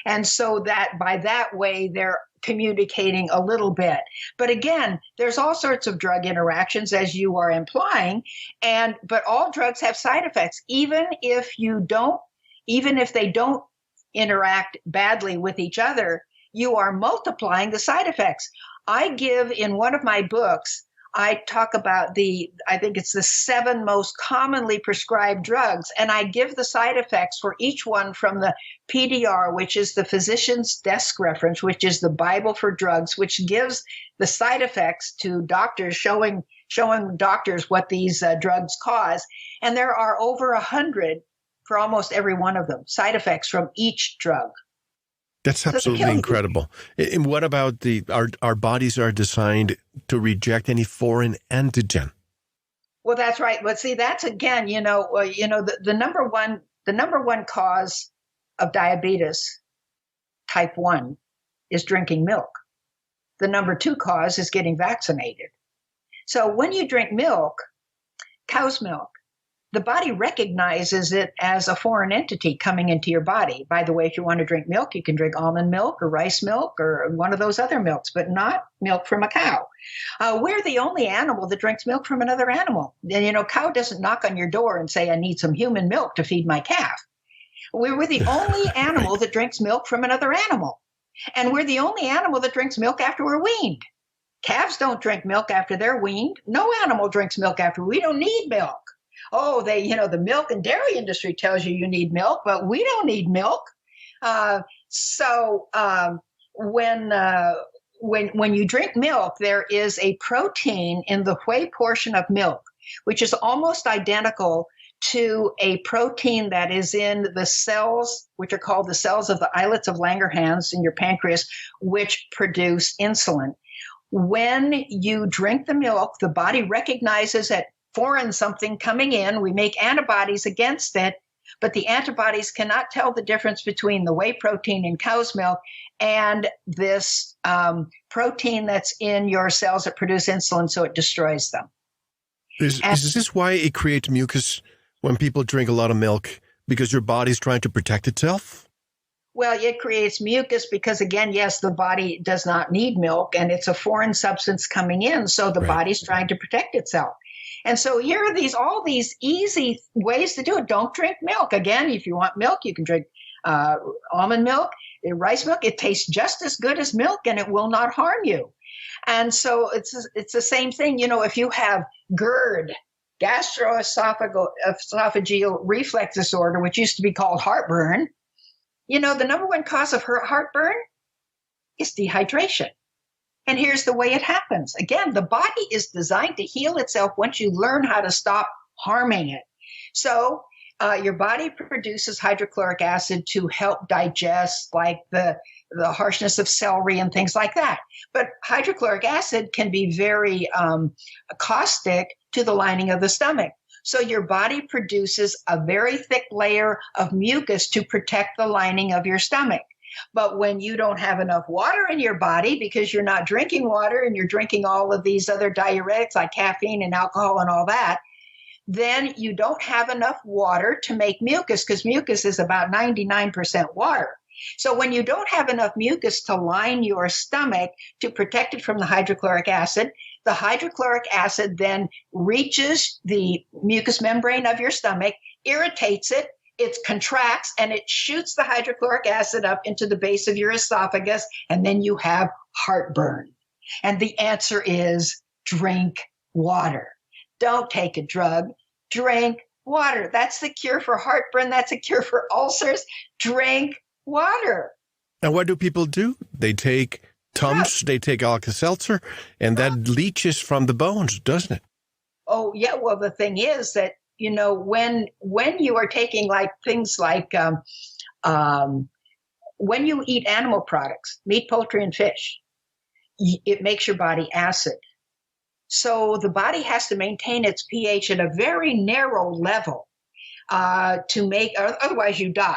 Speaker 2: And so that by that way, they're communicating a little bit. But again, there's all sorts of drug interactions, as you are implying, but all drugs have side effects. Even if they don't interact badly with each other, you are multiplying the side effects. I give in one of my books, I talk about I think it's the 7 most commonly prescribed drugs, and I give the side effects for each one from the PDR, which is the physician's desk reference, which is the Bible for drugs, which gives the side effects to doctors, showing doctors what these drugs cause. And there are over 100 for almost every one of them, side effects from each drug.
Speaker 9: That's absolutely incredible. And what about our bodies are designed to reject any foreign antigen?
Speaker 2: Well, that's right. But see, that's again, the number one cause of diabetes type 1 is drinking milk. The number 2 cause is getting vaccinated. So when you drink milk, cow's milk, the body recognizes it as a foreign entity coming into your body. By the way, if you want to drink milk, you can drink almond milk or rice milk or one of those other milks, but not milk from a cow. We're the only animal that drinks milk from another animal. And, cow doesn't knock on your door and say, I need some human milk to feed my calf. We're the only animal that drinks milk from another animal. And we're the only animal that drinks milk after we're weaned. Calves don't drink milk after they're weaned. No animal drinks milk after. We don't need milk. Oh, the milk and dairy industry tells you need milk, but we don't need milk. When you drink milk, there is a protein in the whey portion of milk, which is almost identical to a protein that is in the cells, which are called the cells of the islets of Langerhans in your pancreas, which produce insulin. When you drink the milk, the body recognizes that foreign something coming in. We make antibodies against it, but the antibodies cannot tell the difference between the whey protein in cow's milk and this protein that's in your cells that produce insulin, so it destroys them.
Speaker 9: Is this why it creates mucus when people drink a lot of milk? Because your body's trying to protect itself?
Speaker 2: Well, it creates mucus because, again, yes, the body does not need milk, and it's a foreign substance coming in, so the body's trying to protect itself. And so here are all these easy ways to do it. Don't drink milk. Again, if you want milk, you can drink almond milk, rice milk. It tastes just as good as milk, and it will not harm you. And so it's the same thing. If you have GERD, gastroesophageal reflux disorder, which used to be called heartburn, the number one cause of heartburn is dehydration. And here's the way it happens. Again, the body is designed to heal itself once you learn how to stop harming it. So your body produces hydrochloric acid to help digest, like the harshness of celery and things like that. But hydrochloric acid can be very caustic to the lining of the stomach. So your body produces a very thick layer of mucus to protect the lining of your stomach. But when you don't have enough water in your body because you're not drinking water and you're drinking all of these other diuretics like caffeine and alcohol and all that, then you don't have enough water to make mucus, because mucus is about 99% water. So when you don't have enough mucus to line your stomach to protect it from the hydrochloric acid then reaches the mucous membrane of your stomach, irritates it, it contracts, and it shoots the hydrochloric acid up into the base of your esophagus, and then you have heartburn. And the answer is drink water. Don't take a drug. Drink water. That's the cure for heartburn. That's a cure for ulcers. Drink water.
Speaker 9: And what do people do? They take Tums, they take Alka-Seltzer, and that leaches from the bones, doesn't it?
Speaker 2: Oh, yeah. Well, the thing is that, when you are taking things like when you eat animal products, meat, poultry, and fish, it makes your body acid. So the body has to maintain its pH at a very narrow level otherwise you die.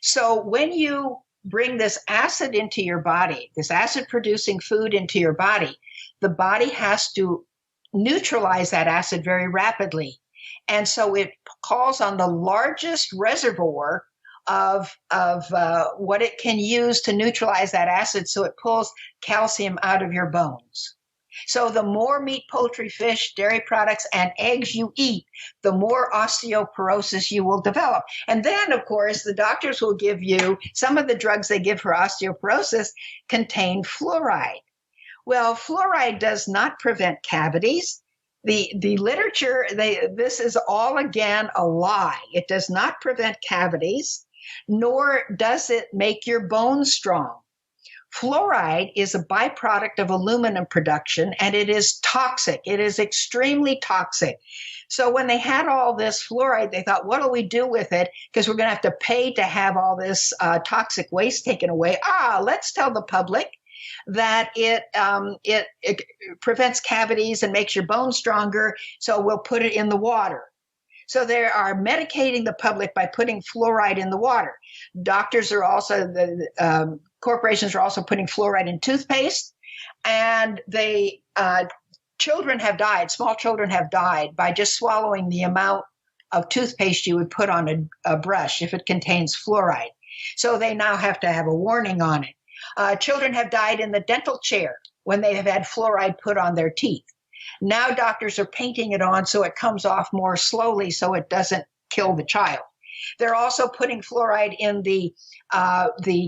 Speaker 2: So when you bring this acid into your body, this acid-producing food into your body, the body has to neutralize that acid very rapidly. And so it calls on the largest reservoir of what it can use to neutralize that acid, so it pulls calcium out of your bones. So the more meat, poultry, fish, dairy products, and eggs you eat, the more osteoporosis you will develop. And then, of course, the doctors will give you, some of the drugs they give for osteoporosis contain fluoride. Well, fluoride does not prevent cavities. The literature, this is all, again, a lie. It does not prevent cavities, nor does it make your bones strong. Fluoride is a byproduct of aluminum production, and it is toxic. It is extremely toxic. So when they had all this fluoride, they thought, what do we do with it? Because we're going to have to pay to have all this toxic waste taken away. Let's tell the public that it prevents cavities and makes your bones stronger, so we'll put it in the water. So they are medicating the public by putting fluoride in the water. Doctors are also, corporations are also putting fluoride in toothpaste, and children have died, small children have died by just swallowing the amount of toothpaste you would put on a brush if it contains fluoride. So they now have to have a warning on it. Children have died in the dental chair when they have had fluoride put on their teeth. Now doctors are painting it on so it comes off more slowly so it doesn't kill the child. They're also putting fluoride in the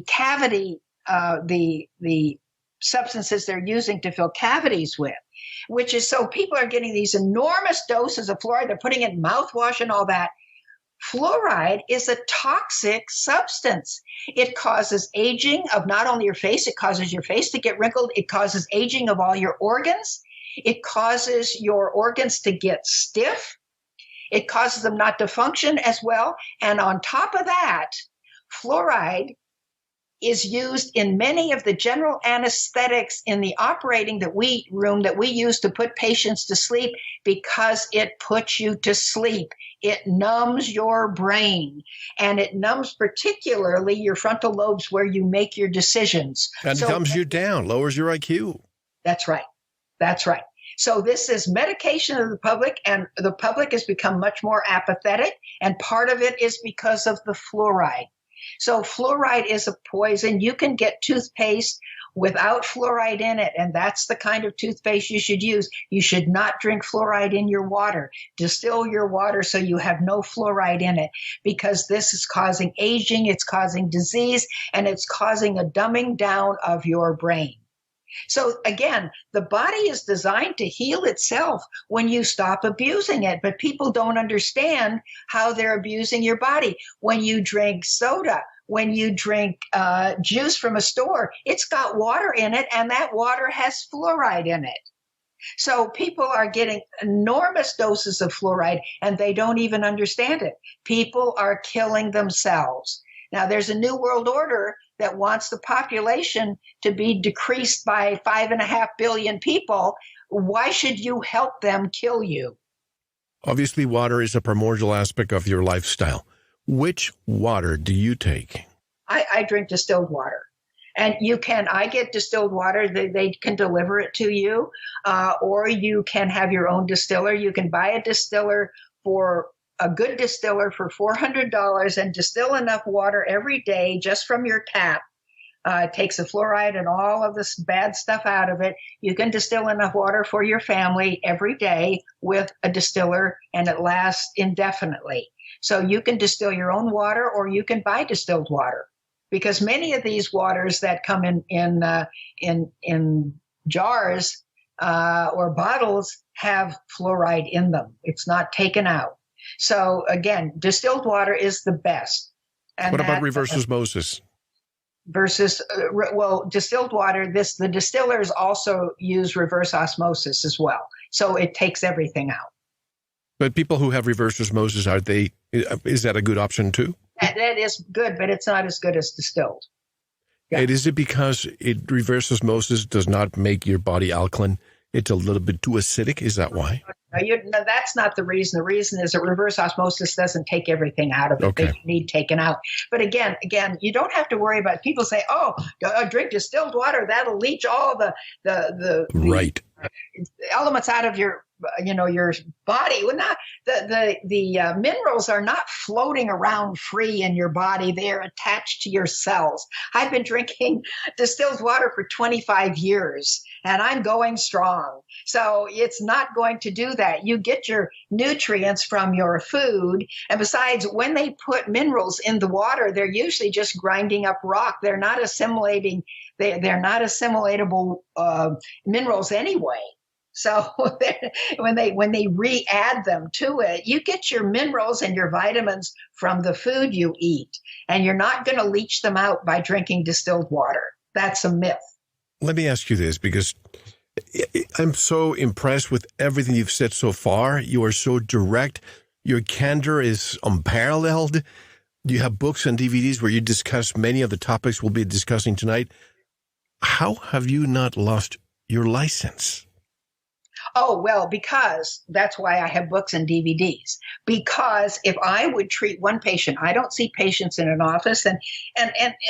Speaker 2: cavity, the substances they're using to fill cavities with, which is so people are getting these enormous doses of fluoride. They're putting it in mouthwash and all that. Fluoride is a toxic substance. It causes aging of not only your face, it causes your face to get wrinkled. It causes aging of all your organs. It causes your organs to get stiff. It causes them not to function as well. And on top of that, fluoride is used in many of the general anesthetics in the operating room that we use to put patients to sleep because it puts you to sleep. It numbs your brain, and it numbs particularly your frontal lobes where you make your decisions.
Speaker 9: And it dumbs you down, lowers your IQ.
Speaker 2: That's right. That's right. So this is medication of the public, and the public has become much more apathetic, and part of it is because of the fluoride. So fluoride is a poison. You can get toothpaste without fluoride in it, and that's the kind of toothpaste you should use. You should not drink fluoride in your water. Distill your water so you have no fluoride in it, because this is causing aging, it's causing disease, and it's causing a dumbing down of your brain. So again, the body is designed to heal itself when you stop abusing it, but people don't understand how they're abusing your body. When you drink soda, when you drink juice from a store, it's got water in it, and that water has fluoride in it. So people are getting enormous doses of fluoride, and they don't even understand it. People are killing themselves. Now, there's a new world order that wants the population to be decreased by 5.5 billion people. Why should you help them kill you?
Speaker 9: Obviously, water is a primordial aspect of your lifestyle. Which water do you take?
Speaker 2: I drink distilled water. And I get distilled water. They can deliver it to you, or you can have your own distiller. You can buy a distiller for a good distiller for $400 and distill enough water every day just from your tap. It takes the fluoride and all of this bad stuff out of it. You can distill enough water for your family every day with a distiller, and it lasts indefinitely. So you can distill your own water, or you can buy distilled water, because many of these waters that come in jars or bottles have fluoride in them. It's not taken out. So again, distilled water is the best. And
Speaker 9: what about reverse osmosis?
Speaker 2: Distilled water, the distillers also use reverse osmosis as well. So it takes everything out.
Speaker 9: But people who have reverse osmosis, is that a good option too?
Speaker 2: That is good, but it's not as good as distilled. Yeah.
Speaker 9: And is it because reverse osmosis does not make your body alkaline? It's a little bit too acidic? Is that why?
Speaker 2: No, that's not the reason. The reason is that reverse osmosis doesn't take everything out of it.
Speaker 9: Okay.
Speaker 2: They need taken out. But again, you don't have to worry about people say, drink distilled water. That'll leach all the
Speaker 9: right
Speaker 2: elements out of your body. Well, not the minerals are not floating around free in your body. They're attached to your cells. I've been drinking distilled water for 25 years, and I'm going strong. So it's not going to do that. You get your nutrients from your food. And besides, when they put minerals in the water, they're usually just grinding up rock. They're not assimilating. They're not assimilatable minerals anyway. So when they re-add them to it, you get your minerals and your vitamins from the food you eat, and you're not going to leach them out by drinking distilled water. That's a myth.
Speaker 9: Let me ask you this, because I'm so impressed with everything you've said so far. You are so direct. Your candor is unparalleled. You have books and DVDs where you discuss many of the topics we'll be discussing tonight. How have you not lost your license?
Speaker 2: Oh, well, because that's why I have books and DVDs. Because if I would treat one patient, I don't see patients in an office. And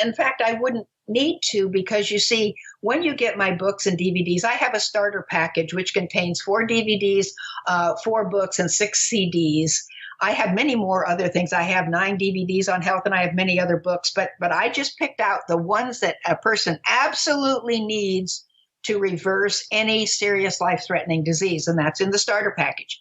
Speaker 2: in fact, I wouldn't need to, because you see, when you get my books and DVDs, I have a starter package, which contains 4 DVDs, 4 books, and 6 CDs. I have many more other things. I have 9 DVDs on health, and I have many other books, but I just picked out the ones that a person absolutely needs to reverse any serious life-threatening disease, and that's in the starter package.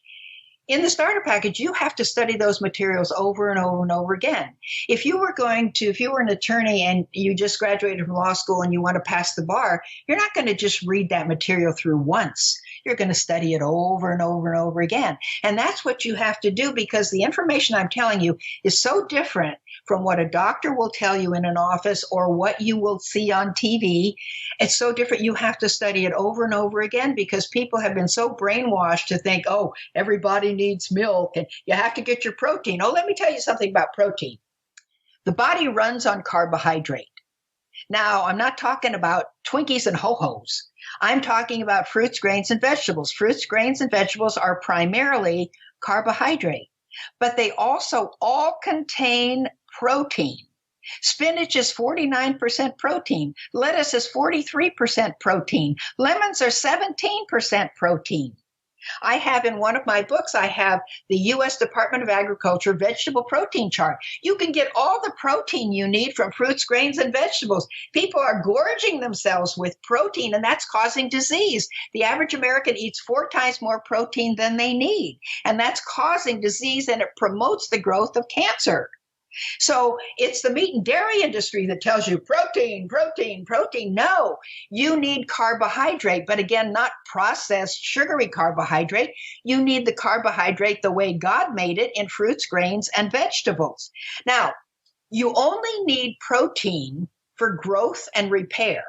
Speaker 2: In the starter package, you have to study those materials over and over and over again. If you were an attorney and you just graduated from law school and you want to pass the bar, you're not going to just read that material through once. You're going to study it over and over and over again. And that's what you have to do, because the information I'm telling you is so different from what a doctor will tell you in an office or what you will see on TV. It's so different. You have to study it over and over again, because people have been so brainwashed to think, oh, everybody needs milk and you have to get your protein. Oh, let me tell you something about protein. The body runs on carbohydrate. Now, I'm not talking about Twinkies and Ho-Hos. I'm talking about fruits, grains, and vegetables. Fruits, grains, and vegetables are primarily carbohydrate, but they also all contain protein. Spinach is 49% protein. Lettuce is 43% protein. Lemons are 17% protein. I have in one of my books, I have the U.S. Department of Agriculture vegetable protein chart. You can get all the protein you need from fruits, grains, and vegetables. People are gorging themselves with protein, and that's causing disease. The average American eats 4 times more protein than they need, and that's causing disease, and it promotes the growth of cancer. So it's the meat and dairy industry that tells you protein, protein, protein. No, you need carbohydrate, but again, not processed sugary carbohydrate. You need the carbohydrate the way God made it in fruits, grains, and vegetables. Now, you only need protein for growth and repair,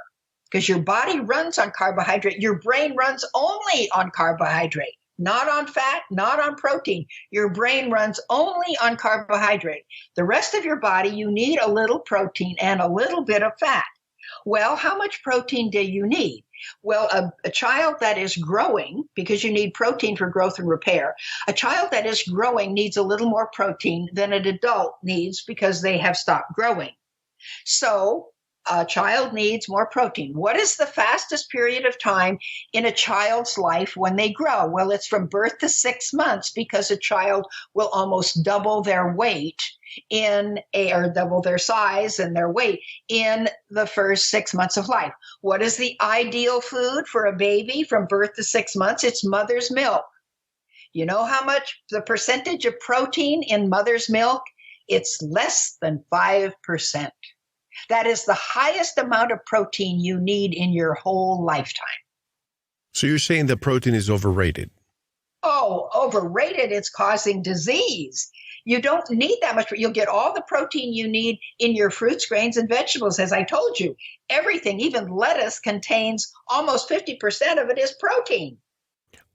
Speaker 2: because your body runs on carbohydrate. Your brain runs only on carbohydrate. Not on fat, not on protein. Your brain runs only on carbohydrate. The rest of your body, you need a little protein and a little bit of fat. Well, how much protein do you need? Well, a child that is growing, because you need protein for growth and repair, a child that is growing needs a little more protein than an adult needs because they have stopped growing. So a child needs more protein. What is the fastest period of time in a child's life when they grow? Well, it's from birth to 6 months, because a child will almost double their weight or double their size and their weight in the first 6 months of life. What is the ideal food for a baby from birth to 6 months? It's mother's milk. You know how much the percentage of protein in mother's milk? It's less than 5%. That is the highest amount of protein you need in your whole lifetime.
Speaker 9: So you're saying that protein is overrated?
Speaker 2: Oh, overrated. It's causing disease. You don't need that much. You'll get all the protein you need in your fruits, grains, and vegetables. As I told you, everything, even lettuce, contains almost 50% of it is protein.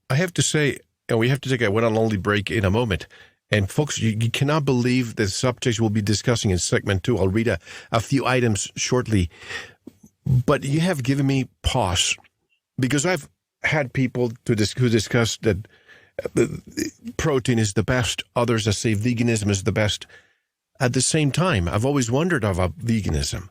Speaker 9: I have to say, and we have to take a one-and-only break in a moment. And folks, you cannot believe the subjects we'll be discussing in segment 2. I'll read a few items shortly. But you have given me pause, because I've had people who discuss that protein is the best. Others that say veganism is the best. At the same time, I've always wondered about veganism.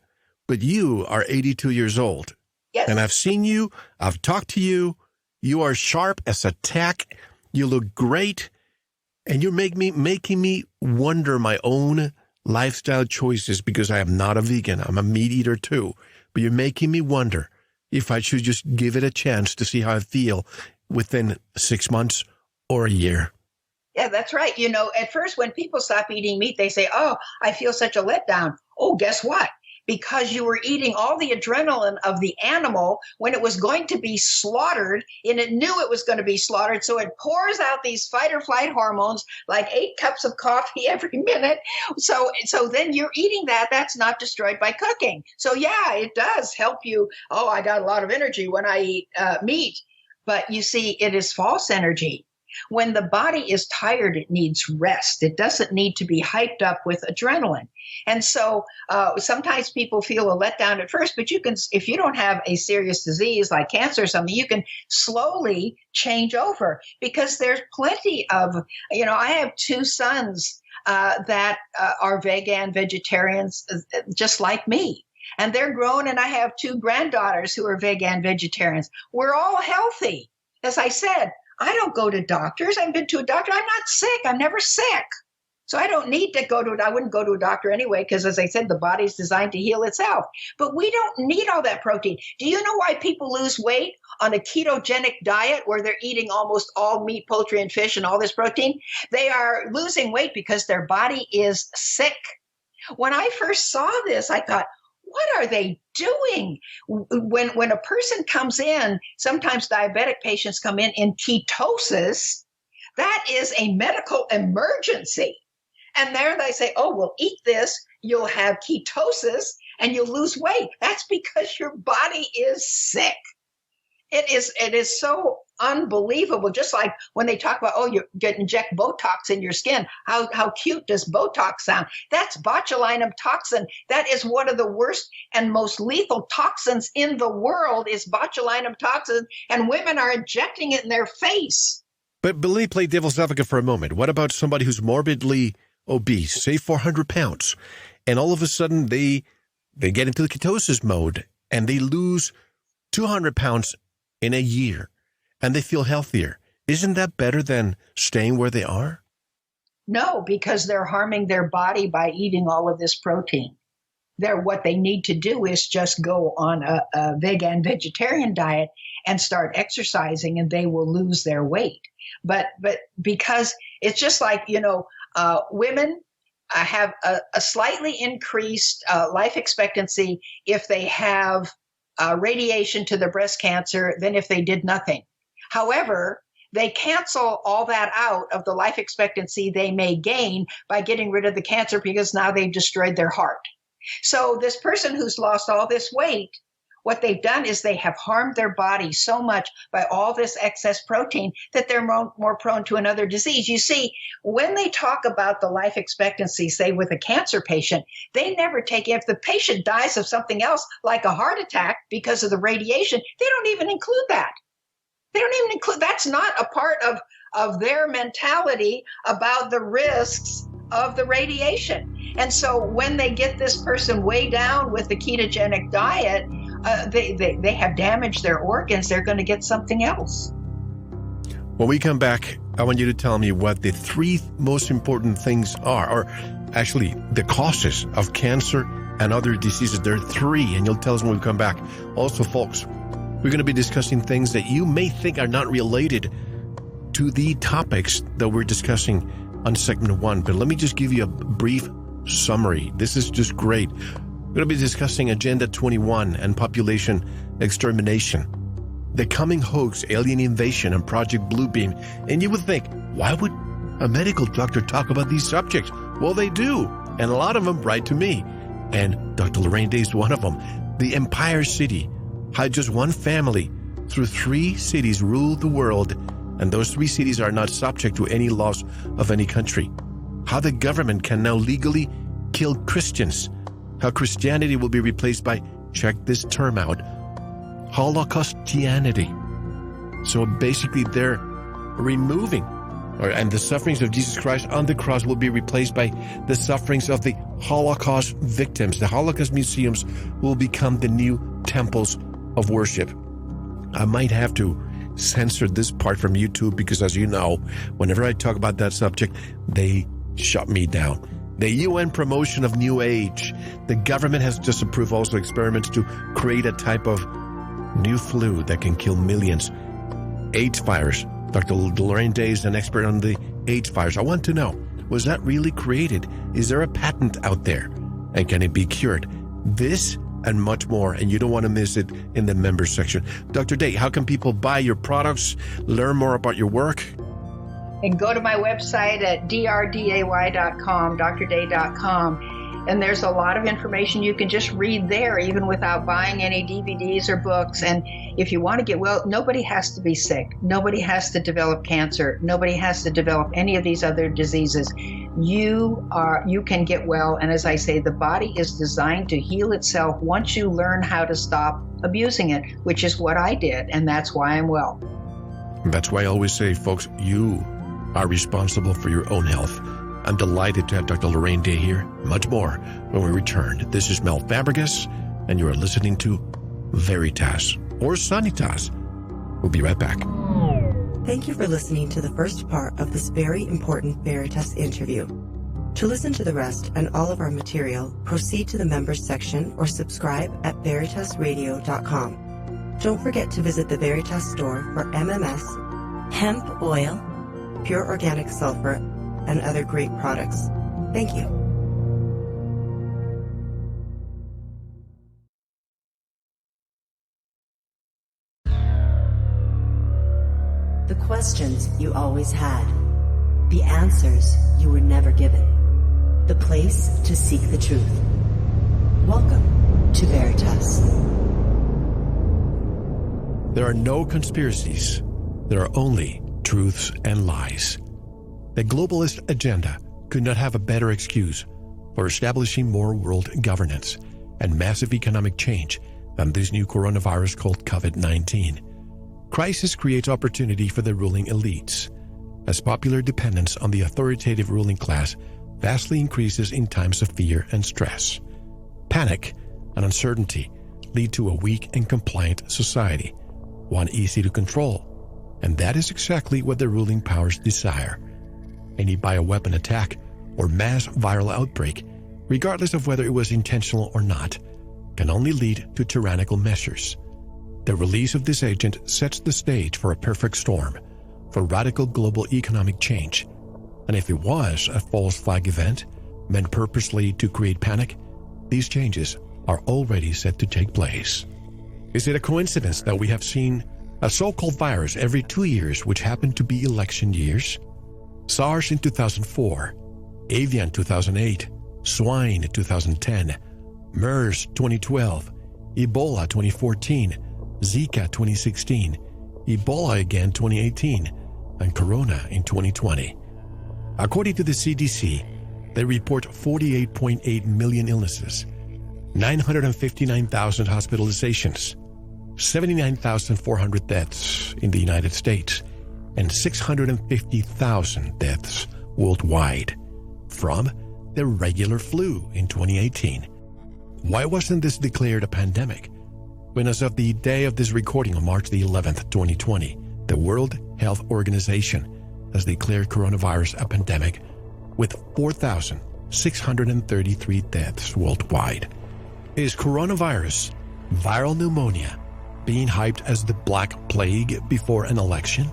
Speaker 9: But you are 82 years old.
Speaker 2: Yes.
Speaker 9: And I've seen you. I've talked to you. You are sharp as a tack. You look great. And you're making me wonder my own lifestyle choices, because I am not a vegan. I'm a meat eater too. But you're making me wonder if I should just give it a chance to see how I feel within 6 months or a year.
Speaker 2: Yeah, that's right. You know, at first when people stop eating meat, they say, oh, I feel such a letdown. Oh, guess what? Because you were eating all the adrenaline of the animal when it was going to be slaughtered, and it knew it was going to be slaughtered. So it pours out these fight or flight hormones like 8 cups of coffee every minute. So then you're eating that. That's not destroyed by cooking. So yeah, it does help you. Oh, I got a lot of energy when I eat meat. But you see, it is false energy. When the body is tired, it needs rest. It doesn't need to be hyped up with adrenaline. And so sometimes people feel a letdown at first, but you can, if you don't have a serious disease like cancer or something, you can slowly change over, because there's plenty of, I have 2 sons that are vegan vegetarians, just like me. And they're grown, and I have 2 granddaughters who are vegan vegetarians. We're all healthy. As I said, I don't go to doctors. I've been to a doctor. I'm not sick. I'm never sick. So I don't need to I wouldn't go to a doctor anyway, because as I said, the body's designed to heal itself. But we don't need all that protein. Do you know why people lose weight on a ketogenic diet where they're eating almost all meat, poultry, and fish and all this protein? They are losing weight because their body is sick. When I first saw this, I thought, what are they doing? When a person comes in, sometimes diabetic patients come in ketosis, that is a medical emergency. And there they say, oh, well, eat this, you'll have ketosis, and you'll lose weight. That's because your body is sick. It is so unbelievable. Just like when they talk about, oh, you inject Botox in your skin. How cute does Botox sound? That's botulinum toxin. That is one of the worst and most lethal toxins in the world is botulinum toxin, and women are injecting it in their face.
Speaker 9: But let me play devil's advocate for a moment. What about somebody who's morbidly obese, say 400 pounds, and all of a sudden they get into the ketosis mode and they lose 200 pounds in a year and they feel healthier? Isn't that better than staying where they are?
Speaker 2: No, because they're harming their body by eating all of this protein. What they need to do is just go on a vegan vegetarian diet and start exercising, and they will lose their weight. But because it's just like, women have a slightly increased life expectancy if they have radiation to their breast cancer than if they did nothing. However, they cancel all that out of the life expectancy they may gain by getting rid of the cancer because now they've destroyed their heart. So this person who's lost all this weight, what they've done is they have harmed their body so much by all this excess protein that they're more prone to another disease. You see, when they talk about the life expectancy, say with a cancer patient, they never take, if the patient dies of something else like a heart attack because of the radiation, they don't even include that. They don't even include, that's not a part of their mentality about the risks of the radiation. And so when they get this person way down with the ketogenic diet, they have damaged their organs. They're going to get something else.
Speaker 9: When we come back, I want you to tell me what the three most important things are, or actually the causes of cancer and other diseases. There are three, and you'll tell us when we come back. Also, folks, we're going to be discussing things that you may think are not related to the topics that we're discussing on segment one. But let me just give you a brief summary. This is just great. We're going to be discussing Agenda 21 and population extermination, the coming hoax, alien invasion, and Project Bluebeam. And you would think, why would a medical doctor talk about these subjects? Well, they do. And a lot of them write to me. And Dr. Lorraine Day is one of them. The Empire City, how just one family through 3 cities ruled the world, and those 3 cities are not subject to any laws of any country. How the government can now legally kill Christians. How Christianity will be replaced by, check this term out, Holocaustianity. So basically they're removing, and the sufferings of Jesus Christ on the cross will be replaced by the sufferings of the Holocaust victims. The Holocaust museums will become the new temples of worship. I might have to censor this part from YouTube because, as you know, whenever I talk about that subject, they shut me down. The UN promotion of New Age. The government has just approved also experiments to create a type of new flu that can kill millions. AIDS virus. Dr. Lorraine Day is an expert on the AIDS virus. I want to know, was that really created? Is there a patent out there? And can it be cured? This and much more, and you don't want to miss it in the members section. Dr. Day, how can people buy your products, learn more about your work?
Speaker 2: And go to my website at drday.com, drday.com. And there's a lot of information you can just read there, even without buying any DVDs or books. And if you want to get well, nobody has to be sick. Nobody has to develop cancer. Nobody has to develop any of these other diseases. You can get well. And as I say, the body is designed to heal itself once you learn how to stop abusing it, which is what I did. And that's why I'm well.
Speaker 9: That's why I always say, folks, you are responsible for your own health. I'm delighted to have Dr. Lorraine Day here. Much more when we return. This is Mel Fabregas, and you are listening to Veritas or Sanitas. We'll be right back.
Speaker 8: Thank you for listening to the first part of this very important Veritas interview. To listen to the rest and all of our material, proceed to the members section or subscribe at veritasradio.com. Don't forget to visit the Veritas store for MMS, hemp oil, pure organic sulfur, and other great products. Thank you. The questions you always had. The answers you were never given. The place to seek the truth. Welcome to Veritas.
Speaker 9: There are no conspiracies. There are only truths and lies. The globalist agenda could not have a better excuse for establishing more world governance and massive economic change than this new coronavirus called COVID-19. Crisis creates opportunity for the ruling elites, as popular dependence on the authoritative ruling class vastly increases in times of fear and stress. Panic and uncertainty lead to a weak and compliant society, one easy to control, and that is exactly what the ruling powers desire. Any bioweapon attack or mass viral outbreak, regardless of whether it was intentional or not, can only lead to tyrannical measures. The release of this agent sets the stage for a perfect storm, for radical global economic change. And if it was a false flag event, meant purposely to create panic, these changes are already set to take place. Is it a coincidence that we have seen a so-called virus every 2 years which happened to be election years? SARS in 2004, avian 2008, swine 2010, MERS 2012, Ebola 2014, Zika 2016, Ebola again 2018, and Corona in 2020. According to the CDC, they report 48.8 million illnesses, 959,000 hospitalizations, 79,400 deaths in the United States, and 650,000 deaths worldwide from the regular flu in 2018. Why wasn't this declared a pandemic when, as of the day of this recording on March the 11th, 2020, the World Health Organization has declared coronavirus a pandemic with 4,633 deaths worldwide? Is coronavirus, viral pneumonia, being hyped as the Black Plague before an election?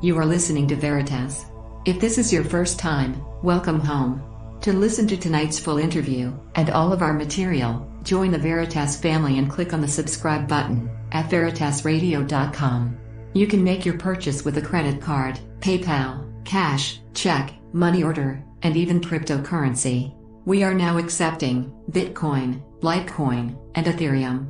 Speaker 10: You are listening to Veritas. If this is your first time, welcome home. To listen to tonight's full interview and all of our material, join the Veritas family and click on the subscribe button at veritasradio.com. You can make your purchase with a credit card, PayPal, cash, check, money order, and even cryptocurrency. We are now accepting Bitcoin, Litecoin, and Ethereum.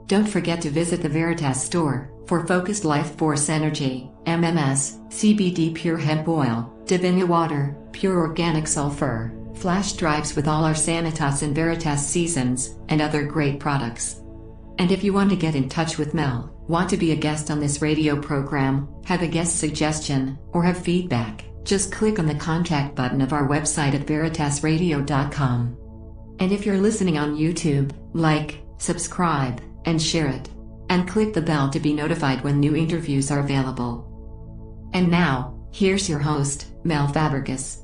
Speaker 10: Don't forget to visit the Veritas store for focused life force energy, MMS, CBD pure hemp oil, Divina water, pure organic sulfur, flash drives with all our Sanitas and Veritas seasons, and other great products. And if you want to get in touch with Mel, want to be a guest on this radio program, have a guest suggestion, or have feedback, just click on the contact button of our website at veritasradio.com. And if you're listening on YouTube, like, subscribe, and share it. And click the bell to be notified when new interviews are available. And now, here's your host, Mel Fabregas.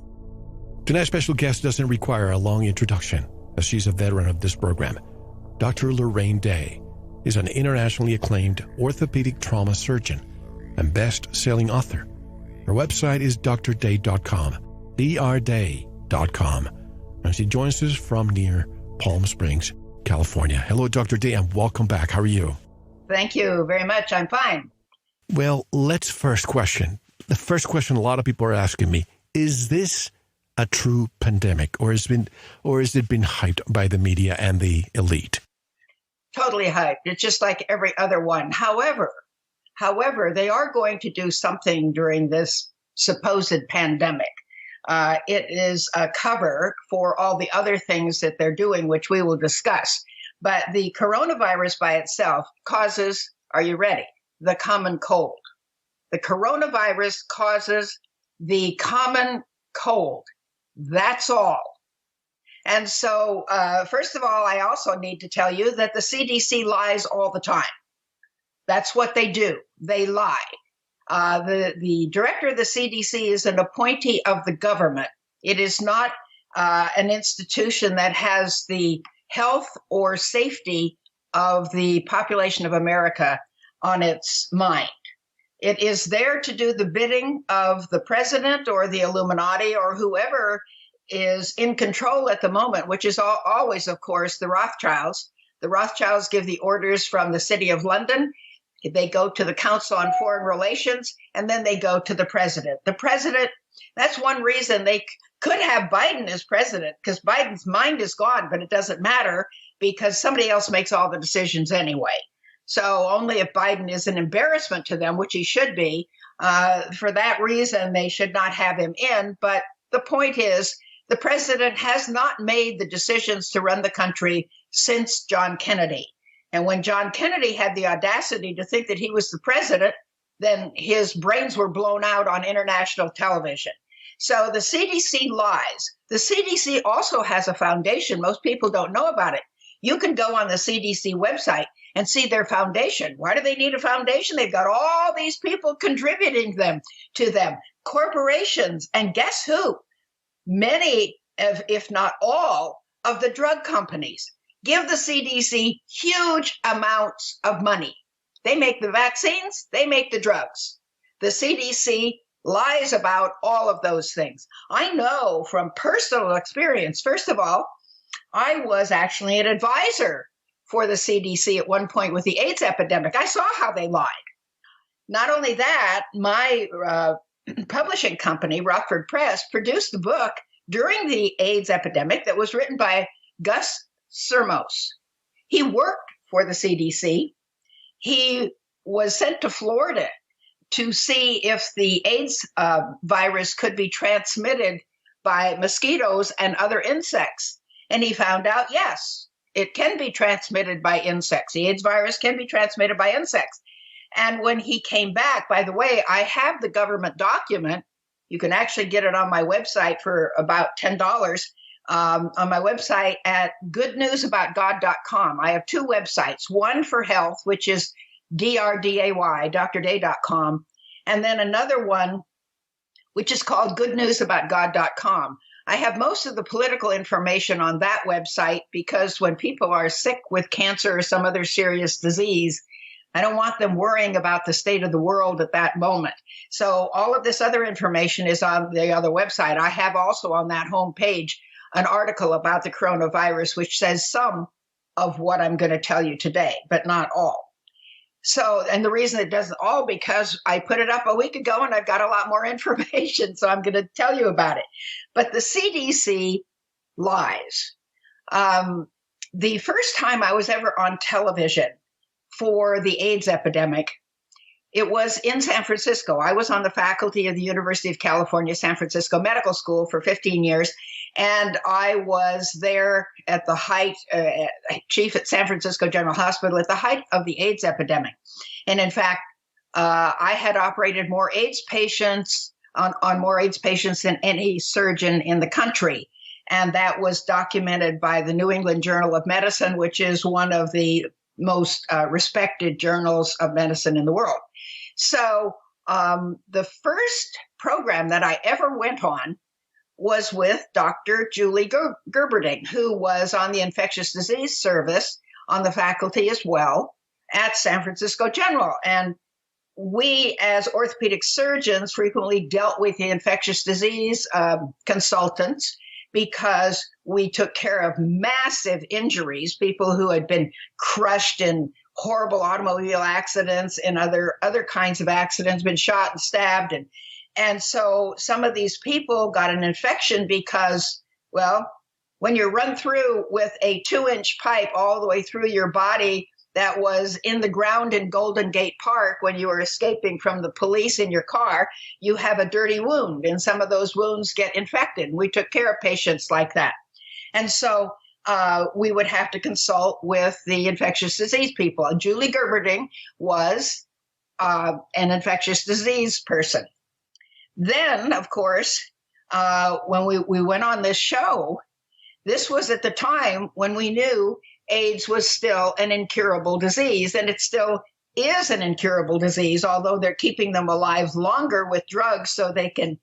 Speaker 9: Tonight's special guest doesn't require a long introduction, as she's a veteran of this program. Dr. Lorraine Day is an internationally acclaimed orthopedic trauma surgeon and best-selling author. Her website is drday.com, drday.com, and she joins us from near Palm Springs, California. Hello, Dr. Day, and welcome back. How are you?
Speaker 2: Thank you very much. I'm fine.
Speaker 9: Well, let's first question. The first question a lot of people are asking me, is this a true pandemic, or has it been hyped by the media and the elite?
Speaker 2: Totally hyped. It's just like every other one. However, they are going to do something during this supposed pandemic. It is a cover for all the other things that they're doing, which we will discuss. But the coronavirus by itself causes, are you ready? The common cold. The coronavirus causes the common cold. That's all. And so, first of all, I also need to tell you that the CDC lies all the time. That's what they do. They lie. The director of the CDC is an appointee of the government. It is not an institution that has the health or safety of the population of America on its mind. It is there to do the bidding of the president or the Illuminati or whoever is in control at the moment, which is always, of course, the Rothschilds. The Rothschilds give the orders from the City of London. They go to the Council on Foreign Relations, and then they go to the president. The president, that's one reason they could have Biden as president, because Biden's mind is gone, but it doesn't matter because somebody else makes all the decisions anyway. So only if Biden is an embarrassment to them, which he should be, for that reason, they should not have him in. But the point is, the president has not made the decisions to run the country since John Kennedy. And when John Kennedy had the audacity to think that he was the president, then his brains were blown out on international television. So the CDC lies. The CDC also has a foundation. Most people don't know about it. You can go on the CDC website and see their foundation. Why do they need a foundation? They've got all these people contributing to them, corporations, and guess who? Many, if not all, of the drug companies give the CDC huge amounts of money. They make the vaccines, they make the drugs. The CDC lies about all of those things. I know from personal experience, first of all, I was actually an advisor for the CDC at one point with the AIDS epidemic. I saw how they lied. Not only that, my publishing company, Rockford Press, produced a book during the AIDS epidemic that was written by Gus Sermos. He worked for the CDC. He was sent to Florida to see if the AIDS virus could be transmitted by mosquitoes and other insects. And he found out, yes, it can be transmitted by insects. The AIDS virus can be transmitted by insects. And when he came back, by the way, I have the government document. You can actually get it on my website for about $10 on my website at goodnewsaboutgod.com. I have two websites, one for health, which is DRDAY, drday.com, and then another one, which is called goodnewsaboutgod.com. I have most of the political information on that website because when people are sick with cancer or some other serious disease, I don't want them worrying about the state of the world at that moment. So all of this other information is on the other website. I have also on that homepage an article about the coronavirus, which says some of what I'm going to tell you today, but not all. So, and the reason it doesn't all, because I put it up a week ago and I've got a lot more information, so I'm going to tell you about it. But the CDC lies. The first time I was ever on television for the AIDS epidemic, it was in San Francisco. I was on the faculty of the University of California, San Francisco Medical School for 15 years. And I was there at the height, chief at San Francisco General Hospital at the height of the AIDS epidemic. And in fact, I had operated more AIDS patients on more AIDS patients than any surgeon in the country. And that was documented by the New England Journal of Medicine, which is one of the most respected journals of medicine in the world. So the first program that I ever went on was with Dr. Julie Gerberding, who was on the infectious disease service on the faculty as well at San Francisco General. And we as orthopedic surgeons frequently dealt with the infectious disease consultants because we took care of massive injuries, people who had been crushed in horrible automobile accidents and other kinds of accidents, been shot and stabbed. And so some of these people got an infection because, well, when you're run through with a 2-inch pipe all the way through your body that was in the ground in Golden Gate Park when you were escaping from the police in your car, you have a dirty wound, and some of those wounds get infected. We took care of patients like that. And so we would have to consult with the infectious disease people. And Julie Gerberding was an infectious disease person. Then, of course, when we went on this show, this was at the time when we knew AIDS was still an incurable disease, and it still is an incurable disease, although they're keeping them alive longer with drugs so they can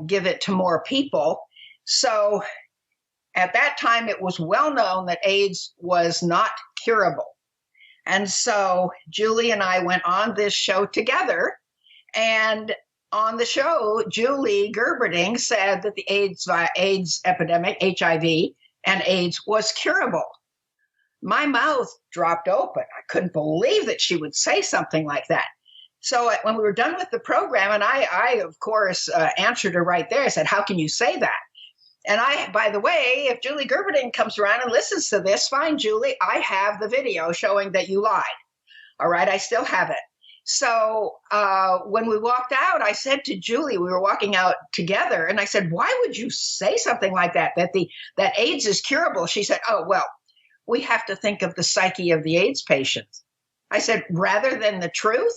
Speaker 2: give it to more people. So at that time, it was well known that AIDS was not curable. And so Julie and I went on this show together. And on the show, Julie Gerberding said that the AIDS epidemic, HIV and AIDS, was curable. My mouth dropped open. I couldn't believe that she would say something like that. So when we were done with the program, and I of course, answered her right there. I said, how can you say that? And by the way, if Julie Gerberding comes around and listens to this, fine, Julie, I have the video showing that you lied. All right, I still have it. So when we walked out, I said to Julie, we were walking out together, and I said, why would you say something like that, that AIDS is curable? She said, oh, well, we have to think of the psyche of the AIDS patients. I said, rather than the truth?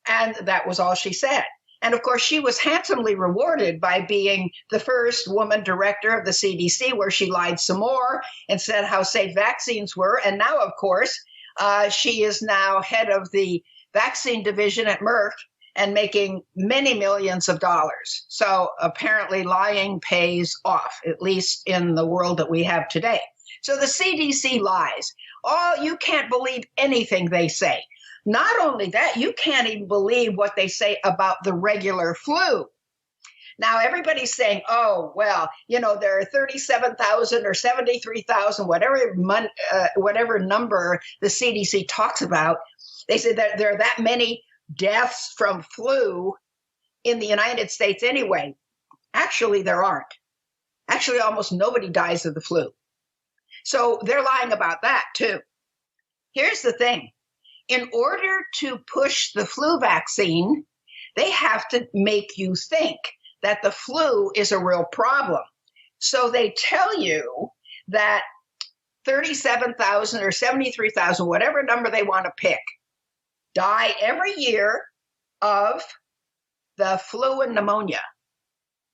Speaker 2: And that was all she said. And of course, she was handsomely rewarded by being the first woman director of the CDC, where she lied some more and said how safe vaccines were. And now, of course, she is now head of the vaccine division at Merck and making many millions of dollars. So apparently lying pays off, at least in the world that we have today. So the CDC lies. Oh, you can't believe anything they say. Not only that, you can't even believe what they say about the regular flu. Now, everybody's saying, oh, well, there are 37,000 or 73,000, whatever number the CDC talks about. They say that there are that many deaths from flu in the United States anyway. Actually, there aren't. Actually, almost nobody dies of the flu. So they're lying about that, too. Here's the thing. In order to push the flu vaccine, they have to make you think that the flu is a real problem. So they tell you that 37,000 or 73,000, whatever number they want to pick, die every year of the flu and pneumonia.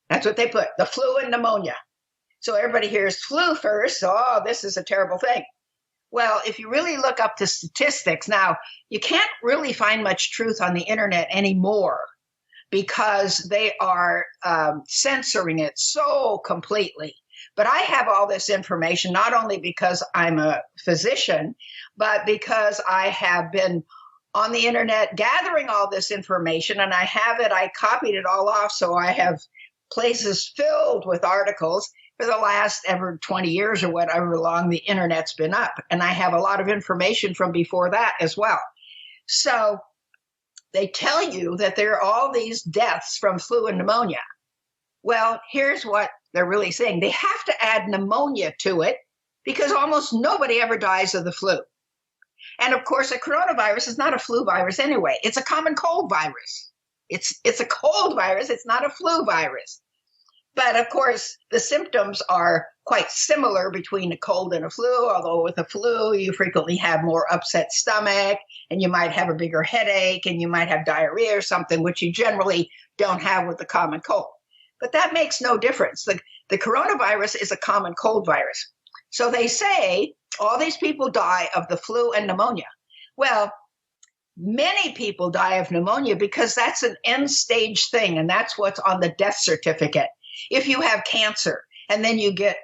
Speaker 2: That's what they put, the flu and pneumonia. So everybody hears flu first. Oh, this is a terrible thing. Well, if you really look up the statistics, now you can't really find much truth on the internet anymore because they are censoring it so completely. But I have all this information, not only because I'm a physician, but because I have been on the internet gathering all this information, and I copied it all off. So I have places filled with articles for the last 20 years or whatever long the internet's been up. And I have a lot of information from before that as well. So they tell you that there are all these deaths from flu and pneumonia. Well, here's what they're really saying. They have to add pneumonia to it because almost nobody ever dies of the flu. And of course, a coronavirus is not a flu virus anyway. It's a common cold virus. It's a cold virus. It's not a flu virus. But of course, the symptoms are quite similar between a cold and a flu, although with a flu, you frequently have more upset stomach, and you might have a bigger headache, and you might have diarrhea or something, which you generally don't have with the common cold. But that makes no difference. The coronavirus is a common cold virus. So they say all these people die of the flu and pneumonia. Well, many people die of pneumonia because that's an end-stage thing, and that's what's on the death certificate. If you have cancer and then you get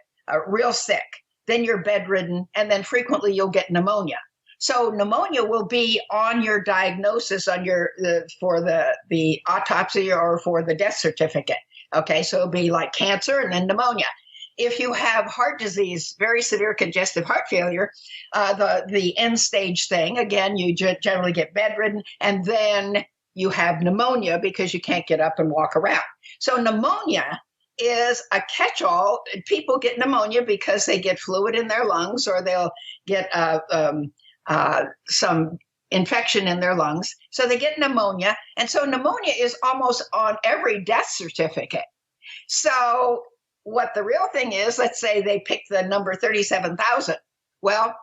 Speaker 2: real sick, then you're bedridden, and then frequently you'll get pneumonia. So pneumonia will be on your diagnosis on for the autopsy or for the death certificate. Okay, so it'll be like cancer and then pneumonia. If you have heart disease, very severe congestive heart failure, the end stage thing, again, you generally get bedridden, and then you have pneumonia because you can't get up and walk around. So pneumonia is a catch-all. People get pneumonia because they get fluid in their lungs, or they'll get some infection in their lungs. So they get pneumonia. And so pneumonia is almost on every death certificate. So what the real thing is, let's say they pick the number 37,000. Well,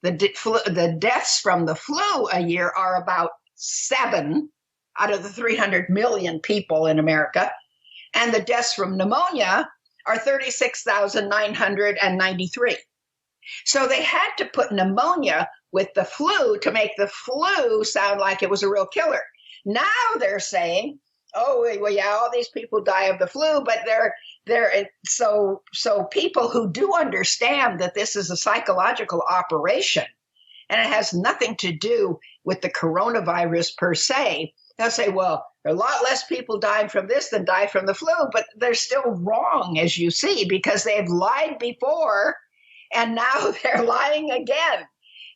Speaker 2: the deaths from the flu a year are about 7 out of the 300 million people in America. And the deaths from pneumonia are 36,993. So they had to put pneumonia with the flu to make the flu sound like it was a real killer. Now they're saying, oh, well, yeah, all these people die of the flu, but so people who do understand that this is a psychological operation and it has nothing to do with the coronavirus per se, they'll say, well, there are a lot less people dying from this than die from the flu, but they're still wrong, as you see, because they've lied before and now they're lying again.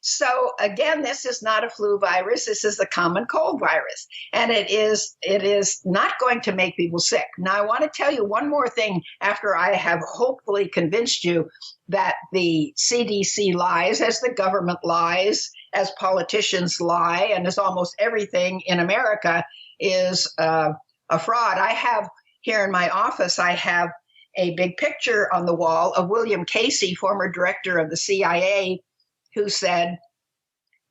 Speaker 2: So again, this is not a flu virus. This is the common cold virus, and it is not going to make people sick. Now, I want to tell you one more thing after I have hopefully convinced you that the CDC lies, as the government lies, as politicians lie, and as almost everything in America is a fraud. I have here in my office, I have a big picture on the wall of William Casey, former director of the CIA, who said,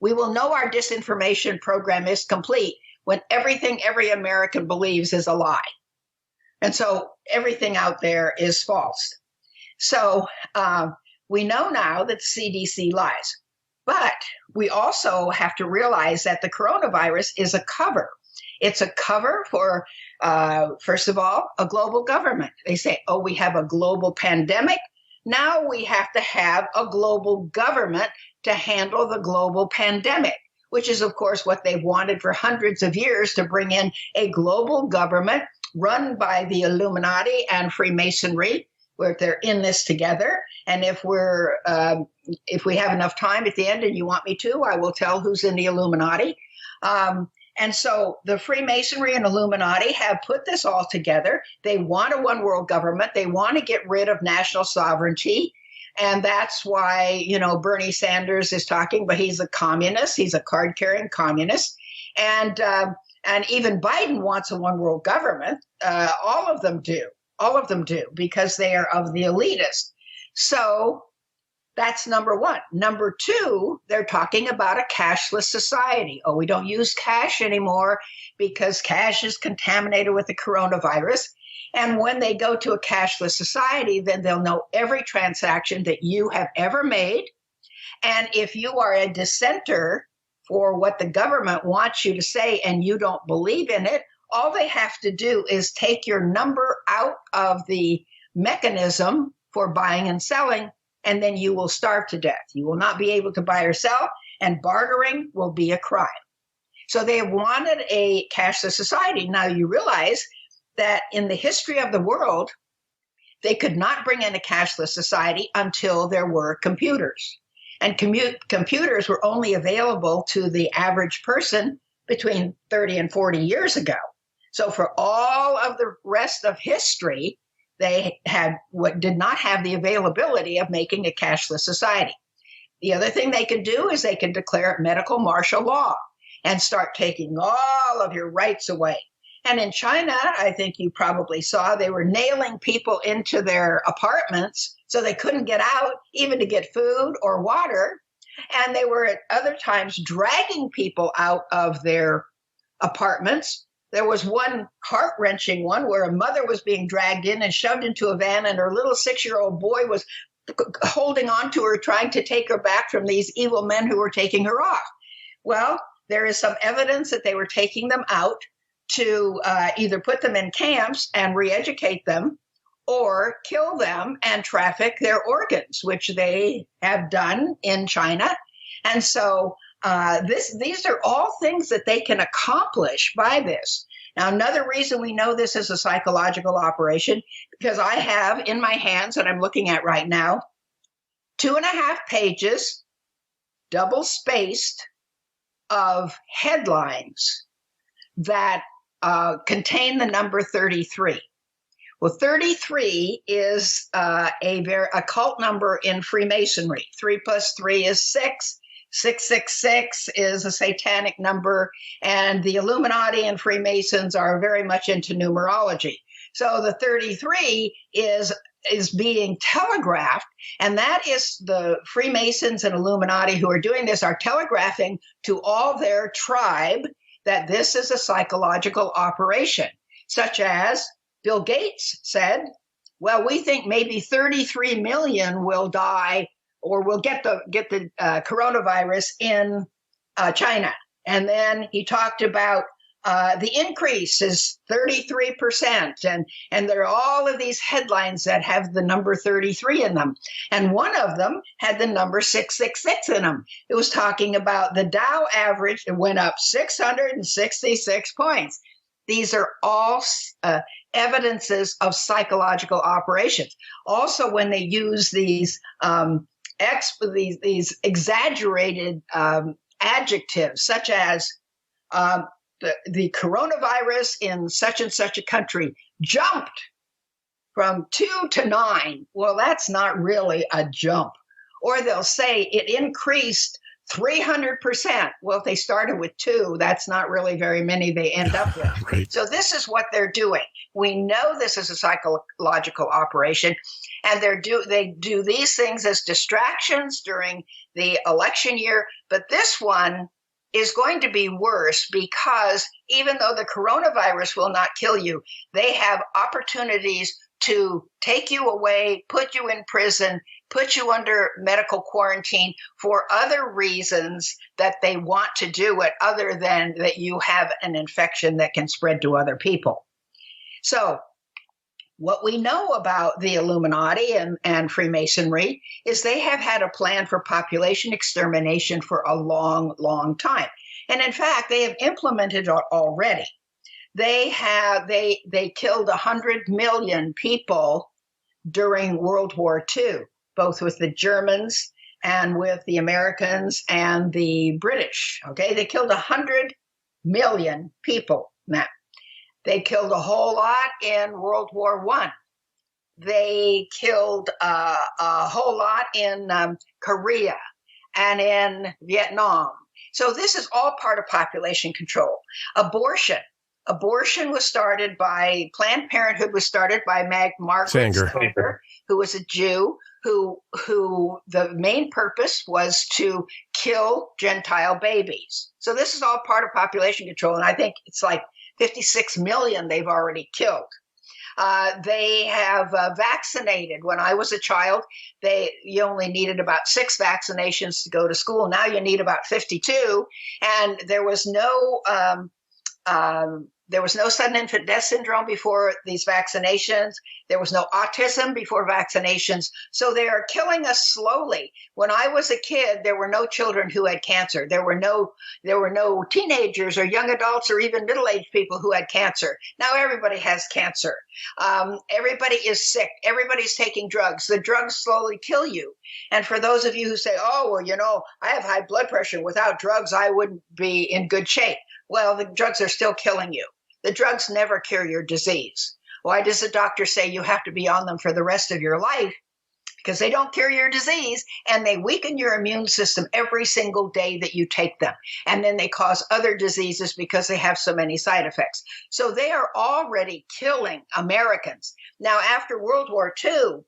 Speaker 2: "We will know our disinformation program is complete when everything every American believes is a lie." And so everything out there is false. So we know now that the CDC lies. But we also have to realize that the coronavirus is a cover. It's a cover for, first of all, a global government. They say, oh, we have a global pandemic. Now we have to have a global government to handle the global pandemic, which is, of course, what they've wanted for hundreds of years, to bring in a global government run by the Illuminati and Freemasonry, where they're in this together. And if we have enough time at the end and you want me to, I will tell who's in the Illuminati. And so the Freemasonry and Illuminati have put this all together. They want a one world government. They want to get rid of national sovereignty. And that's why, Bernie Sanders is talking, but he's a communist. He's a card-carrying communist. And even Biden wants a one world government. All of them do. All of them do, because they are of the elitist. So that's number one. Number two, they're talking about a cashless society. Oh, we don't use cash anymore because cash is contaminated with the coronavirus. And when they go to a cashless society, then they'll know every transaction that you have ever made. And if you are a dissenter for what the government wants you to say and you don't believe in it, all they have to do is take your number out of the mechanism for buying and selling, and then you will starve to death. You will not be able to buy or sell, and bartering will be a crime. So they wanted a cashless society. Now you realize that in the history of the world, they could not bring in a cashless society until there were computers. And computers were only available to the average person between 30 and 40 years ago. So for all of the rest of history, they did not have the availability of making a cashless society. The other thing they could do is they could declare medical martial law and start taking all of your rights away. And in China, I think you probably saw, they were nailing people into their apartments so they couldn't get out, even to get food or water. And they were at other times dragging people out of their apartments. There was one heart-wrenching one where a mother was being dragged in and shoved into a van, and her little 6-year-old boy was holding on to her, trying to take her back from these evil men who were taking her off. Well, there is some evidence that they were taking them out to either put them in camps and re-educate them, or kill them and traffic their organs, which they have done in China. And so these are all things that they can accomplish by this. Now, another reason we know this is a psychological operation, because I have in my hands, that I'm looking at right now, 2.5 pages, double-spaced, of headlines that contain the number 33. Well, 33 is a very occult number in Freemasonry. 3 plus 3 is 6. 666 is a satanic number, and the Illuminati and Freemasons are very much into numerology. So the 33 is being telegraphed, and that is the Freemasons and Illuminati who are doing this are telegraphing to all their tribe that this is a psychological operation, such as Bill Gates said, well, we think maybe 33 million will die or will get the coronavirus in China. And then he talked about The increase is 33%. And there are all of these headlines that have the number 33 in them. And one of them had the number 666 in them. It was talking about the Dow average. It went up 666 points. These are all evidences of psychological operations. Also, when they use these exaggerated adjectives, such as the coronavirus in such and such a country jumped from 2 to 9. Well, that's not really a jump. Or they'll say it increased 300%. Well, if they started with 2, that's not really very many they end up with.
Speaker 9: Right.
Speaker 2: So this is what they're doing. We know this is a psychological operation, and they do these things as distractions during the election year. But this one is going to be worse, because even though the coronavirus will not kill you, they have opportunities to take you away, put you in prison, put you under medical quarantine for other reasons that they want to do it, other than that you have an infection that can spread to other people. So what we know about the Illuminati and Freemasonry is they have had a plan for population extermination for a long, long time. And in fact, they have implemented it already. They killed 100 million people during World War II, both with the Germans and with the Americans and the British. Okay, they killed 100 million people. Now, they killed a whole lot in World War I. They killed a whole lot in Korea and in Vietnam. So this is all part of population control. Abortion was started by, Planned Parenthood was started by Margaret Sanger, who was a Jew, who the main purpose was to kill Gentile babies. So this is all part of population control, and I think it's like 56 million they've already killed. They have vaccinated. When I was a child, you only needed about 6 vaccinations to go to school. Now you need about 52, and there was no sudden infant death syndrome before these vaccinations. There was no autism before vaccinations. So they are killing us slowly. When I was a kid, there were no children who had cancer. There were no teenagers or young adults or even middle-aged people who had cancer. Now everybody has cancer. Everybody is sick. Everybody's taking drugs. The drugs slowly kill you. And for those of you who say, oh, well, I have high blood pressure. Without drugs, I wouldn't be in good shape. Well, the drugs are still killing you. The drugs never cure your disease. Why does the doctor say you have to be on them for the rest of your life? Because they don't cure your disease, and they weaken your immune system every single day that you take them. And then they cause other diseases because they have so many side effects. So they are already killing Americans. Now, after World War II,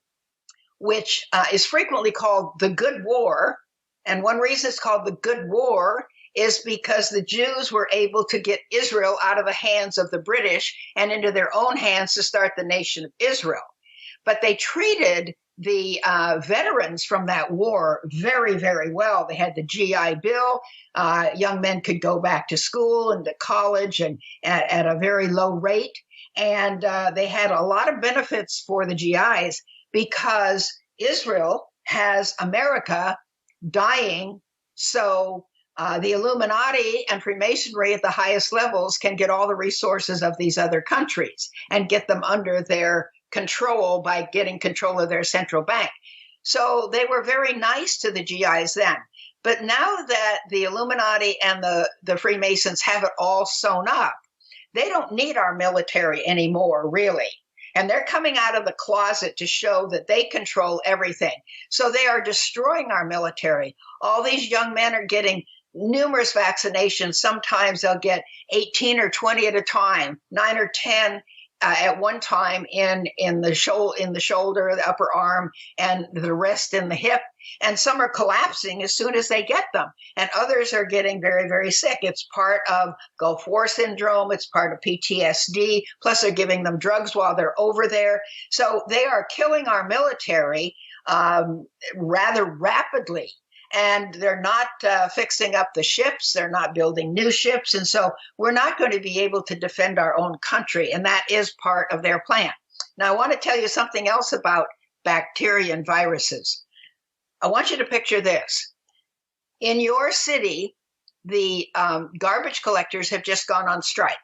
Speaker 2: which is frequently called the Good War, and one reason it's called the Good War is because the Jews were able to get Israel out of the hands of the British and into their own hands to start the nation of Israel. But they treated the veterans from that war very, very well. They had the GI Bill. Young men could go back to school and to college and at a very low rate. And they had a lot of benefits for the GIs because Israel has America dying. So the Illuminati and Freemasonry at the highest levels can get all the resources of these other countries and get them under their control by getting control of their central bank. So they were very nice to the GIs then. But now that the Illuminati and the Freemasons have it all sewn up, they don't need our military anymore, really. And they're coming out of the closet to show that they control everything. So they are destroying our military. All these young men are getting numerous vaccinations. Sometimes they'll get 18 or 20 at a time, 9 or 10 at one time in the shoulder, the upper arm, and the rest in the hip. And some are collapsing as soon as they get them. And others are getting very, very sick. It's part of Gulf War syndrome. It's part of PTSD. Plus they're giving them drugs while they're over there. So they are killing our military rather rapidly. and they're not fixing up the ships. They're not building new ships. And so we're not going to be able to defend our own country. And that is part of their plan. Now, I want to tell you something else about bacteria and viruses. I want you to picture this. In your city, the garbage collectors have just gone on strike.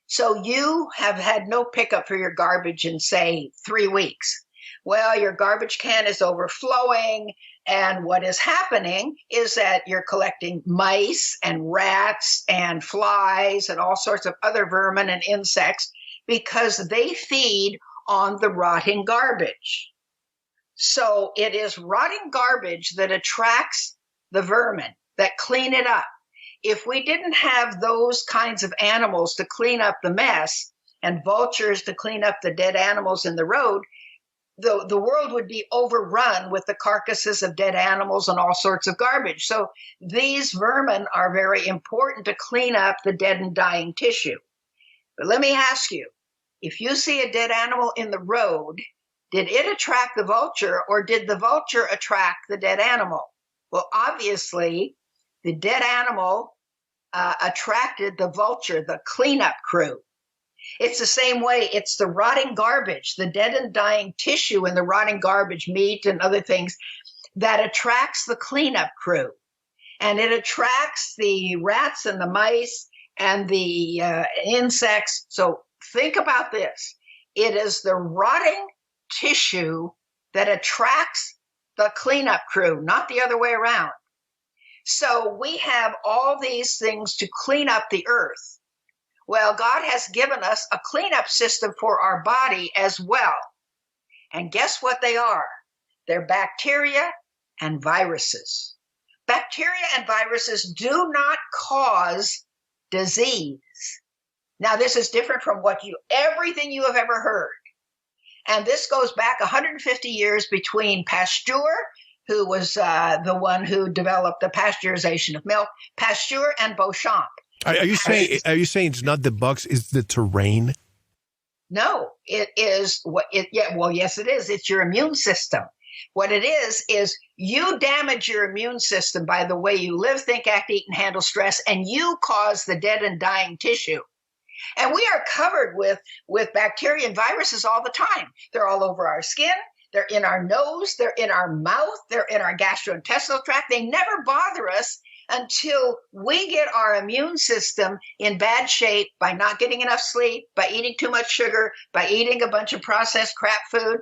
Speaker 2: So you have had no pickup for your garbage in, say, 3 weeks. Well, your garbage can is overflowing. And what is happening is that you're collecting mice and rats and flies and all sorts of other vermin and insects because they feed on the rotting garbage. So it is rotting garbage that attracts the vermin that clean it up. If we didn't have those kinds of animals to clean up the mess and vultures to clean up the dead animals in the road, the world would be overrun with the carcasses of dead animals and all sorts of garbage. So these vermin are very important to clean up the dead and dying tissue. But let me ask you, if you see a dead animal in the road, did it attract the vulture or did the vulture attract the dead animal? Well, obviously, the dead animal attracted the vulture, the cleanup crew. It's the same way. It's the rotting garbage, the dead and dying tissue and the rotting garbage, meat and other things, that attracts the cleanup crew. And it attracts the rats and the mice and the insects. So think about this. It is the rotting tissue that attracts the cleanup crew, not the other way around. So we have all these things to clean up the earth. Well, God has given us a cleanup system for our body as well. And guess what they are? They're bacteria and viruses. Bacteria and viruses do not cause disease. Now, this is different from everything you have ever heard. And this goes back 150 years between Pasteur, who was the one who developed the pasteurization of milk, Pasteur and Beauchamp.
Speaker 9: Are you saying it's not the bugs, it's the terrain?
Speaker 2: No, it is yes, it is. It's your immune system. What it is you damage your immune system by the way you live, think, act, eat, and handle stress, and you cause the dead and dying tissue. And we are covered with bacteria and viruses all the time. They're all over our skin. They're in our nose. They're in our mouth. They're in our gastrointestinal tract. They never bother us until we get our immune system in bad shape by not getting enough sleep, by eating too much sugar, by eating a bunch of processed crap food,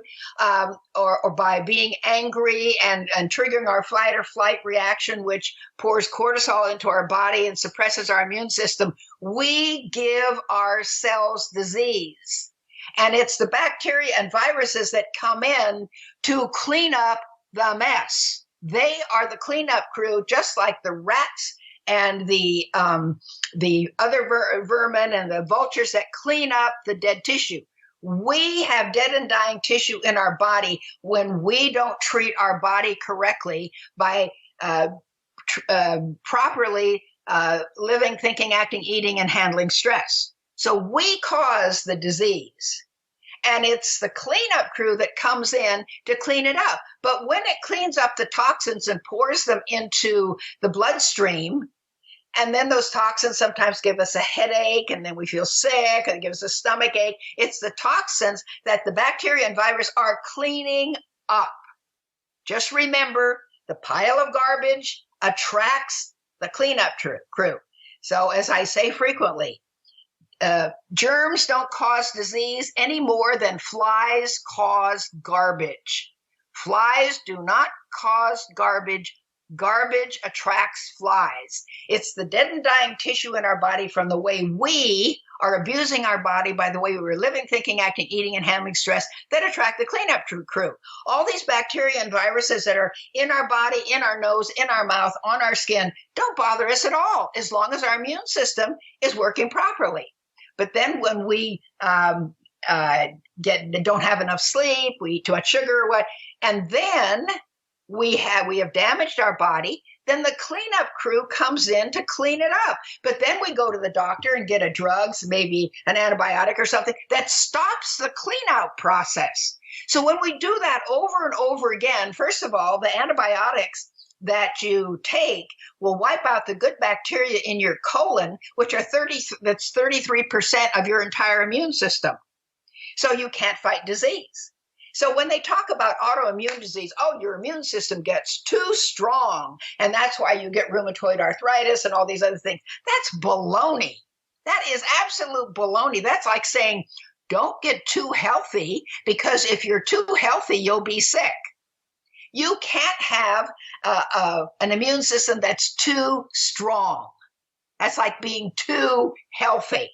Speaker 2: or by being angry and triggering our fight or flight reaction, which pours cortisol into our body and suppresses our immune system. We give ourselves disease. And it's the bacteria and viruses that come in to clean up the mess. They are the cleanup crew, just like the rats and the other vermin and the vultures that clean up the dead tissue. We have dead and dying tissue in our body when we don't treat our body correctly by properly living, thinking, acting, eating, and handling stress. So we cause the disease. And it's the cleanup crew that comes in to clean it up. But when it cleans up the toxins and pours them into the bloodstream, and then those toxins sometimes give us a headache, and then we feel sick, and it gives us a stomach ache. It's the toxins that the bacteria and virus are cleaning up. Just remember, the pile of garbage attracts the cleanup crew. So as I say frequently, germs don't cause disease any more than flies cause garbage. Flies do not cause garbage. Garbage attracts flies. It's the dead and dying tissue in our body from the way we are abusing our body by the way we were living, thinking, acting, eating, and handling stress that attract the cleanup crew. All these bacteria and viruses that are in our body, in our nose, in our mouth, on our skin, don't bother us at all as long as our immune system is working properly. But then when we don't have enough sleep, we eat too much sugar or what, and then we have damaged our body, then the cleanup crew comes in to clean it up. But then we go to the doctor and get a drug, maybe an antibiotic or something, that stops the clean-out process. So when we do that over and over again, first of all, the antibiotics that you take will wipe out the good bacteria in your colon, which are 33% of your entire immune system. So you can't fight disease. So when they talk about autoimmune disease, oh, your immune system gets too strong, and that's why you get rheumatoid arthritis and all these other things. That's baloney. That is absolute baloney. That's like saying, don't get too healthy, because if you're too healthy, you'll be sick. You can't have an immune system that's too strong. That's like being too healthy.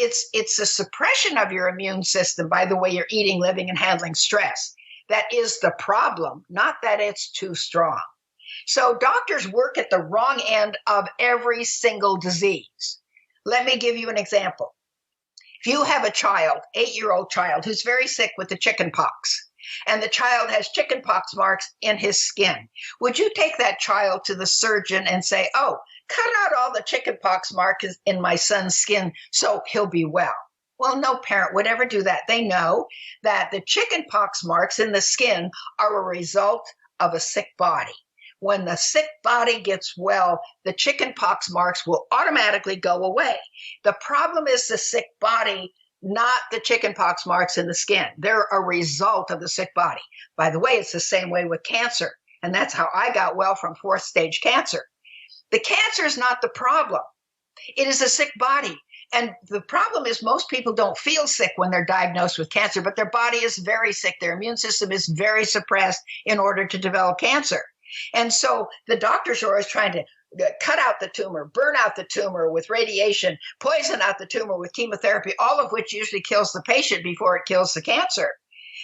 Speaker 2: It's a suppression of your immune system by the way you're eating, living, and handling stress. That is the problem, not that it's too strong. So doctors work at the wrong end of every single disease. Let me give you an example. If you have a child, 8-year-old child, who's very sick with the chicken pox, and the child has chicken pox marks in his skin, would you take that child to the surgeon and say, oh, cut out all the chicken pox marks in my son's skin so he'll be well? Well, no parent would ever do that. They know that the chicken pox marks in the skin are a result of a sick body. When the sick body gets well, the chicken pox marks will automatically go away. The problem is the sick body, not the chicken pox marks in the skin. They're a result of the sick body. By the way, it's the same way with cancer. And that's how I got well from 4th stage cancer. The cancer is not the problem. It is a sick body. And the problem is most people don't feel sick when they're diagnosed with cancer, but their body is very sick. Their immune system is very suppressed in order to develop cancer. And so the doctors are always trying to cut out the tumor, burn out the tumor with radiation, poison out the tumor with chemotherapy, all of which usually kills the patient before it kills the cancer.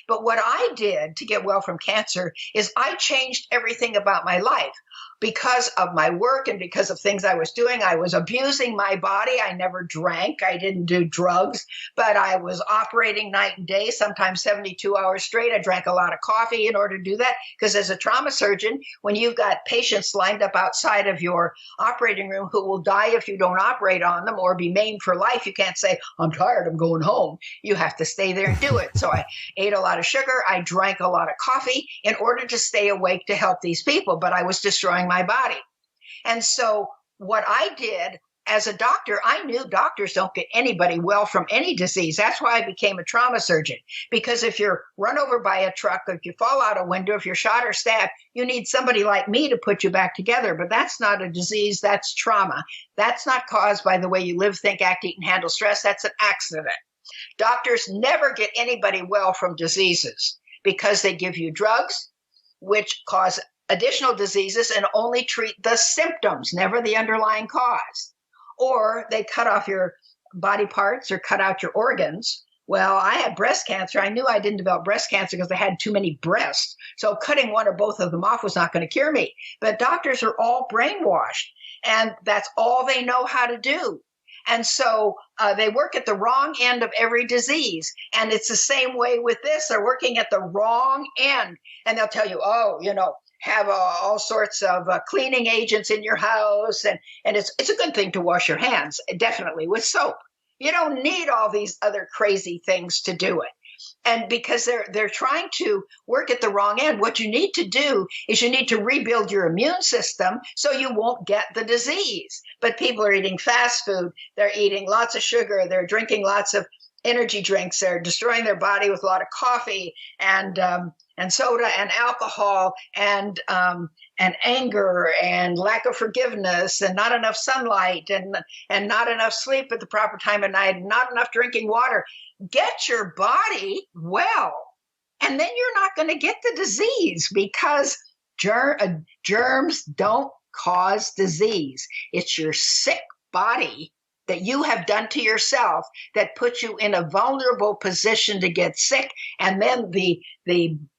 Speaker 2: But what I did to get well from cancer is I changed everything about my life. Because of my work and because of things I was doing, I was abusing my body. I never drank. I didn't do drugs, but I was operating night and day, sometimes 72 hours straight. I drank a lot of coffee in order to do that. Because as a trauma surgeon, when you've got patients lined up outside of your operating room who will die if you don't operate on them or be maimed for life, you can't say, I'm tired, I'm going home. You have to stay there and do it. So I ate a lot of sugar. I drank a lot of coffee in order to stay awake to help these people, but I was destroying my body. And so what I did as a doctor, I knew doctors don't get anybody well from any disease. That's why I became a trauma surgeon, because if you're run over by a truck, if you fall out a window, if you're shot or stabbed, you need somebody like me to put you back together. But that's not a disease, that's trauma. That's not caused by the way you live, think, act, eat, and handle stress. That's an accident. Doctors never get anybody well from diseases because they give you drugs, which cause additional diseases and only treat the symptoms, never the underlying cause. Or they cut off your body parts or cut out your organs. Well, I had breast cancer. I knew I didn't develop breast cancer because I had too many breasts. So cutting one or both of them off was not going to cure me. But doctors are all brainwashed, and that's all they know how to do. And so they work at the wrong end of every disease. And it's the same way with this. They're working at the wrong end. And they'll tell you, oh, have all sorts of cleaning agents in your house. And it's a good thing to wash your hands, definitely, with soap. You don't need all these other crazy things to do it. And because they're trying to work at the wrong end, what you need to do is you need to rebuild your immune system so you won't get the disease. But people are eating fast food. They're eating lots of sugar. They're drinking lots of energy drinks. They're destroying their body with a lot of coffee and soda and alcohol and anger and lack of forgiveness and not enough sunlight and not enough sleep at the proper time of night and not enough drinking water. Get your body well, and then you're not going to get the disease because germs don't cause disease. It's your sick body that you have done to yourself that puts you in a vulnerable position to get sick, and then the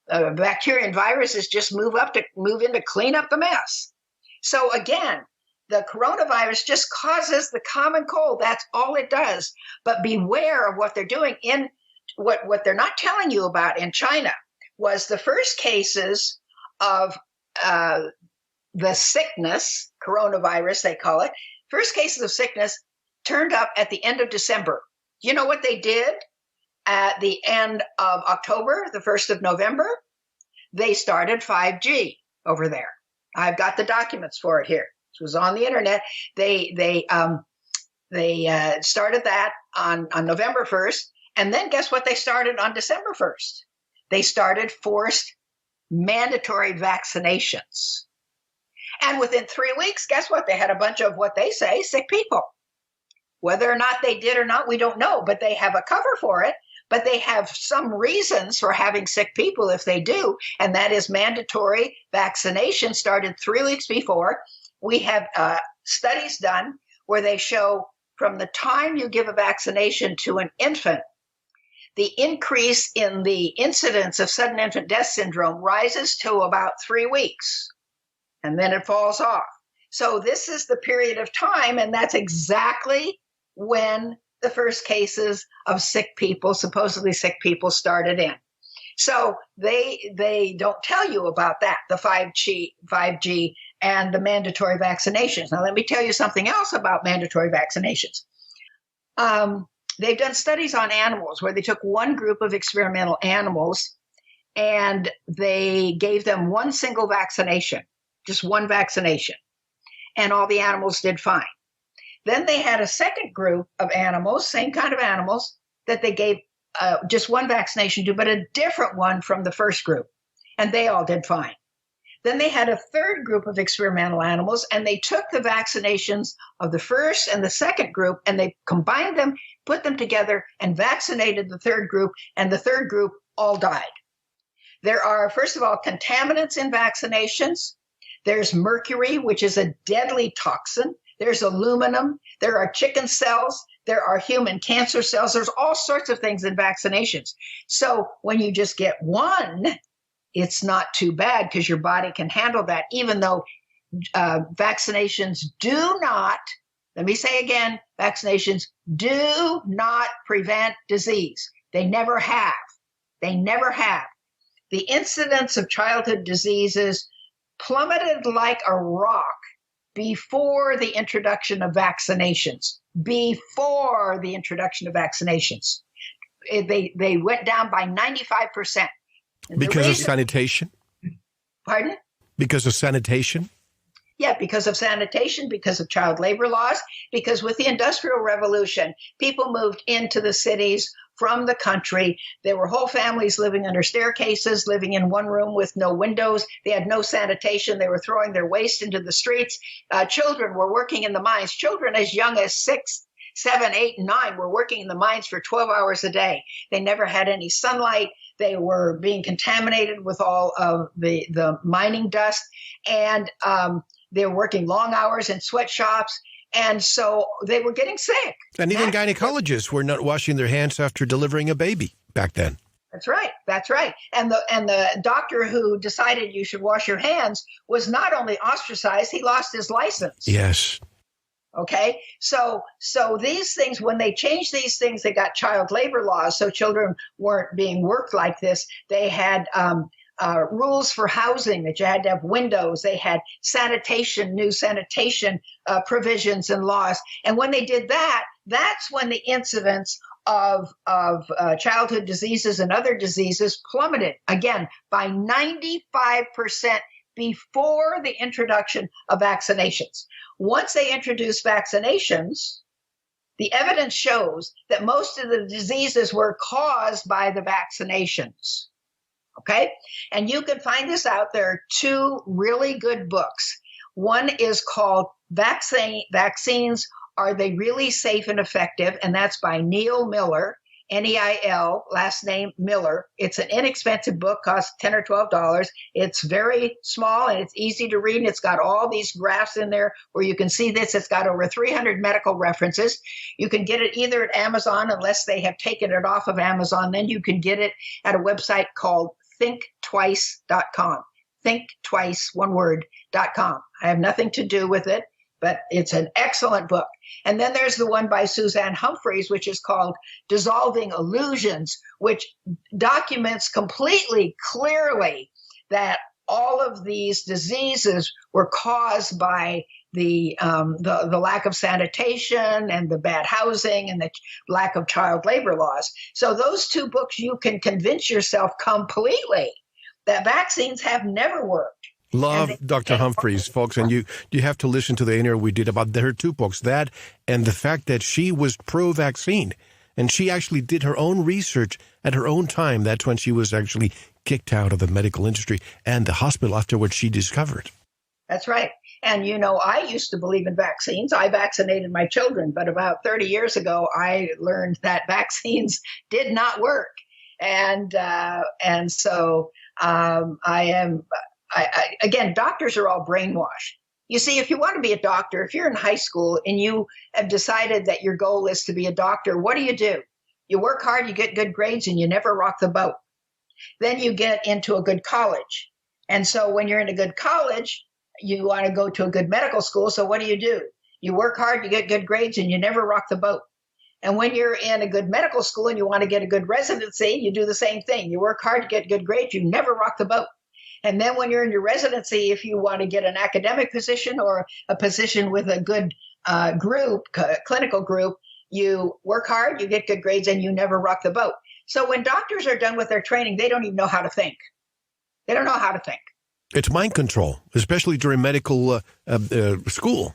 Speaker 2: bacteria and viruses just move in to clean up the mess. So again, the coronavirus just causes the common cold. That's all it does. But beware of what they're doing. In what they're not telling you about in China was the first cases of the sickness, coronavirus they call it, first cases of sickness turned up at the end of December. You know what they did at the end of October, the 1st of November? They started 5G over there. I've got the documents for it here. It was on the internet. They started that on November 1st. And then guess what they started on December 1st? They started forced mandatory vaccinations. And within 3 weeks, guess what? They had a bunch of what they say sick people. Whether or not they did or not, we don't know, but they have a cover for it. But they have some reasons for having sick people if they do, and that is mandatory vaccination started 3 weeks before. We have studies done where they show from the time you give a vaccination to an infant, the increase in the incidence of sudden infant death syndrome rises to about 3 weeks, and then it falls off. So this is the period of time, and that's exactly when the first cases of sick people, supposedly sick people, started in. So they don't tell you about that, the 5G and the mandatory vaccinations. Now, let me tell you something else about mandatory vaccinations. They've done studies on animals where they took one group of experimental animals and they gave them one single vaccination, just one vaccination, and all the animals did fine. Then they had a second group of animals, same kind of animals, that they gave just one vaccination to, but a different one from the first group, and they all did fine. Then they had a third group of experimental animals, and they took the vaccinations of the first and the second group, and they combined them, put them together, and vaccinated the third group, and the third group all died. There are, first of all, contaminants in vaccinations. There's mercury, which is a deadly toxin. There's aluminum. There are chicken cells. There are human cancer cells. There's all sorts of things in vaccinations. So when you just get one, it's not too bad because your body can handle that, even though vaccinations do not, let me say again, vaccinations do not prevent disease. They never have. They never have. The incidence of childhood diseases plummeted like a rock before the introduction of vaccinations. Before the introduction of vaccinations. They went down by 95%.
Speaker 9: Because of sanitation?
Speaker 2: Pardon?
Speaker 9: Because of sanitation?
Speaker 2: Yeah, because of sanitation, because of child labor laws, because with the Industrial Revolution, people moved into the cities from the country. There were whole families living under staircases, living in one room with no windows. They had no sanitation. They were throwing their waste into the streets. Children were working in the mines. Children as young as 6, 7, 8, and 9 were working in the mines for 12 hours a day. They never had any sunlight. They were being contaminated with all of the mining dust. And they were working long hours in sweatshops. And so they were getting sick.
Speaker 9: And even gynecologists were not washing their hands after delivering a baby back then.
Speaker 2: That's right. That's right. And the doctor who decided you should wash your hands was not only ostracized, he lost his license.
Speaker 9: Yes.
Speaker 2: Okay. So these things, when they changed these things, they got child labor laws. So children weren't being worked like this. They had rules for housing that you had to have windows. They had new sanitation provisions and laws. And when they did that, that's when the incidence of childhood diseases and other diseases plummeted, again, by 95% before the introduction of vaccinations. Once they introduced vaccinations, the evidence shows that most of the diseases were caused by the vaccinations. Okay? And you can find this out. There are 2 really good books. One is called Vaccines, Are They Really Safe and Effective? And that's by Neil Miller, Neil, last name Miller. It's an inexpensive book, costs $10 or $12. It's very small and it's easy to read. And it's got all these graphs in there where you can see this. It's got over 300 medical references. You can get it either at Amazon, unless they have taken it off of Amazon. Then you can get it at a website called thinktwice.com. Thinktwice, one word.com. I have nothing to do with it, but it's an excellent book. And then there's the one by Suzanne Humphreys, which is called Dissolving Illusions, which documents completely clearly that all of these diseases were caused by the lack of sanitation and the bad housing and the lack of child labor laws. So those 2 books, you can convince yourself completely that vaccines have never worked.
Speaker 9: Love Dr. Humphreys, folks, and you have to listen to the interview we did about her 2 books, that and the fact that she was pro-vaccine, and she actually did her own research at her own time. That's when she was actually kicked out of the medical industry and the hospital afterwards she discovered.
Speaker 2: That's right. And, I used to believe in vaccines. I vaccinated my children, but about 30 years ago, I learned that vaccines did not work. And so again, doctors are all brainwashed. You see, if you want to be a doctor, if you're in high school and you have decided that your goal is to be a doctor, what do? You work hard, you get good grades, and you never rock the boat. Then you get into a good college. And so when you're in a good college, you want to go to a good medical school. So what do? You work hard, you get good grades, and you never rock the boat. And when you're in a good medical school and you want to get a good residency, you do the same thing. You work hard, you get good grades, you never rock the boat. And then when you're in your residency, if you want to get an academic position or a position with a good clinical group, you work hard, you get good grades, and you never rock the boat. So when doctors are done with their training, they don't even know how to think. They don't know how to think.
Speaker 9: It's mind control, especially during medical school.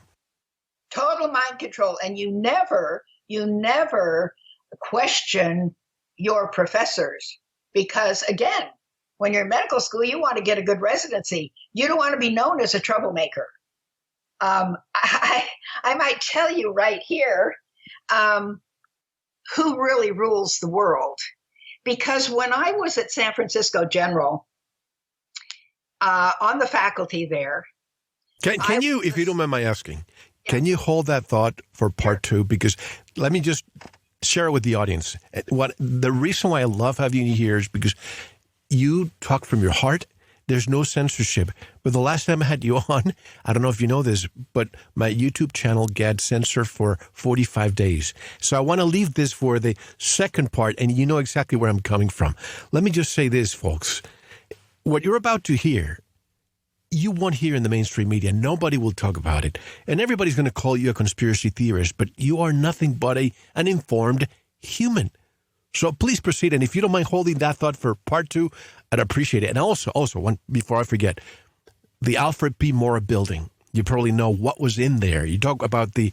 Speaker 2: Total mind control. And you never question your professors because, again, when you're in medical school, you want to get a good residency. You don't want to be known as a troublemaker. I might tell you right here who really rules the world. Because when I was at San Francisco General, on the faculty there.
Speaker 9: Can you, if you don't mind my asking, can you hold that thought for part 2? Because let me just share it with the audience. The reason why I love having you here is because you talk from your heart. There's no censorship. But the last time I had you on, I don't know if you know this, but my YouTube channel got censored for 45 days. So I want to leave this for the second part, and you know exactly where I'm coming from. Let me just say this, folks. What you're about to hear, you won't hear in the mainstream media. Nobody will talk about it. And everybody's going to call you a conspiracy theorist, but you are nothing but an informed human. So please proceed. And if you don't mind holding that thought for part 2, I'd appreciate it. And also one before I forget, the Alfred P. Mora building. You probably know what was in there. You talk about the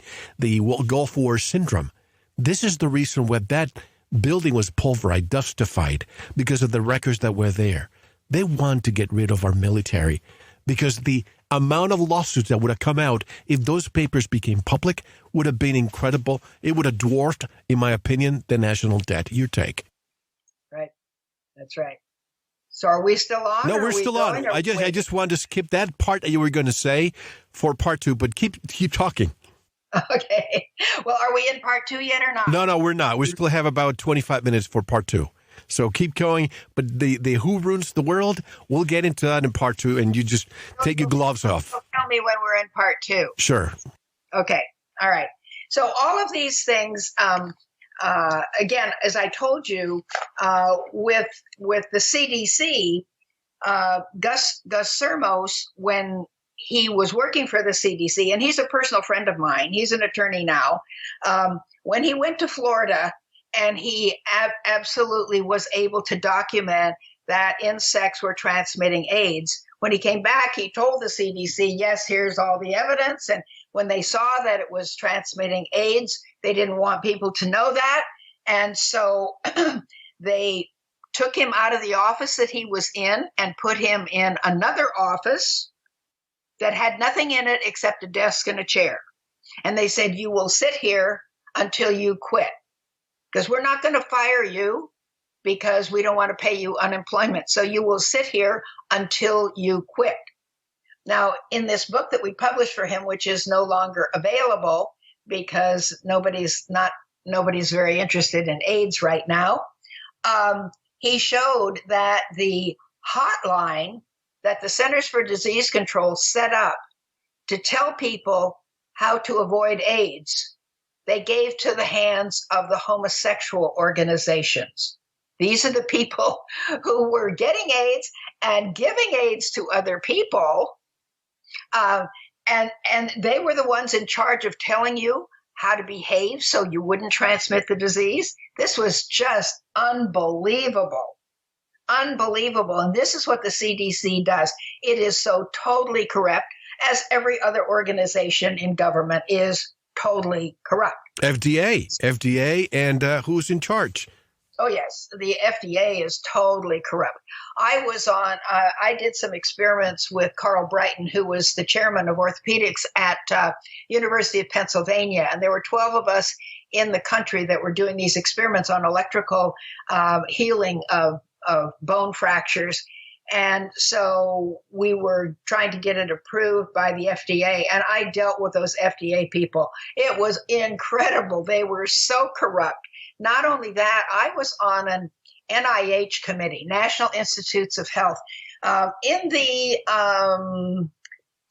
Speaker 9: Gulf War syndrome. This is the reason why that building was pulverized, dustified, because of the records that were there. They want to get rid of our military because the amount of lawsuits that would have come out if those papers became public would have been incredible. It would have dwarfed, in my opinion, the national debt. Your take.
Speaker 2: Right. That's right. So are we still on?
Speaker 9: No, we're still on. I just wanted to skip that part that you were going to say for part 2, but keep talking.
Speaker 2: Okay. Well, are we in part 2 yet or not?
Speaker 9: No, we're not. We still have about 25 minutes for part 2. So keep going. But the who ruins the world, we'll get into that in part 2, and you just take your gloves off.
Speaker 2: Tell me when we're in part 2.
Speaker 9: Sure.
Speaker 2: Okay. All right. So all of these things, again, as I told you, with the CDC, Gus Sermos, when he was working for the CDC, and he's a personal friend of mine, he's an attorney now, when he went to Florida, and he absolutely was able to document that insects were transmitting AIDS. When he came back, he told the CDC, yes, here's all the evidence. And when they saw that it was transmitting AIDS, they didn't want people to know that. And so they took him out of the office that he was in and put him in another office that had nothing in it except a desk and a chair. And they said, you will sit here until you quit. Because we're not going to fire you because we don't want to pay you unemployment. So you will sit here until you quit. Now, in this book that we published for him, which is no longer available because nobody's very interested in AIDS right now, he showed that the hotline that the Centers for Disease Control set up to tell people how to avoid AIDS, they gave to the hands of the homosexual organizations. These are the people who were getting AIDS and giving AIDS to other people. And they were the ones in charge of telling you how to behave so you wouldn't transmit the disease. This was just unbelievable. unbelievable. And this is what the CDC does. It is so totally corrupt, as every other organization in government is totally corrupt.
Speaker 9: FDA, and who's in charge?
Speaker 2: Oh, yes, the FDA is totally corrupt. I did some experiments with Carl Brighton, who was the chairman of orthopedics at University of Pennsylvania, and there were 12 of us in the country that were doing these experiments on electrical healing of bone fractures. And so we were trying to get it approved by the FDA, and I dealt with those FDA people. It was incredible. They were so corrupt. Not only that, I was on an NIH committee, National Institutes of Health. In the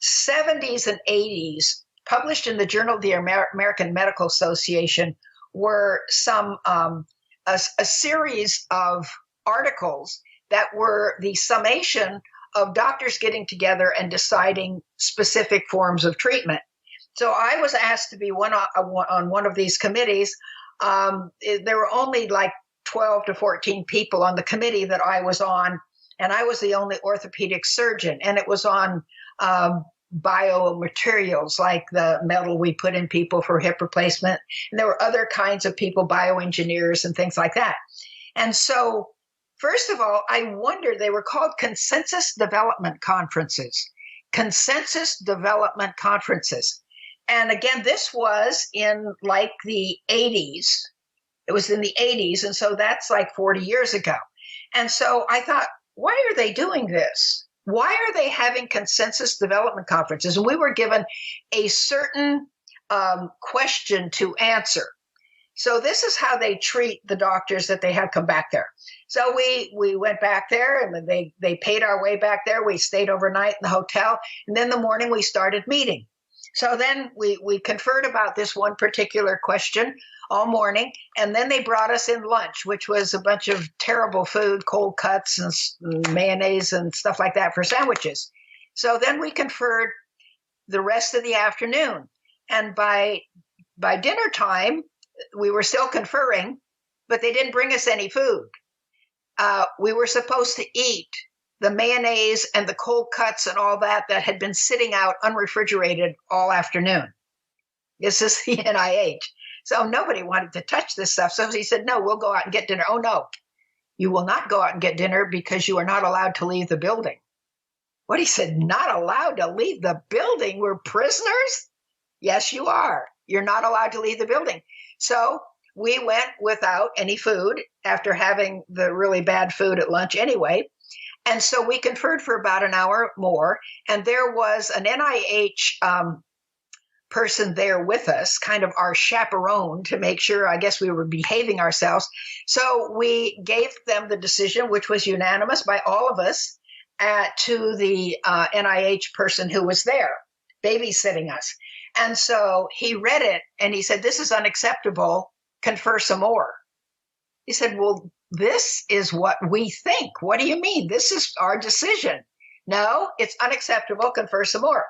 Speaker 2: 70s and 80s, published in the Journal of the American Medical Association, were a series of articles that were the summation of doctors getting together and deciding specific forms of treatment. So I was asked to be on one of these committees. There were only like 12 to 14 people on the committee that I was on, and I was the only orthopedic surgeon, and it was on biomaterials like the metal we put in people for hip replacement. And there were other kinds of people, bioengineers and things like that. And so, first of all, I wondered, they were called consensus development conferences. Consensus development conferences. And again, this was in like the 80s. It was in the 80s. And so that's like 40 years ago. And so I thought, why are they doing this? Why are they having consensus development conferences? And we were given a certain question to answer. So this is how they treat the doctors that they have come back there. So we went back there, and then they paid our way back there. We stayed overnight in the hotel. And then in the morning we started meeting. So then we conferred about this one particular question all morning, and then they brought us in lunch, which was a bunch of terrible food, cold cuts and mayonnaise and stuff like that for sandwiches. So then we conferred the rest of the afternoon. And by dinner time, we were still conferring, but they didn't bring us any food. We were supposed to eat the mayonnaise and the cold cuts and all that had been sitting out unrefrigerated all afternoon. This is the NIH. So nobody wanted to touch this stuff. So he said, no, we'll go out and get dinner. Oh, no, you will not go out and get dinner because you are not allowed to leave the building. What? He said, not allowed to leave the building? We're prisoners? Yes, you are. You're not allowed to leave the building. So we went without any food after having the really bad food at lunch anyway. And so we conferred for about an hour more, and there was an NIH person there with us, kind of our chaperone, to make sure, I guess, we were behaving ourselves. So we gave them the decision, which was unanimous by all of us, to the NIH person who was there babysitting us. And so he read it, and he said, this is unacceptable, confer some more. He said, well, this is what we think. What do you mean? This is our decision. No, it's unacceptable. Confer some more.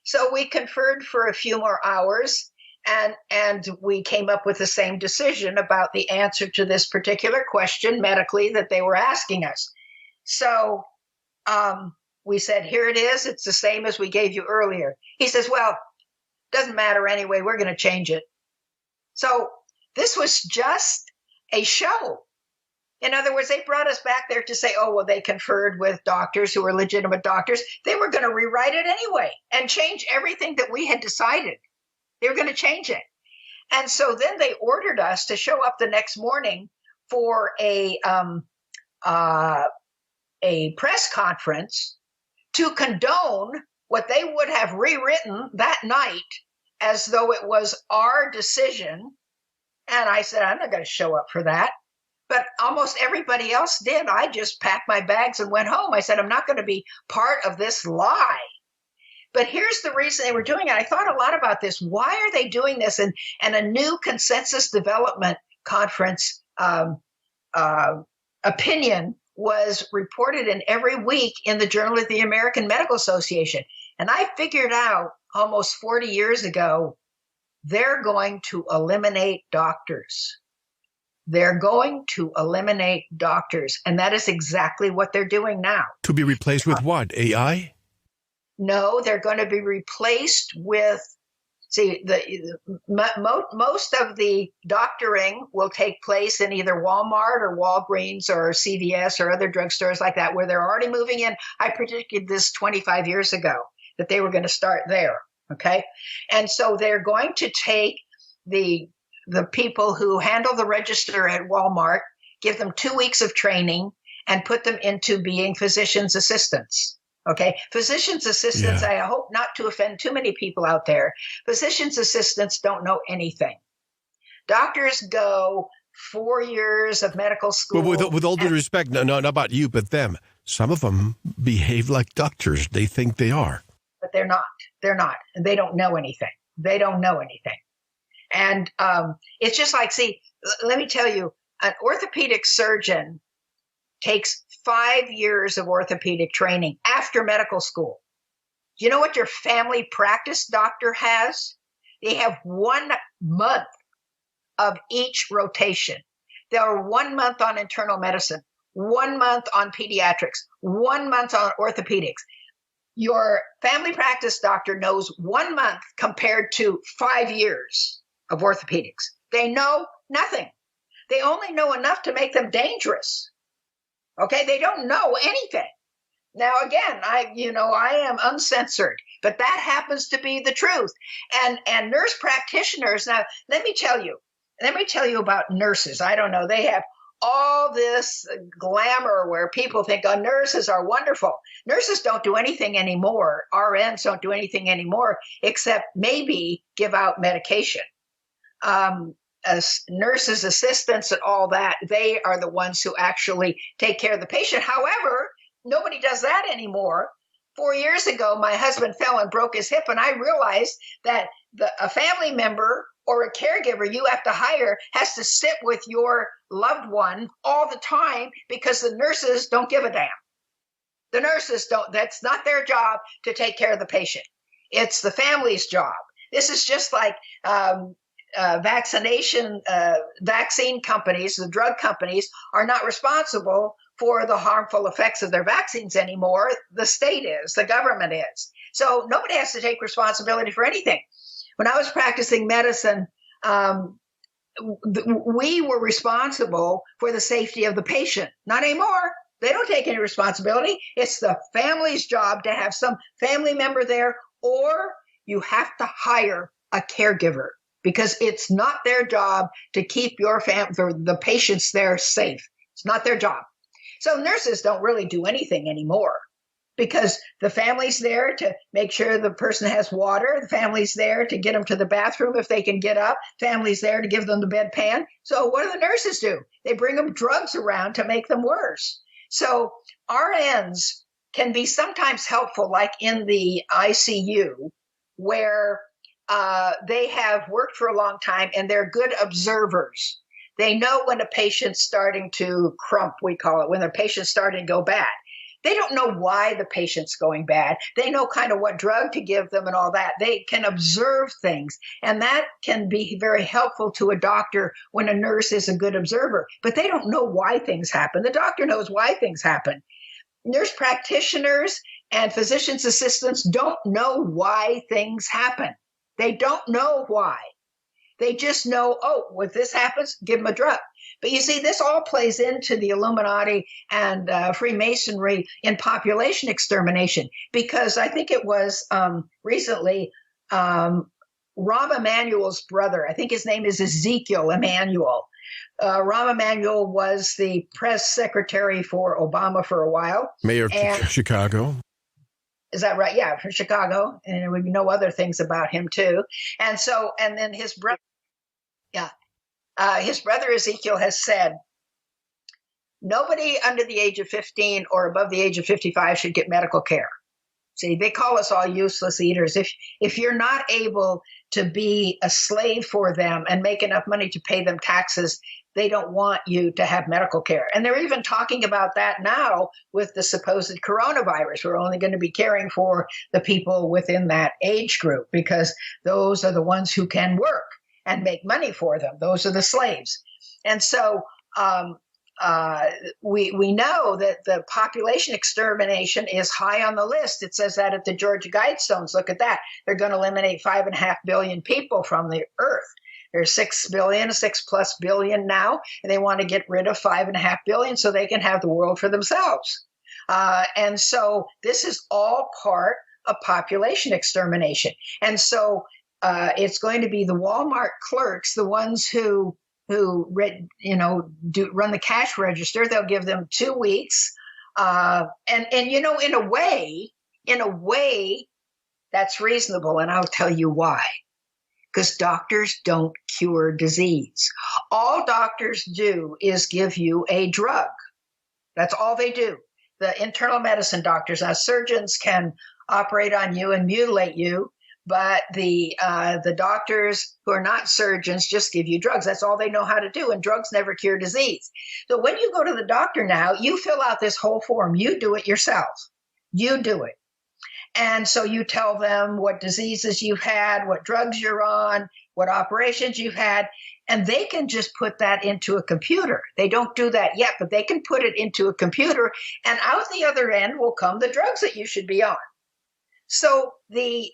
Speaker 2: So we conferred for a few more hours, and we came up with the same decision about the answer to this particular question medically that they were asking us. So we said, here it is. It's the same as we gave you earlier. He says, well, doesn't matter anyway. We're going to change it. So this was just a show. In other words, they brought us back there to say, oh, well, they conferred with doctors who were legitimate doctors. They were going to rewrite it anyway and change everything that we had decided. They were going to change it. And so then they ordered us to show up the next morning for a press conference to condone what they would have rewritten that night as though it was our decision. And I said, I'm not going to show up for that. But almost everybody else did. I just packed my bags and went home. I said, I'm not going to be part of this lie. But here's the reason they were doing it. I thought a lot about this. Why are they doing this? And a new consensus development conference opinion was reported in every week in the Journal of the American Medical Association. And I figured out almost 40 years ago, they're going to eliminate doctors. They're going to eliminate doctors, and that is exactly what they're doing now.
Speaker 9: To be replaced with what? AI?
Speaker 2: No, they're going to be replaced with, most of the doctoring will take place in either Walmart or Walgreens or CVS or other drugstores like that, where they're already moving in. I predicted this 25 years ago, that they were going to start there. Okay. And so they're going to take the people who handle the register at Walmart, give them 2 weeks of training, and put them into being physician's assistants. Okay. Physician's assistants, I hope not to offend too many people out there. Physician's assistants don't know anything. Doctors go 4 years of medical school.
Speaker 9: Well, with all due respect, no, not about you, but them. Some of them behave like doctors. They think they are.
Speaker 2: But they're not. They're not. And they don't know anything. They don't know anything. And it's just like, let me tell you, an orthopedic surgeon takes 5 years of orthopedic training after medical school. Do you know what your family practice doctor has? They have 1 month of each rotation. There are 1 month on internal medicine, 1 month on pediatrics, 1 month on orthopedics. Your family practice doctor knows 1 month compared to 5 years of orthopedics. They know nothing. They only know enough to make them dangerous. Okay, they don't know anything. Now, again, I am uncensored, but that happens to be the truth. And nurse practitioners. Now, let me tell you about nurses. I don't know. They have all this glamour where people think, oh, nurses are wonderful. Nurses don't do anything anymore. RNs don't do anything anymore except maybe give out medication. As nurses, assistants, and all that, they are the ones who actually take care of the patient. However, nobody does that anymore. 4 years ago, my husband fell and broke his hip, and I realized that a family member or a caregiver you have to hire has to sit with your loved one all the time because the nurses don't give a damn. The nurses don't. That's not their job to take care of the patient. It's the family's job. This is just like vaccine companies, the drug companies, are not responsible for the harmful effects of their vaccines anymore. The state is, the government is. So nobody has to take responsibility for anything. When I was practicing medicine, we were responsible for the safety of the patient. Not anymore. They don't take any responsibility. It's the family's job to have some family member there, or you have to hire a caregiver, because it's not their job to keep the patients there safe. It's not their job. So nurses don't really do anything anymore because the family's there to make sure the person has water. The family's there to get them to the bathroom if they can get up. Family's there to give them the bedpan. So what do the nurses do? They bring them drugs around to make them worse. So RNs can be sometimes helpful, like in the ICU, where they have worked for a long time and they're good observers. They know when a patient's starting to crump, we call it, when the patient's starting to go bad. They don't know why the patient's going bad. They know kind of what drug to give them and all that. They can observe things, and that can be very helpful to a doctor when a nurse is a good observer. But they don't know why things happen. The doctor knows why things happen. Nurse practitioners and physician's assistants don't know why things happen. They don't know why. They just know, oh, if this happens, give them a drug. But you see, this all plays into the Illuminati and Freemasonry in population extermination, because I think it was recently Rahm Emanuel's brother. I think his name is Ezekiel Emanuel. Rahm Emanuel was the press secretary for Obama for a while.
Speaker 9: Mayor of Chicago.
Speaker 2: Is that right? Yeah, from Chicago. And we know other things about him too. And then his brother, his brother Ezekiel has said, nobody under the age of 15 or above the age of 55 should get medical care. See, they call us all useless eaters. If you're not able to be a slave for them and make enough money to pay them taxes, they don't want you to have medical care. And they're even talking about that now with the supposed coronavirus. We're only going to be caring for the people within that age group because those are the ones who can work. and make money for them. Those are the slaves. And so we know that the population extermination is high on the list. It says that at the Georgia Guidestones. Look at that. They're going to eliminate 5.5 billion people from the earth. There's 6 plus billion now, and they want to get rid of 5.5 billion so they can have the world for themselves. And so this is all part of population extermination. And so it's going to be the Walmart clerks, the ones who run the cash register. They'll give them 2 weeks. And in a way, that's reasonable. And I'll tell you why. Because doctors don't cure disease. All doctors do is give you a drug. That's all they do. The internal medicine doctors, surgeons can operate on you and mutilate you, but the doctors who are not surgeons just give you drugs. That's all they know how to do, and drugs never cure disease. So when you go to the doctor now, you fill out this whole form. You do it yourself. You do it. And so you tell them what diseases you've had, what drugs you're on, what operations you've had, and they can just put that into a computer. They don't do that yet, but they can put it into a computer, and out the other end will come the drugs that you should be on. So the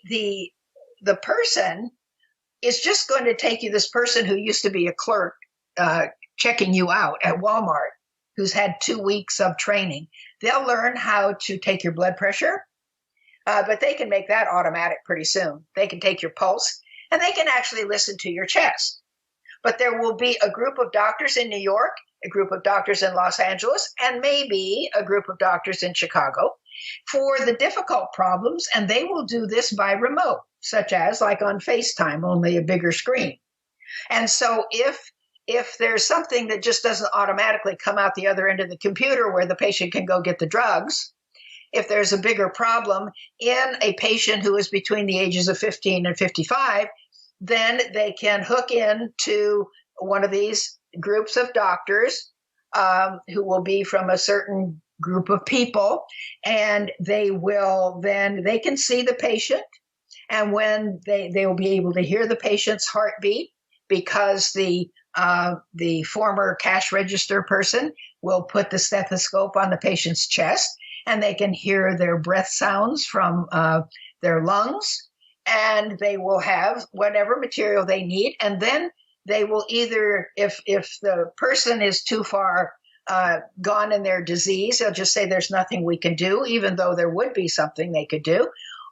Speaker 2: person is just going to take you, this person who used to be a clerk checking you out at Walmart, who's had 2 weeks of training. They'll learn how to take your blood pressure, but they can make that automatic pretty soon. They can take your pulse, and they can actually listen to your chest. But there will be a group of doctors in New York, a group of doctors in Los Angeles, and maybe a group of doctors in Chicago for the difficult problems, and they will do this by remote, such as like on FaceTime, only a bigger screen. And so if there's something that just doesn't automatically come out the other end of the computer where the patient can go get the drugs, if there's a bigger problem in a patient who is between the ages of 15 and 55, then they can hook into one of these groups of doctors who will be from a certain group of people, and they can see the patient, and when they will be able to hear the patient's heartbeat, because the former cash register person will put the stethoscope on the patient's chest, and they can hear their breath sounds from their lungs, and they will have whatever material they need. And then they will either, if the person is too far gone in their disease, they'll just say there's nothing we can do, even though there would be something they could do.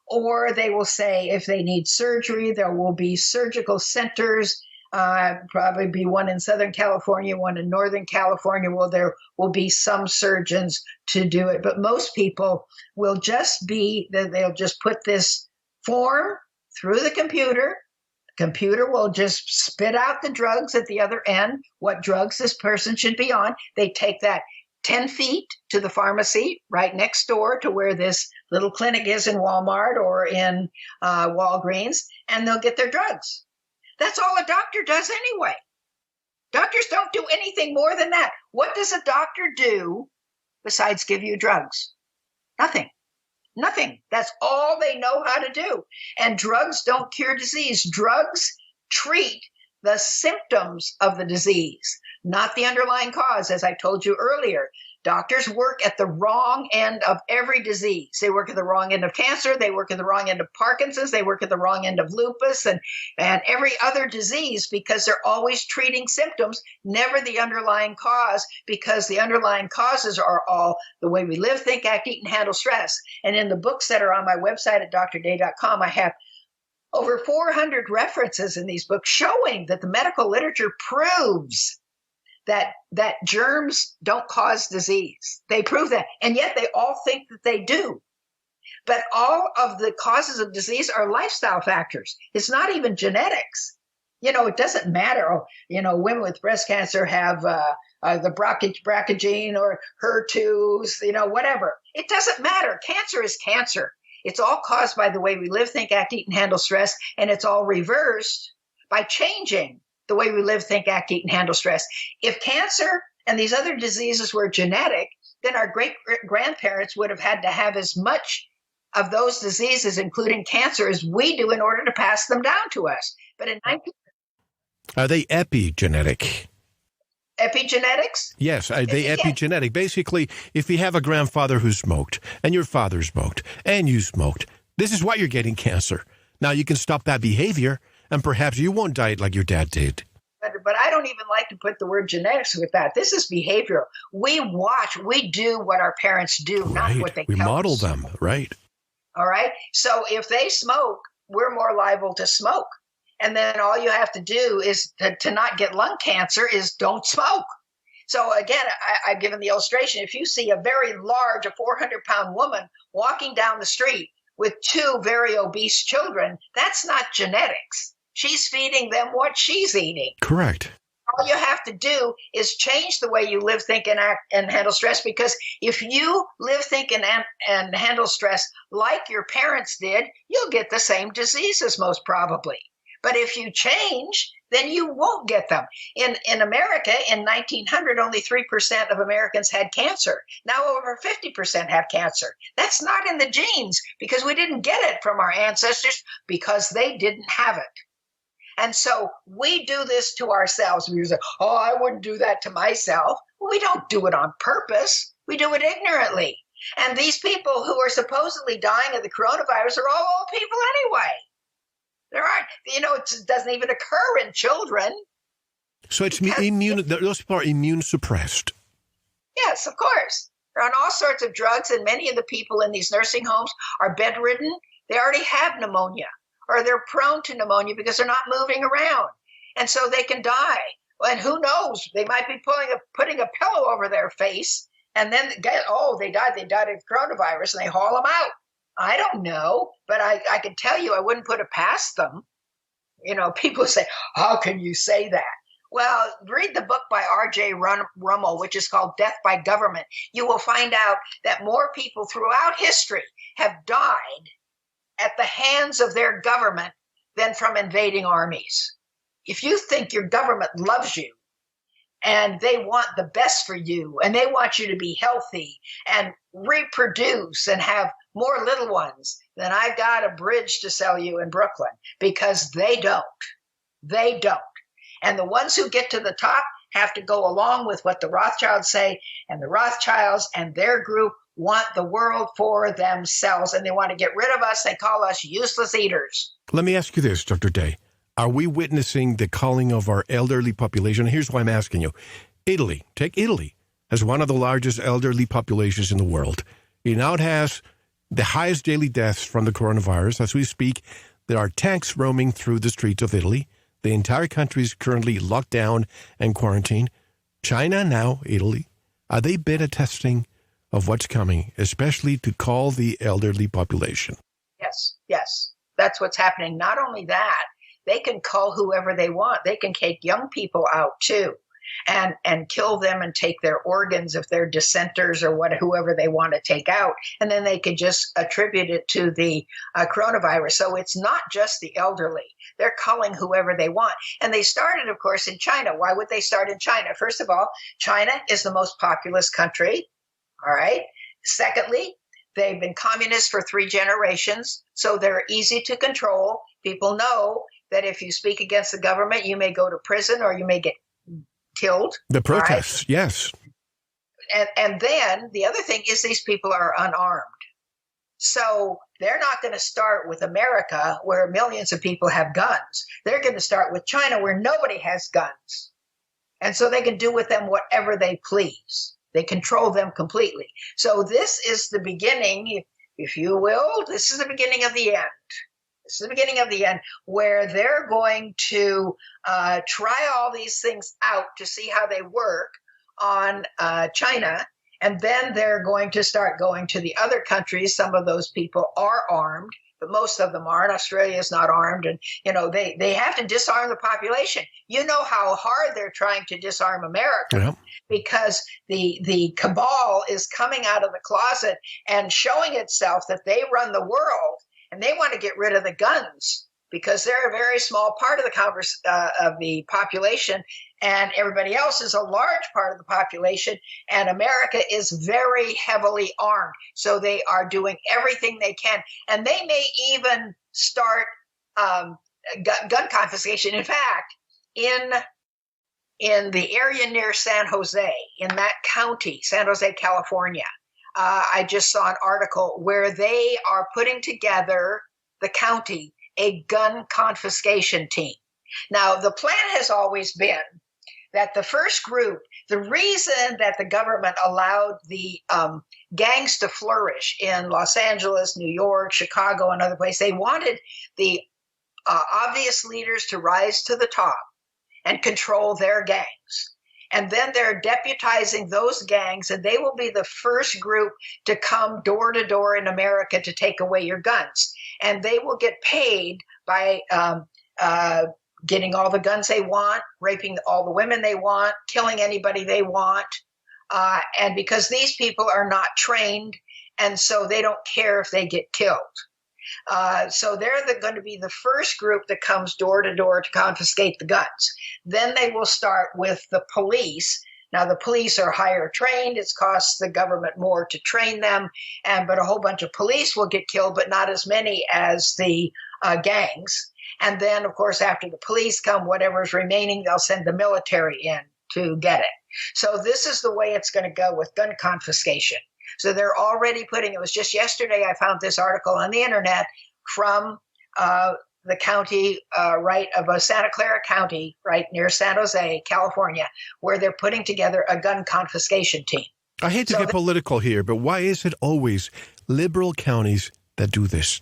Speaker 2: Or they will say if they need surgery, there will be surgical centers, probably be one in Southern California, one in Northern California. Well, there will be some surgeons to do it, but most people will just they'll just put this form through the computer. The computer will just spit out the drugs at the other end, what drugs this person should be on. They take that 10 feet to the pharmacy right next door to where this little clinic is in Walmart or in Walgreens, and they'll get their drugs. That's all a doctor does anyway. Doctors don't do anything more than that. What does a doctor do besides give you drugs? Nothing. Nothing. That's all they know how to do. And drugs don't cure disease. Drugs treat the symptoms of the disease, not the underlying cause. As I told you earlier, doctors work at the wrong end of every disease. They work at the wrong end of cancer. They work at the wrong end of Parkinson's. They work at the wrong end of lupus and every other disease, because they're always treating symptoms, never the underlying cause, because the underlying causes are all the way we live, think, act, eat, and handle stress. And in the books that are on my website at drday.com, I have over 400 references in these books showing that the medical literature proves that germs don't cause disease. They prove that. And yet they all think that they do. But all of the causes of disease are lifestyle factors. It's not even genetics. It doesn't matter. Women with breast cancer have the BRCA gene or HER2s, whatever. It doesn't matter. Cancer is cancer. It's all caused by the way we live, think, act, eat, and handle stress. And it's all reversed by changing the way we live, think, act, eat, and handle stress. If cancer and these other diseases were genetic, then our great-grandparents would have had to have as much of those diseases, including cancer, as we do in order to pass them down to us. But in
Speaker 9: Are they epigenetic?
Speaker 2: Epigenetics?
Speaker 9: Yes, are they epigenetic? Basically, if you have a grandfather who smoked, and your father smoked, and you smoked, this is why you're getting cancer. Now you can stop that behavior, and perhaps you won't die like your dad did.
Speaker 2: But I don't even like to put the word genetics with that. This is behavioral. We do what our parents do, not what they
Speaker 9: We
Speaker 2: tell
Speaker 9: model
Speaker 2: us.
Speaker 9: them, right?
Speaker 2: All right? So if they smoke, we're more liable to smoke. And then all you have to do is to not get lung cancer is don't smoke. So again, I've given the illustration. If you see a very large, a 400-pound woman walking down the street with two very obese children, that's not genetics. She's feeding them what she's eating.
Speaker 9: Correct.
Speaker 2: All you have to do is change the way you live, think, and act and handle stress, because if you live, think, and handle stress like your parents did, you'll get the same diseases most probably. But if you change, then you won't get them. In America, in 1900, only 3% of Americans had cancer. Now over 50% have cancer. That's not in the genes because we didn't get it from our ancestors because they didn't have it. And so we do this to ourselves. We say, oh, I wouldn't do that to myself. Well, we don't do it on purpose. We do it ignorantly. And these people who are supposedly dying of the coronavirus are all old people anyway. There aren't, it doesn't even occur in children.
Speaker 9: So it's those people are immune suppressed.
Speaker 2: Yes, of course. They're on all sorts of drugs, and many of the people in these nursing homes are bedridden. They already have pneumonia, or they're prone to pneumonia because they're not moving around. And so they can die. And who knows? They might be putting a pillow over their face, and then they died of coronavirus, and they haul them out. I don't know, but I can tell you I wouldn't put it past them. People say, how can you say that? Well, read the book by R.J. Rummel, which is called Death by Government. You will find out that more people throughout history have died at the hands of their government than from invading armies. If you think your government loves you and they want the best for you and they want you to be healthy and reproduce and have more little ones, then I've got a bridge to sell you in Brooklyn, because they don't. They don't. And the ones who get to the top have to go along with what the Rothschilds say, and the Rothschilds and their group want the world for themselves, and they want to get rid of us. They call us useless eaters.
Speaker 9: Let me ask you this, Dr. Day. Are we witnessing the culling of our elderly population? Here's why I'm asking you. Italy, take Italy, as one of the largest elderly populations in the world. It now has the highest daily deaths from the coronavirus. As we speak, there are tanks roaming through the streets of Italy. The entire country is currently locked down and quarantined. China, now Italy, are they beta testing of what's coming, especially to cull the elderly population?
Speaker 2: Yes. That's what's happening. Not only that, they can cull whoever they want. They can take young people out too and kill them and take their organs if they're dissenters or whoever they want to take out. And then they could just attribute it to the coronavirus. So it's not just the elderly. They're culling whoever they want. And they started, of course, in China. Why would they start in China? First of all, China is the most populous country. All right. Secondly, they've been communists for 3 generations, so they're easy to control. People know that if you speak against the government, you may go to prison or you may get killed.
Speaker 9: The protests, right? Yes.
Speaker 2: And then the other thing is these people are unarmed. So they're not going to start with America, where millions of people have guns. They're going to start with China, where nobody has guns. And so they can do with them whatever they please. They control them completely. So this is the beginning, if you will, this is the beginning of the end. This is the beginning of the end, where they're going to try all these things out to see how they work on China. And then they're going to start going to the other countries. Some of those people are armed, but most of them aren't. Australia is not armed. And, they have to disarm the population. You know how hard they're trying to disarm America, because the cabal is coming out of the closet and showing itself that they run the world. And they want to get rid of the guns because they're a very small part of the population, and everybody else is a large part of the population. And America is very heavily armed, so they are doing everything they can, and they may even start gun confiscation. In fact, in the area near San Jose, in that county, San Jose, California, I just saw an article where they are putting together, the county, a gun confiscation team. Now, the plan has always been that the first group, the reason that the government allowed the gangs to flourish in Los Angeles, New York, Chicago, and other places, they wanted the obvious leaders to rise to the top and control their gangs. And then they're deputizing those gangs, and they will be the first group to come door to door in America to take away your guns. And they will get paid by getting all the guns they want, raping all the women they want, killing anybody they want. And because these people are not trained, and so they don't care if they get killed. So they're going to be the first group that comes door to door to confiscate the guns. Then they will start with the police. Now, the police are higher trained. It costs the government more to train them, but a whole bunch of police will get killed, but not as many as the gangs. And then, of course, after the police come, whatever's remaining, they'll send the military in to get it. So this is the way it's going to go with gun confiscation. So they're already putting, it was just yesterday I found this article on the internet from the county right of Santa Clara County, right near San Jose, California, where they're putting together a gun confiscation team.
Speaker 9: I hate to get political here, but why is it always liberal counties that do this?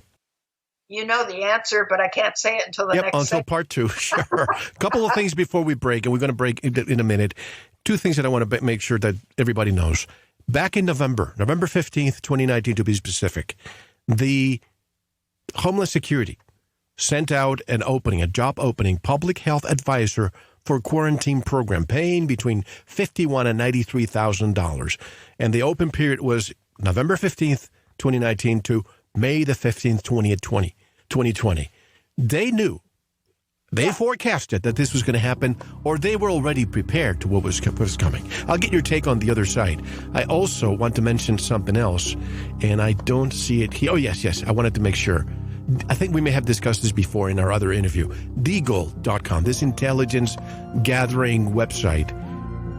Speaker 2: You know the answer, but I can't say it until the next
Speaker 9: until
Speaker 2: segment.
Speaker 9: part two. Sure. A couple of things before we break, and we're going to break in a minute. Two things that I want to make sure that everybody knows. Back in November 15th, 2019, to be specific, the Homeland Security sent out a job opening, public health advisor for quarantine program, paying between $51,000 and $93,000. And the open period was November 15th, 2019 to May the 15th, 2020. They knew, they forecasted that this was going to happen, or they were already prepared to what was coming. I'll get your take on the other side. I also want to mention something else, and I don't see it here. Oh, yes, I wanted to make sure. I think we may have discussed this before in our other interview. Deagle.com, this intelligence gathering website.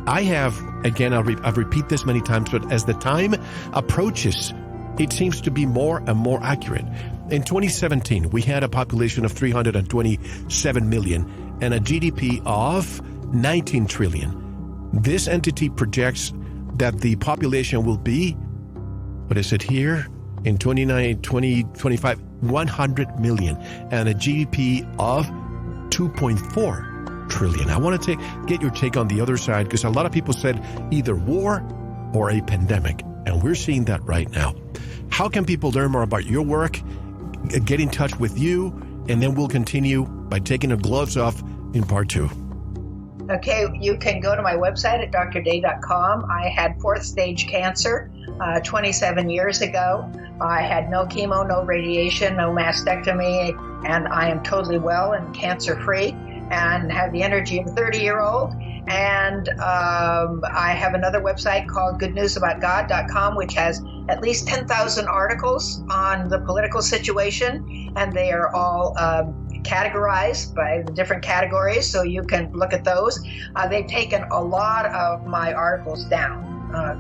Speaker 9: I have, again, I'll repeat this many times, but as the time approaches, it seems to be more and more accurate. In 2017, we had a population of 327 million and a GDP of 19 trillion. This entity projects that the population will be, what is it here? In 2025, 100 million and a GDP of 2.4 trillion. I want to get your take on the other side, because a lot of people said either war or a pandemic, and we're seeing that right now. How can people learn more about your work, get in touch with you, and then we'll continue by taking the gloves off in part two.
Speaker 2: Okay, you can go to my website at drday.com. I had fourth stage cancer 27 years ago. I had no chemo, no radiation, no mastectomy, and I am totally well and cancer-free and have the energy of a 30-year-old. And I have another website called goodnewsaboutgod.com, which has at least 10,000 articles on the political situation, and they are all categorized by the different categories, so you can look at those. They've taken a lot of my articles down.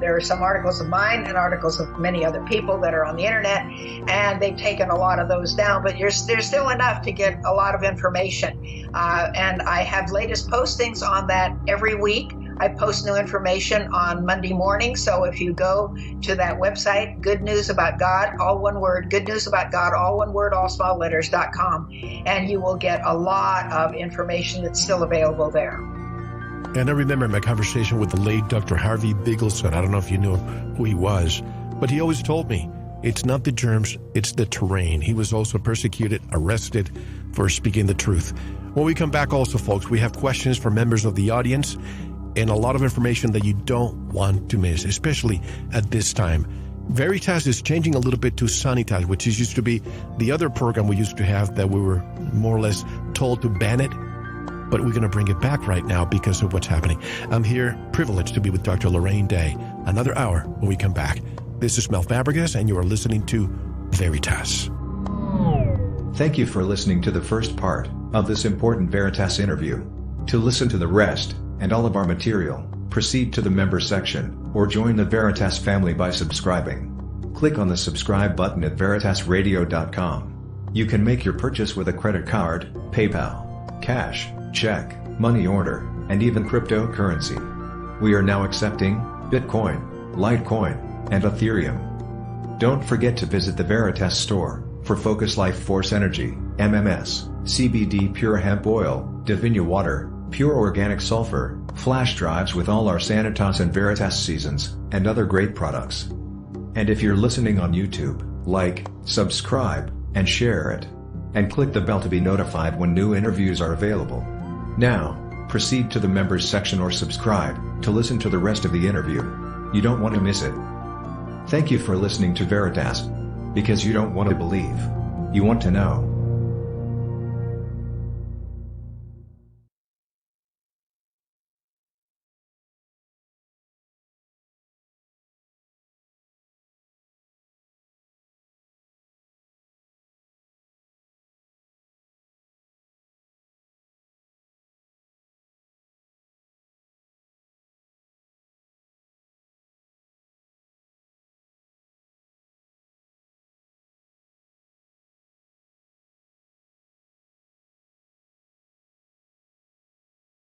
Speaker 2: There are some articles of mine and articles of many other people that are on the internet, and they've taken a lot of those down, but there's still enough to get a lot of information. And I have latest postings on that every week. I post new information on Monday morning, so if you go to that website, Good News About God, all one word, Good News About God, all one word, all small letters.com, and you will get a lot of information that's still available there.
Speaker 9: And I remember my conversation with the late Dr. Harvey Bigelson. I don't know if you know who he was, but he always told me, it's not the germs, it's the terrain. He was also persecuted, arrested for speaking the truth. When we come back also, folks, we have questions for members of the audience and a lot of information that you don't want to miss, especially at this time. Veritas is changing a little bit to Sanitas, which used to be the other program we used to have that we were more or less told to ban it. But we're going to bring it back right now because of what's happening. I'm here, privileged to be with Dr. Lorraine Day. Another hour when we come back. This is Mel Fabregas, and you are listening to Veritas.
Speaker 11: Thank you for listening to the first part of this important Veritas interview. To listen to the rest, and all of our material, proceed to the member section, or join the Veritas family by subscribing. Click on the subscribe button at veritasradio.com. You can make your purchase with a credit card, PayPal, cash, check, money order, and even cryptocurrency. We are now accepting Bitcoin, Litecoin, and Ethereum. Don't forget to visit the Veritas store for Focus Life Force Energy, MMS, CBD Pure Hemp Oil, Divinia Water, Pure Organic Sulfur, flash drives with all our Sanitas and Veritas seasons, and other great products. And if you're listening on YouTube, like, subscribe, and share it. And click the bell to be notified when new interviews are available. Now, proceed to the members section or subscribe to listen to the rest of the interview. You don't want to miss it. Thank you for listening to Veritas. Because you don't want to believe. You want to know.